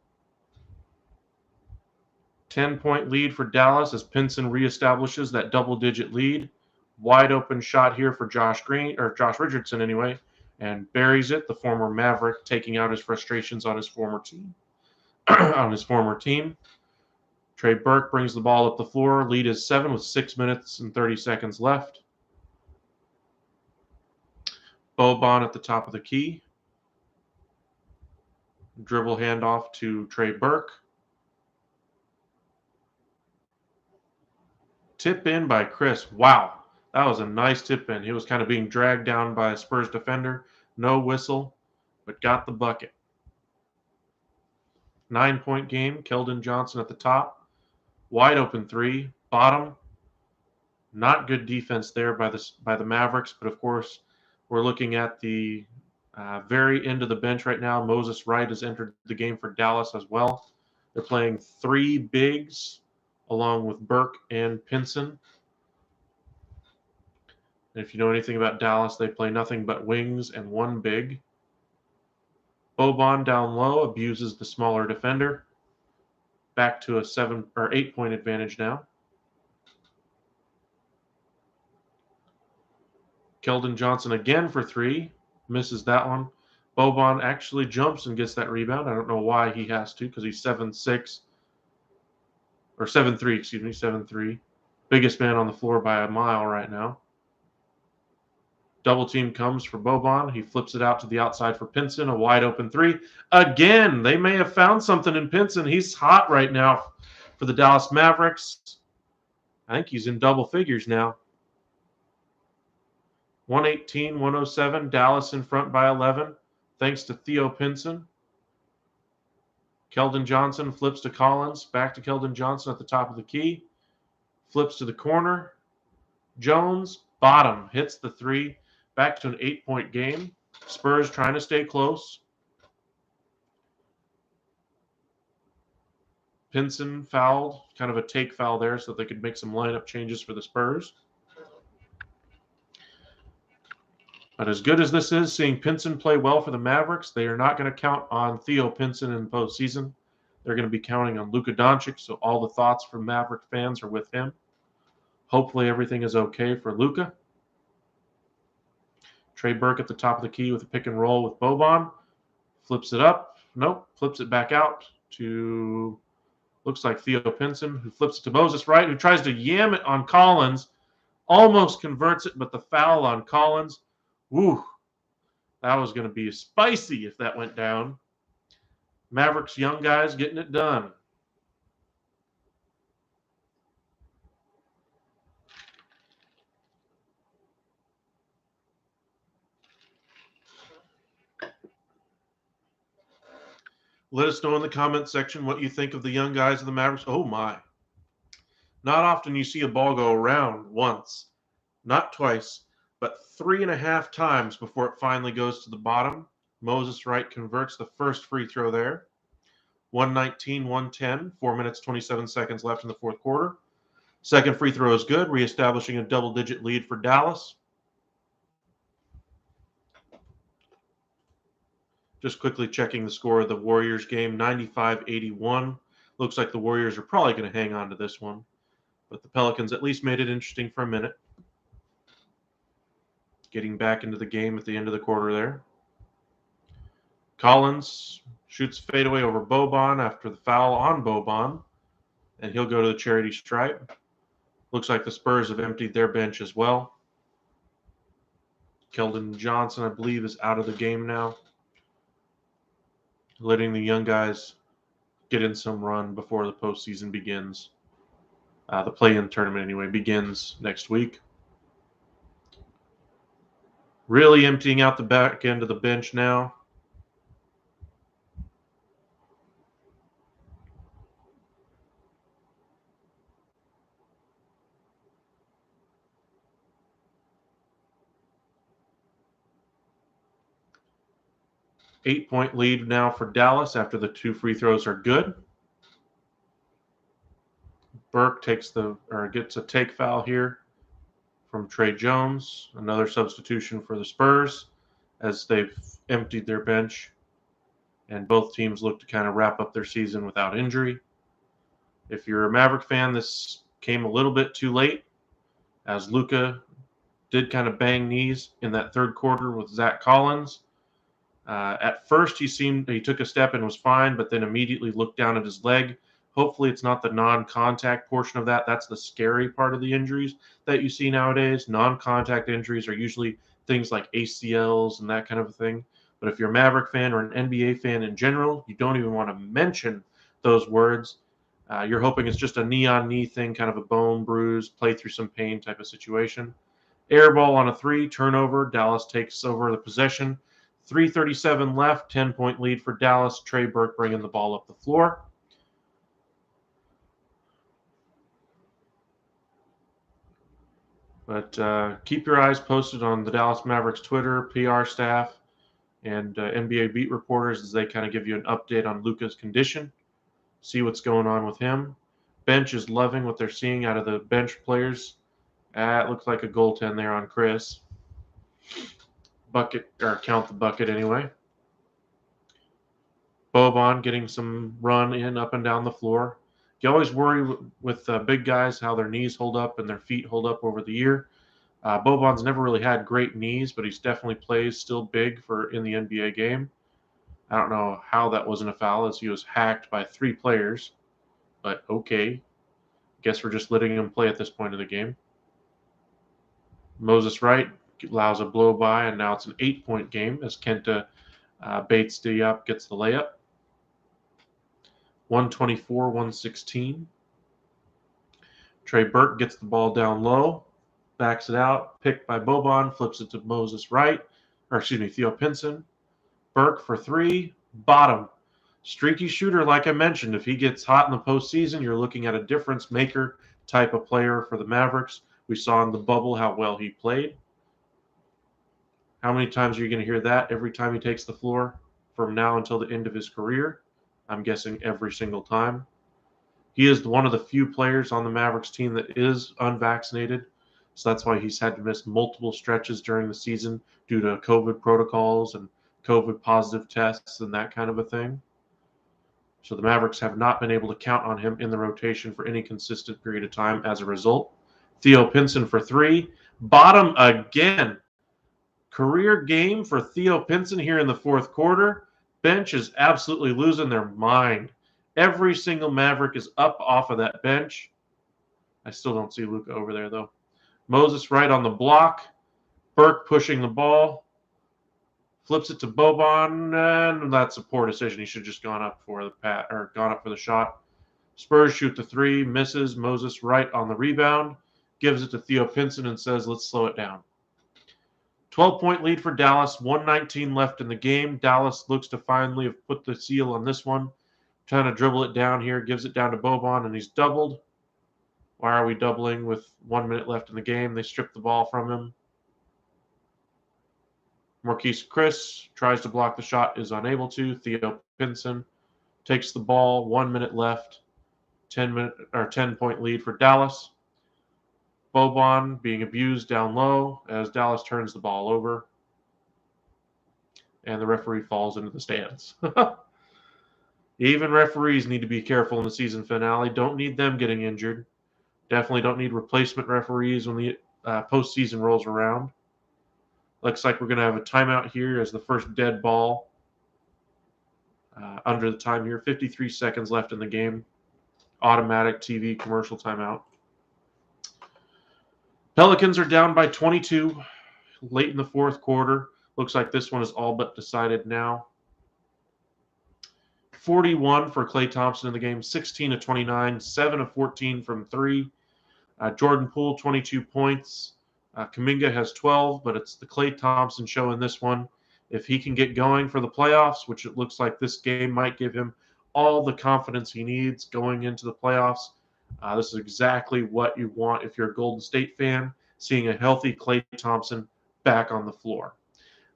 10-point lead for Dallas as Pinson reestablishes that double-digit lead. Wide open shot here for Josh Richardson anyway, and buries it. The former Maverick taking out his frustrations on his former team. Trey Burke brings the ball up the floor. Lead is 7 with 6 minutes and 30 seconds left. Boban at the top of the key. Dribble handoff to Trey Burke. Tip in by Chris. Wow, that was a nice tip in. He was kind of being dragged down by a Spurs defender. No whistle, but got the bucket. 9-point game. Keldon Johnson at the top. Wide open three. Bottom. Not good defense there by the Mavericks, but of course we're looking at the very end of the bench right now. Moses Wright has entered the game for Dallas as well. They're playing 3 bigs along with Burke and Pinson. And if you know anything about Dallas, they play nothing but wings and 1 big. Boban down low abuses the smaller defender. Back to a 7 or 8-point advantage now. Keldon Johnson again for 3. Misses that one. Boban actually jumps and gets that rebound. I don't know why he has to because he's 7'6". Or 7'3", excuse me, 7'3". Biggest man on the floor by a mile right now. Double team comes for Boban. He flips it out to the outside for Pinson. A wide open 3. Again, they may have found something in Pinson. He's hot right now for the Dallas Mavericks. I think he's in double figures now. 118-107. Dallas in front by 11. Thanks to Theo Pinson. Keldon Johnson flips to Collins. Back to Keldon Johnson at the top of the key. Flips to the corner. Jones, bottom, hits the three. Back to an 8-point game. Spurs trying to stay close. Pinson fouled, kind of a take foul there so that they could make some lineup changes for the Spurs. But as good as this is, seeing Pinson play well for the Mavericks, they are not going to count on Theo Pinson in postseason. They're going to be counting on Luka Doncic, so all the thoughts from Maverick fans are with him. Hopefully everything is okay for Luka. Trey Burke at the top of the key with a pick and roll with Boban. Flips it up. Nope. Flips it back out to, looks like Theo Pinson, who flips it to Moses Wright, who tries to yam it on Collins. Almost converts it, but the foul on Collins. Woo. That was going to be spicy if that went down. Mavericks young guys getting it done. Let us know in the comments section what you think of the young guys of the Mavericks. Oh, my. Not often you see a ball go around once, not twice, but 3.5 times before it finally goes to the bottom. Moses Wright converts the first free throw there. 119-110, 4 minutes, 27 seconds left in the fourth quarter. Second free throw is good, reestablishing a double-digit lead for Dallas. Just quickly checking the score of the Warriors game, 95-81. Looks like the Warriors are probably going to hang on to this one. But the Pelicans at least made it interesting for a minute. Getting back into the game at the end of the quarter there. Collins shoots fadeaway over Boban after the foul on Boban. And he'll go to the charity stripe. Looks like the Spurs have emptied their bench as well. Keldon Johnson, I believe, is out of the game now. Letting the young guys get in some run before the postseason begins. The play-in tournament, anyway, begins next week. Really emptying out the back end of the bench now. Eight-point lead now for Dallas after the 2 free throws are good. Burke gets a take foul here from Trey Jones. Another substitution for the Spurs as they've emptied their bench. And both teams look to kind of wrap up their season without injury. If you're a Maverick fan, this came a little bit too late as Luka did kind of bang knees in that third quarter with Zach Collins. At first, he took a step and was fine, but then immediately looked down at his leg. Hopefully, it's not the non-contact portion of that. That's the scary part of the injuries that you see nowadays. Non-contact injuries are usually things like ACLs and that kind of thing. But if you're a Maverick fan or an NBA fan in general, you don't even want to mention those words. You're hoping it's just a knee-on-knee thing, kind of a bone bruise, play through some pain type of situation. Air ball on a 3, turnover. Dallas takes over the possession. 3:37 left, 10-point lead for Dallas. Trey Burke bringing the ball up the floor. But keep your eyes posted on the Dallas Mavericks Twitter, PR staff, and NBA beat reporters as they kind of give you an update on Luka's condition. See what's going on with him. Bench is loving what they're seeing out of the bench players. It looks like a goaltend there on Chris. Bucket, or count the bucket anyway. Boban getting some run in up and down the floor. You always worry with big guys how their knees hold up and their feet hold up over the year. Boban's never really had great knees, but he's definitely plays still big in the NBA game. I don't know how that wasn't a foul as he was hacked by 3 players, but okay. Guess we're just letting him play at this point of the game. Moses Wright allows a blow by, and now it's an 8-point game as Kenta Bates-Diop gets the layup. 124-116. Trey Burke gets the ball down low, backs it out, picked by Boban, flips it to Theo Pinson. Burke for 3, bottom. Streaky shooter, like I mentioned. If he gets hot in the postseason, you're looking at a difference maker type of player for the Mavericks. We saw in the bubble how well he played. How many times are you going to hear that every time he takes the floor from now until the end of his career? I'm guessing every single time. He is one of the few players on the Mavericks team that is unvaccinated. So that's why he's had to miss multiple stretches during the season due to COVID protocols and COVID positive tests and that kind of a thing. So the Mavericks have not been able to count on him in the rotation for any consistent period of time as a result. Theo Pinson for three. Bottom again. Career game for Theo Pinson here in the fourth quarter. Bench is absolutely losing their mind. Every single Maverick is up off of that bench. I still don't see Luka over there, though. Moses right on the block. Burke pushing the ball. Flips it to Boban, and that's a poor decision. He should have just gone up for the shot. Spurs shoot the three, misses. Moses right on the rebound. Gives it to Theo Pinson and says, let's slow it down. 12-point lead for Dallas, 1:19 left in the game. Dallas looks to finally have put the seal on this one. Trying to dribble it down here, gives it down to Boban, and he's doubled. Why are we doubling with 1 minute left in the game? They strip the ball from him. Marquise Chris tries to block the shot, is unable to. Theo Pinson takes the ball, 1 minute left, 10-point lead for Dallas. Boban being abused down low as Dallas turns the ball over. And the referee falls into the stands. Even referees need to be careful in the season finale. Don't need them getting injured. Definitely don't need replacement referees when the postseason rolls around. Looks like we're going to have a timeout here as the first dead ball under the time here. 53 seconds left in the game. Automatic TV commercial timeout. Pelicans are down by 22 late in the fourth quarter. Looks like this one is all but decided now. 41 for Klay Thompson in the game, 16 of 29, 7 of 14 from three. Jordan Poole, 22 points. Kuminga has 12, but it's the Klay Thompson show in this one. If he can get going for the playoffs, which it looks like this game might give him all the confidence he needs going into the playoffs, this is exactly what you want if you're a Golden State fan, seeing a healthy Klay Thompson back on the floor.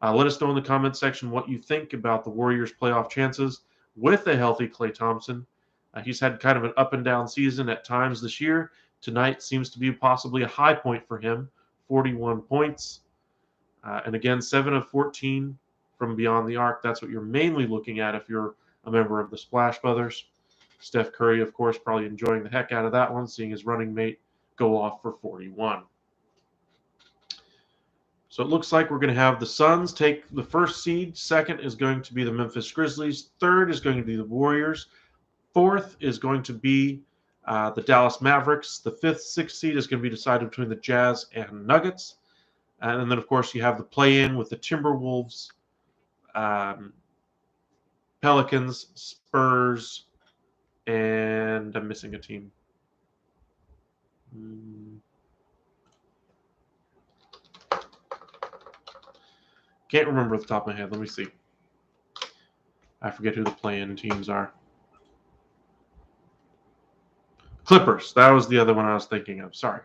Let us know in the comments section what you think about the Warriors' playoff chances with a healthy Klay Thompson. He's had kind of an up and down season at times this year. Tonight seems to be possibly a high point for him, 41 points. And again, 7 of 14 from beyond the arc. That's what you're mainly looking at if you're a member of the Splash Brothers. Steph Curry, of course, probably enjoying the heck out of that one, seeing his running mate go off for 41. So it looks like we're going to have the Suns take the first seed. Second is going to be the Memphis Grizzlies. Third is going to be the Warriors. Fourth is going to be the Dallas Mavericks. The fifth, sixth seed is going to be decided between the Jazz and Nuggets. And then, of course, you have the play-in with the Timberwolves, Pelicans, Spurs, and I'm missing a team. Can't remember off the top of my head. Let me see. I forget who the play-in teams are. Clippers. That was the other one I was thinking of. Sorry.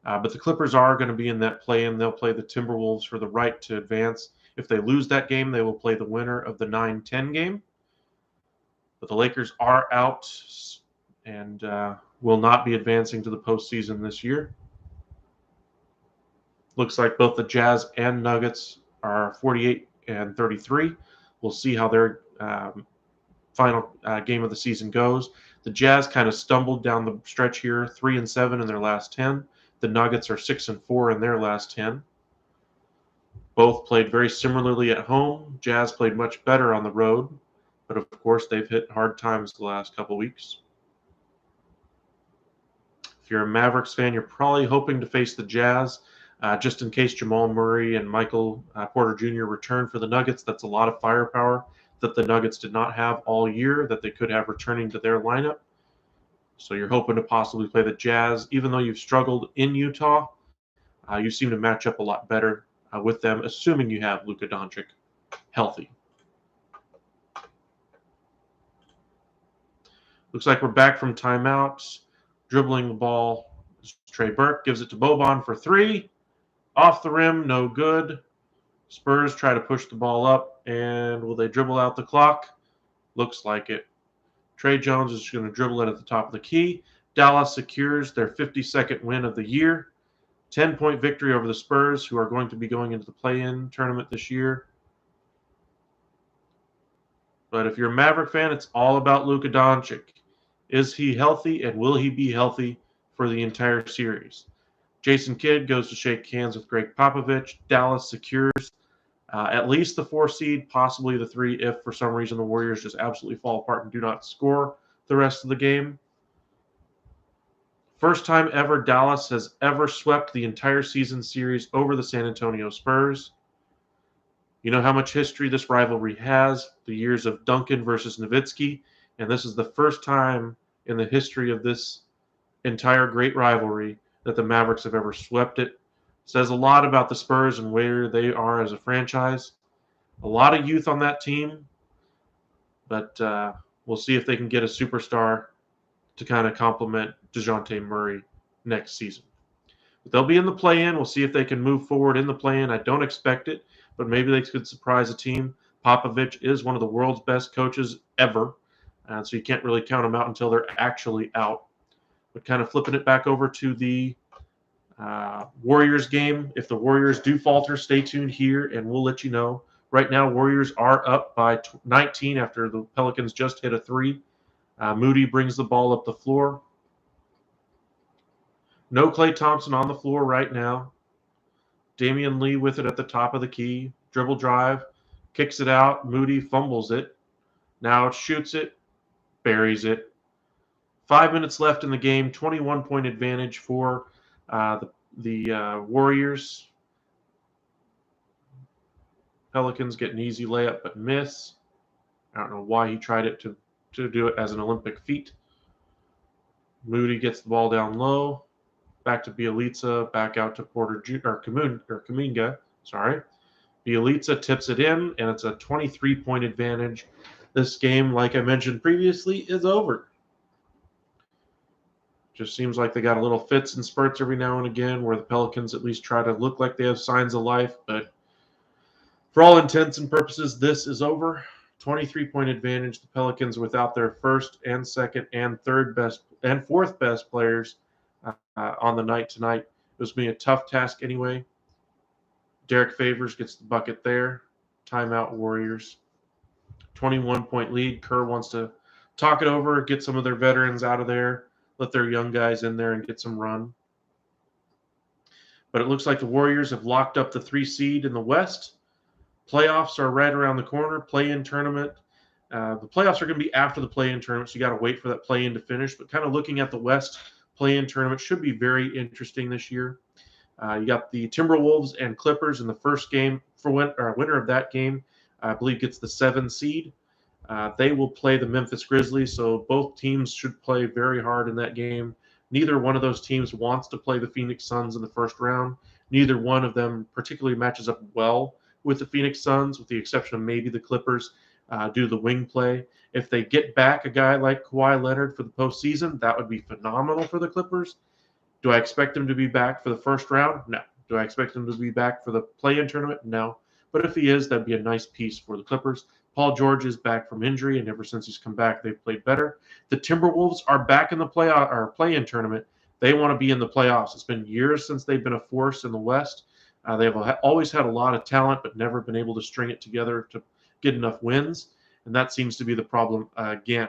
But the Clippers are going to be in that play-in. They'll play the Timberwolves for the right to advance. If they lose that game, they will play the winner of the 9-10 game. But the Lakers are out and will not be advancing to the postseason this year. Looks like both the Jazz and Nuggets are 48 and 33. We'll see how their final game of the season goes. The Jazz kind of stumbled down the stretch here, 3-7 in their last 10. The Nuggets are 6-4 in their last 10. Both played very similarly at home. Jazz played much better on the road, but of course they've hit hard times the last couple weeks. If you're a Mavericks fan, you're probably hoping to face the Jazz. Just in case Jamal Murray and Michael Porter Jr. return for the Nuggets, that's a lot of firepower that the Nuggets did not have all year that they could have returning to their lineup. So you're hoping to possibly play the Jazz. Even though you've struggled in Utah, you seem to match up a lot better with them, assuming you have Luka Doncic healthy. Looks like we're back from timeouts. Dribbling the ball, Trey Burke gives it to Boban for three. Off the rim, no good. Spurs try to push the ball up, and will they dribble out the clock? Looks like it. Trey Jones is going to dribble it at the top of the key. Dallas secures their 52nd win of the year. 10-point victory over the Spurs, who are going to be going into the play-in tournament this year. But if you're a Maverick fan, it's all about Luka Doncic. Is he healthy, and will he be healthy for the entire series? Jason Kidd goes to shake hands with Greg Popovich. Dallas secures at least the 4 seed, possibly the 3 if for some reason the Warriors just absolutely fall apart and do not score the rest of the game. First time ever Dallas has ever swept the entire season series over the San Antonio Spurs. You know how much history this rivalry has, the years of Duncan versus Nowitzki, and this is the first time in the history of this entire great rivalry that the Mavericks have ever swept it. Says a lot about the Spurs and where they are as a franchise. A lot of youth on that team, but we'll see if they can get a superstar to kind of complement DeJounte Murray next season. But they'll be in the play-in. We'll see if they can move forward in the play-in. I don't expect it, but maybe they could surprise a team. Popovich is one of the world's best coaches ever, so you can't really count them out until they're actually out. But kind of flipping it back over to the Warriors game. If the Warriors do falter, stay tuned here, and we'll let you know. Right now, Warriors are up by 19 after the Pelicans just hit a 3. Moody brings the ball up the floor. No Klay Thompson on the floor right now. Damian Lee with it at the top of the key. Dribble drive. Kicks it out. Moody fumbles it. Now shoots it. Buries it. 5 minutes left in the game. 21-point advantage for the Warriors. Pelicans get an easy layup but miss. I don't know why he tried it to do it as an Olympic feat. Moody gets the ball down low. Back to Bjelica, back out to Kuminga. Sorry. Bjelica tips it in, and it's a 23-point advantage. This game, like I mentioned previously, is over. Just seems like they got a little fits and spurts every now and again where the Pelicans at least try to look like they have signs of life, but for all intents and purposes, this is over. 23-point advantage. The Pelicans without their first and second and third best and fourth best players on the night tonight. It was going to be a tough task anyway. Derek Favors gets the bucket there. Timeout Warriors. 21-point lead. Kerr wants to talk it over, get some of their veterans out of there, let their young guys in there and get some run. But it looks like the Warriors have locked up the 3 seed in the West. Playoffs are right around the corner. Play-in tournament. The playoffs are going to be after the play-in tournament, so you got to wait for that play-in to finish. But kind of looking at the West, play-in tournament should be very interesting this year. You got the Timberwolves and Clippers in the first game. Winner of that game, I believe, gets the 7 seed. They will play the Memphis Grizzlies, so both teams should play very hard in that game. Neither one of those teams wants to play the Phoenix Suns in the first round. Neither one of them particularly matches up well with the Phoenix Suns, with the exception of maybe the Clippers due to the wing play. If they get back a guy like Kawhi Leonard for the postseason, that would be phenomenal for the Clippers. Do I expect him to be back for the first round? No. Do I expect him to be back for the play-in tournament? No. But if he is, that'd be a nice piece for the Clippers. Paul George is back from injury, and ever since he's come back, they've played better. The Timberwolves are back in the play-in tournament. They want to be in the playoffs. It's been years since they've been a force in the West. They've always had a lot of talent, but never been able to string it together to get enough wins, and that seems to be the problem again.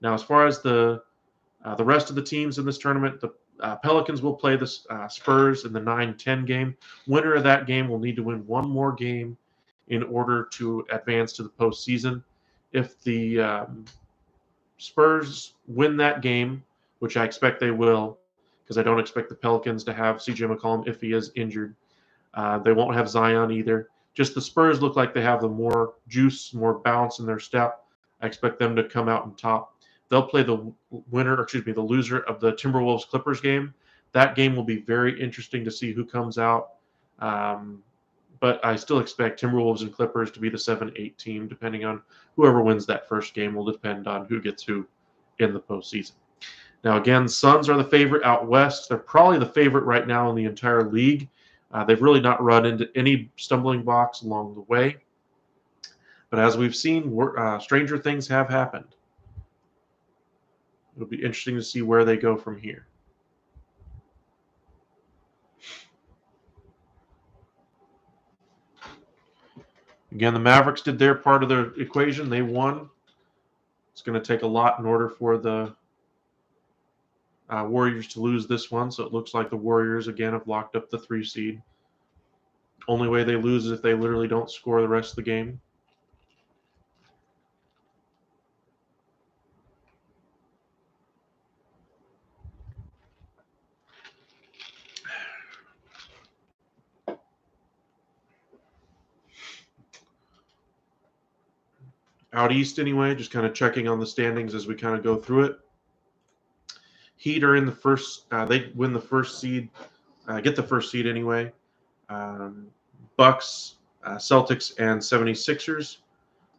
Now, as far as the rest of the teams in this tournament, the Pelicans will play the Spurs in the 9-10 game. Winner of that game will need to win one more game in order to advance to the postseason. If the Spurs win that game, which I expect they will, because I don't expect the Pelicans to have C.J. McCollum if he is injured. They won't have Zion either. Just the Spurs look like they have the more juice, more bounce in their step. I expect them to come out on top. They'll play the loser of the Timberwolves Clippers game. That game will be very interesting to see who comes out. But I still expect Timberwolves and Clippers to be the 7-8 team, depending on whoever wins that first game will depend on who gets who in the postseason. Now, again, Suns are the favorite out west. They're probably the favorite right now in the entire league. They've really not run into any stumbling blocks along the way. But as we've seen, stranger things have happened. It'll be interesting to see where they go from here. Again, the Mavericks did their part of the equation. They won. It's going to take a lot in order for the Warriors to lose this one. So it looks like the Warriors, again, have locked up the 3 seed. Only way they lose is if they literally don't score the rest of the game. Out east, anyway, just kind of checking on the standings as we kind of go through it. Heat are in the first. They win the first seed, get the first seed anyway. Bucks, Celtics, and 76ers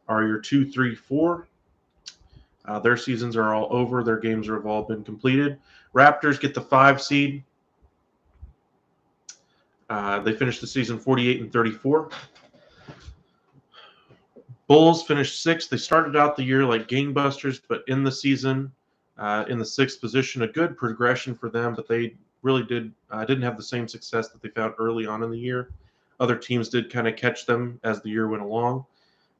are your 2, 3, 4. Their seasons are all over. Their games have all been completed. Raptors get the 5 seed. They finished the season 48 and 34. Bulls finished 6th. They started out the year like gangbusters, but in the season, in the 6th position, a good progression for them, but they really didn't have the same success that they found early on in the year. Other teams did kind of catch them as the year went along.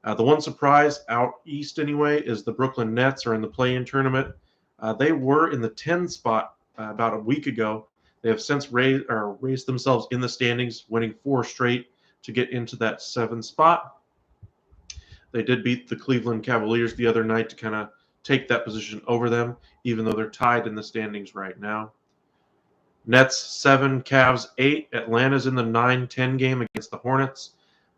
The one surprise out east anyway is the Brooklyn Nets are in the play-in tournament. They were in the 10 spot about a week ago. They have since raised themselves in the standings, winning 4 straight to get into that 7 spot. They did beat the Cleveland Cavaliers the other night to kind of take that position over them, even though they're tied in the standings right now. Nets 7, Cavs 8. Atlanta's in the 9-10 game against the Hornets.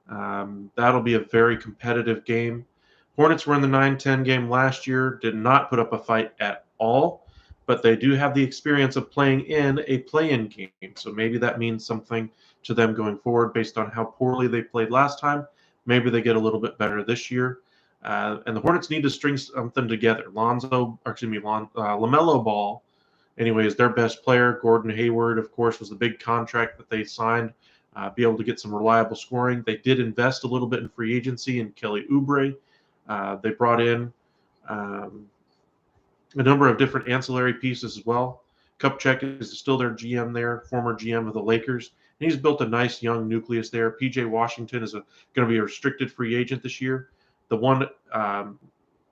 That'll be a very competitive game. Hornets were in the 9-10 game last year, did not put up a fight at all, but they do have the experience of playing in a play-in game. So maybe that means something to them going forward based on how poorly they played last time. Maybe they get a little bit better this year. And the Hornets need to string something together. LaMelo Ball, anyway, is their best player. Gordon Hayward, of course, was the big contract that they signed. Be able to get some reliable scoring. They did invest a little bit in free agency in Kelly Oubre. They brought in a number of different ancillary pieces as well. Kupchak is still their GM there, former GM of the Lakers. And he's built a nice young nucleus there. P.J. Washington is going to be a restricted free agent this year. The one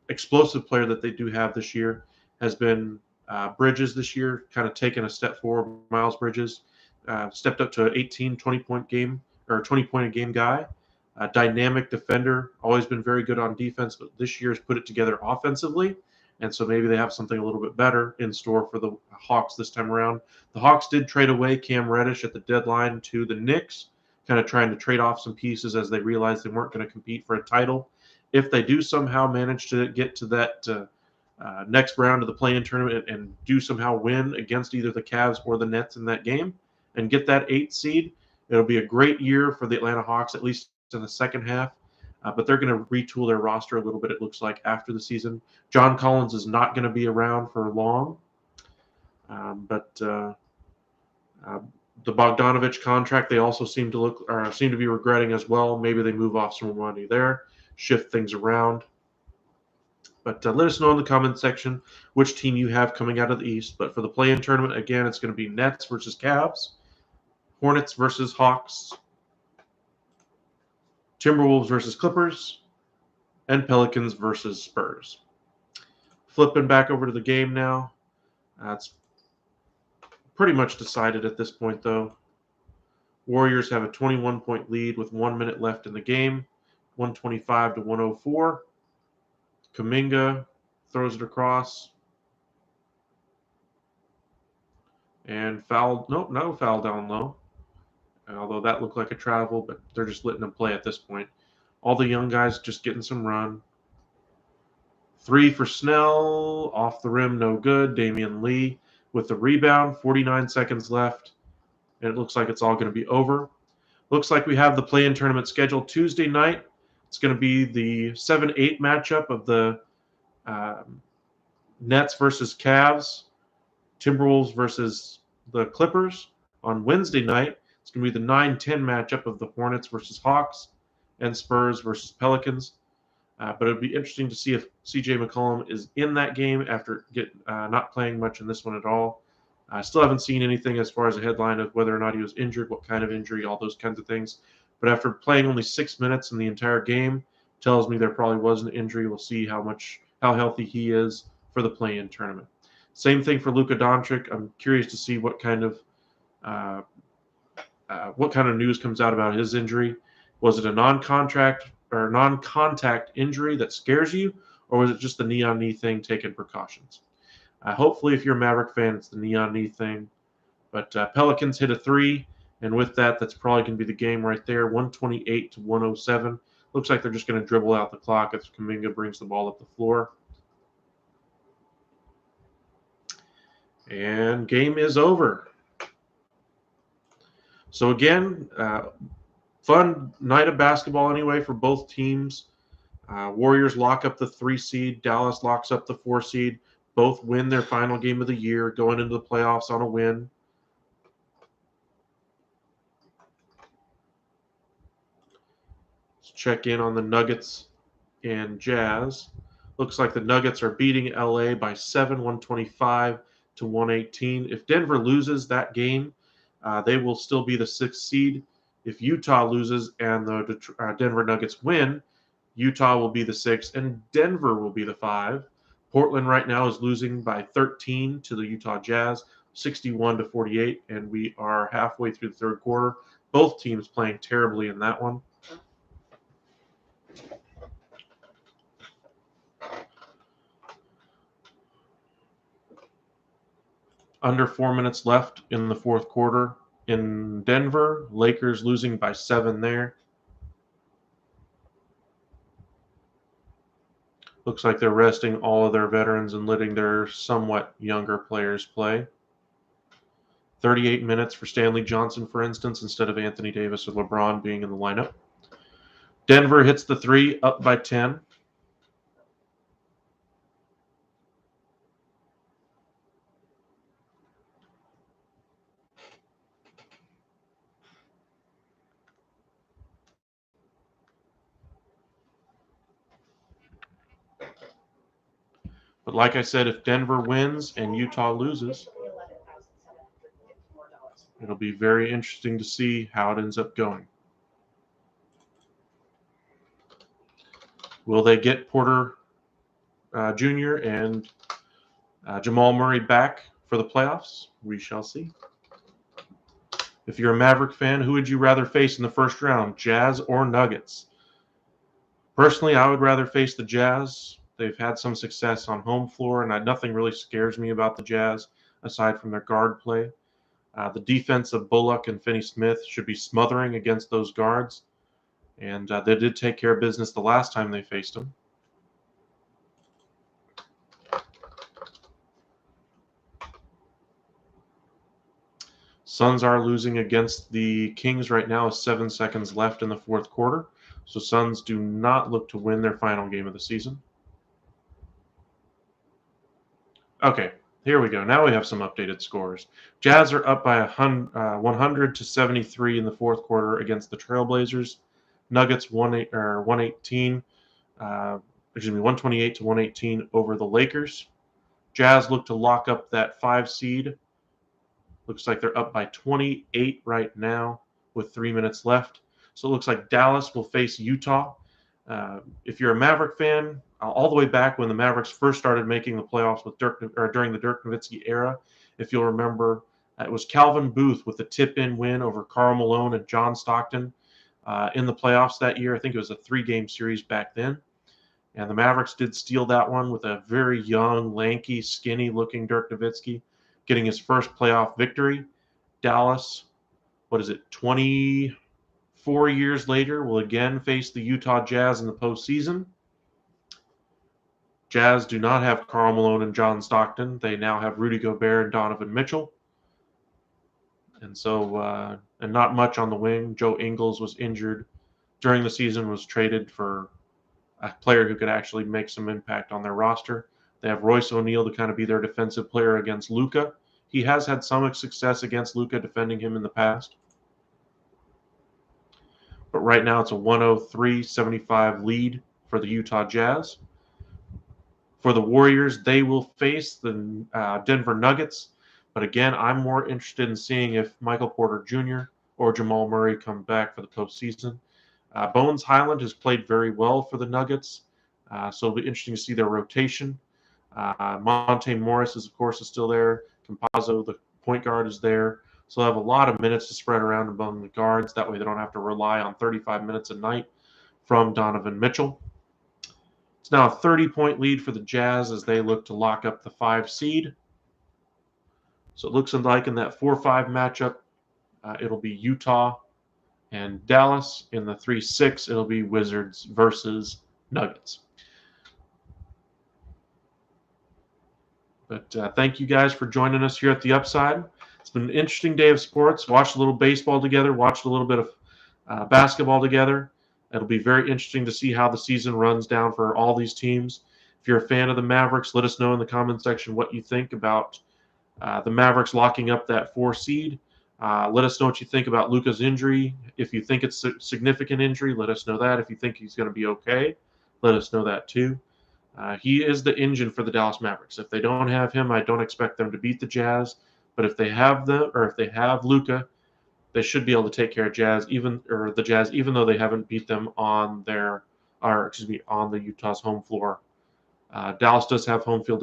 explosive player that they do have this year has been Bridges this year, kind of taken a step forward. Miles Bridges stepped up to an 18, 20-point game or 20-point-a-game guy. Dynamic defender, always been very good on defense, but this year has put it together offensively. And so maybe they have something a little bit better in store for the Hawks this time around. The Hawks did trade away Cam Reddish at the deadline to the Knicks, kind of trying to trade off some pieces as they realized they weren't going to compete for a title. If they do somehow manage to get to that next round of the play-in tournament and do somehow win against either the Cavs or the Nets in that game and get that 8th seed, it'll be a great year for the Atlanta Hawks, at least in the second half. But they're going to retool their roster a little bit, it looks like, after the season. John Collins is not going to be around for long. But the Bogdanovich contract, they also seem to be regretting as well. Maybe they move off some money there, shift things around. But let us know in the comment section which team you have coming out of the East. But for the play-in tournament, again, it's going to be Nets versus Cavs, Hornets versus Hawks, Timberwolves versus Clippers, and Pelicans versus Spurs. Flipping back over to the game now. It's pretty much decided at this point, though. Warriors have a 21-point lead with 1 minute left in the game, 125 to 104. Kuminga throws it across. And foul. Nope, no foul down low. Although that looked like a travel, but they're just letting them play at this point. All the young guys just getting some run. 3 for Snell, off the rim, no good. Damian Lee with the rebound, 49 seconds left, and it looks like it's all going to be over. Looks like we have the play-in tournament scheduled Tuesday night. It's going to be the 7-8 matchup of the Nets versus Cavs, Timberwolves versus the Clippers. On Wednesday night, it's going to be the 9-10 matchup of the Hornets versus Hawks and Spurs versus Pelicans. But it'd be interesting to see if C.J. McCollum is in that game after not playing much in this one at all. I still haven't seen anything as far as a headline of whether or not he was injured, what kind of injury, all those kinds of things. But after playing only 6 minutes in the entire game, tells me there probably was an injury. We'll see how healthy he is for the play-in tournament. Same thing for Luka Doncic. I'm curious to see what kind of news comes out about his injury. Was it a non-contact injury that scares you, or was it just the neon knee thing taking precautions? Hopefully, if you're a Maverick fan, it's the neon knee thing. But Pelicans hit a 3, and with that, that's probably going to be the game right there, 128 to 107. Looks like they're just going to dribble out the clock if Kuminga brings the ball up the floor. And game is over. So again, fun night of basketball anyway for both teams. Warriors lock up the 3 seed. Dallas locks up the 4 seed. Both win their final game of the year, going into the playoffs on a win. Let's check in on the Nuggets and Jazz. Looks like the Nuggets are beating LA by 7, 125 to 118. If Denver loses that game, they will still be the 6th seed. If Utah loses and the Denver Nuggets win, Utah will be the 6th and Denver will be the 5. Portland right now is losing by 13 to the Utah Jazz, 61 to 48, and we are halfway through the third quarter. Both teams playing terribly in that one. Under 4 minutes left in the fourth quarter in Denver. Lakers losing by 7 there. Looks like they're resting all of their veterans and letting their somewhat younger players play. 38 minutes for Stanley Johnson, for instance, instead of Anthony Davis or LeBron being in the lineup. Denver hits the 3, up by 10. But like I said, if Denver wins and Utah loses, it'll be very interesting to see how it ends up going. Will they get Porter Jr. and Jamal Murray back for the playoffs? We shall see. If you're a Maverick fan, who would you rather face in the first round, Jazz or Nuggets? Personally, I would rather face the Jazz. They've had some success on home floor, and nothing really scares me about the Jazz aside from their guard play. The defense of Bullock and Finney-Smith should be smothering against those guards, and they did take care of business the last time they faced them. Suns are losing against the Kings right now with 7 seconds left in the fourth quarter, so Suns do not look to win their final game of the season. Okay, here we go. Now we have some updated scores. Jazz are up by 100 to 73 in the fourth quarter against the Trailblazers. Nuggets 128 to 118 over the Lakers. Jazz look to lock up that 5 seed. Looks like they're up by 28 right now with 3 minutes left. So it looks like Dallas will face Utah. If you're a Maverick fan, all the way back when the Mavericks first started making the playoffs with during the Dirk Nowitzki era, if you'll remember, it was Calvin Booth with the tip-in win over Karl Malone and John Stockton in the playoffs that year. I think it was a 3-game series back then. And the Mavericks did steal that one with a very young, lanky, skinny-looking Dirk Nowitzki getting his first playoff victory. Dallas, 24 years later, will again face the Utah Jazz in the postseason. Jazz do not have Karl Malone and John Stockton. They now have Rudy Gobert and Donovan Mitchell. And so, and not much on the wing. Joe Ingles was injured during the season, was traded for a player who could actually make some impact on their roster. They have Royce O'Neal to kind of be their defensive player against Luka. He has had some success against Luka, defending him in the past. But right now it's a 103-75 lead for the Utah Jazz. For the Warriors, they will face the Denver Nuggets. But again, I'm more interested in seeing if Michael Porter Jr. or Jamal Murray come back for the postseason. Bones Highland has played very well for the Nuggets, so it'll be interesting to see their rotation. Monte Morris, of course, is still there. Campazzo, the point guard, is there. So they'll have a lot of minutes to spread around among the guards. That way they don't have to rely on 35 minutes a night from Donovan Mitchell. It's now a 30-point lead for the Jazz as they look to lock up the 5 seed. So it looks like in that 4-5 matchup, it'll be Utah and Dallas. In the 3-6, it'll be Wizards versus Nuggets. But thank you guys for joining us here at the Upside. It's been an interesting day of sports. Watched a little baseball together. Watched a little bit of basketball together. It'll be very interesting to see how the season runs down for all these teams. If you're a fan of the Mavericks, let us know in the comment section what you think about the Mavericks locking up that 4 seed. Let us know what you think about Luka's injury. If you think it's a significant injury, let us know that. If you think he's going to be okay, let us know that too. He is the engine for the Dallas Mavericks. If they don't have him, I don't expect them to beat the Jazz. But if they have Luka, they should be able to take care of the Jazz, even though they haven't beat them on the Utah's home floor. Dallas does have home court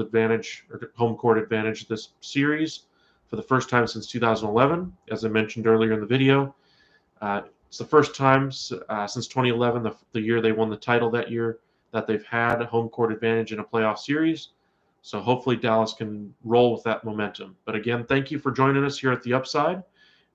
advantage this series for the first time since 2011, as I mentioned earlier in the video. It's the first time since 2011, the year they won the title that year, that they've had home court advantage in a playoff series. So hopefully Dallas can roll with that momentum. But again, thank you for joining us here at the Upside.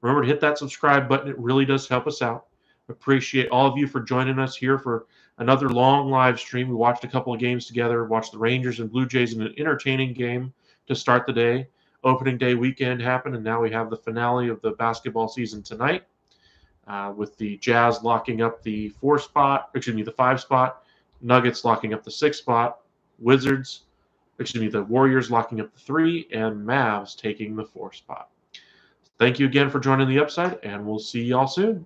Remember to hit that subscribe button. It really does help us out. Appreciate all of you for joining us here for another long live stream. We watched a couple of games together, watched the Rangers and Blue Jays in an entertaining game to start the day. Opening day weekend happened, and now we have the finale of the basketball season tonight with the Jazz locking up the 5 spot, Nuggets locking up the 6 spot, the Warriors locking up the 3, and Mavs taking the 4 spot. Thank you again for joining the Upside, and we'll see y'all soon.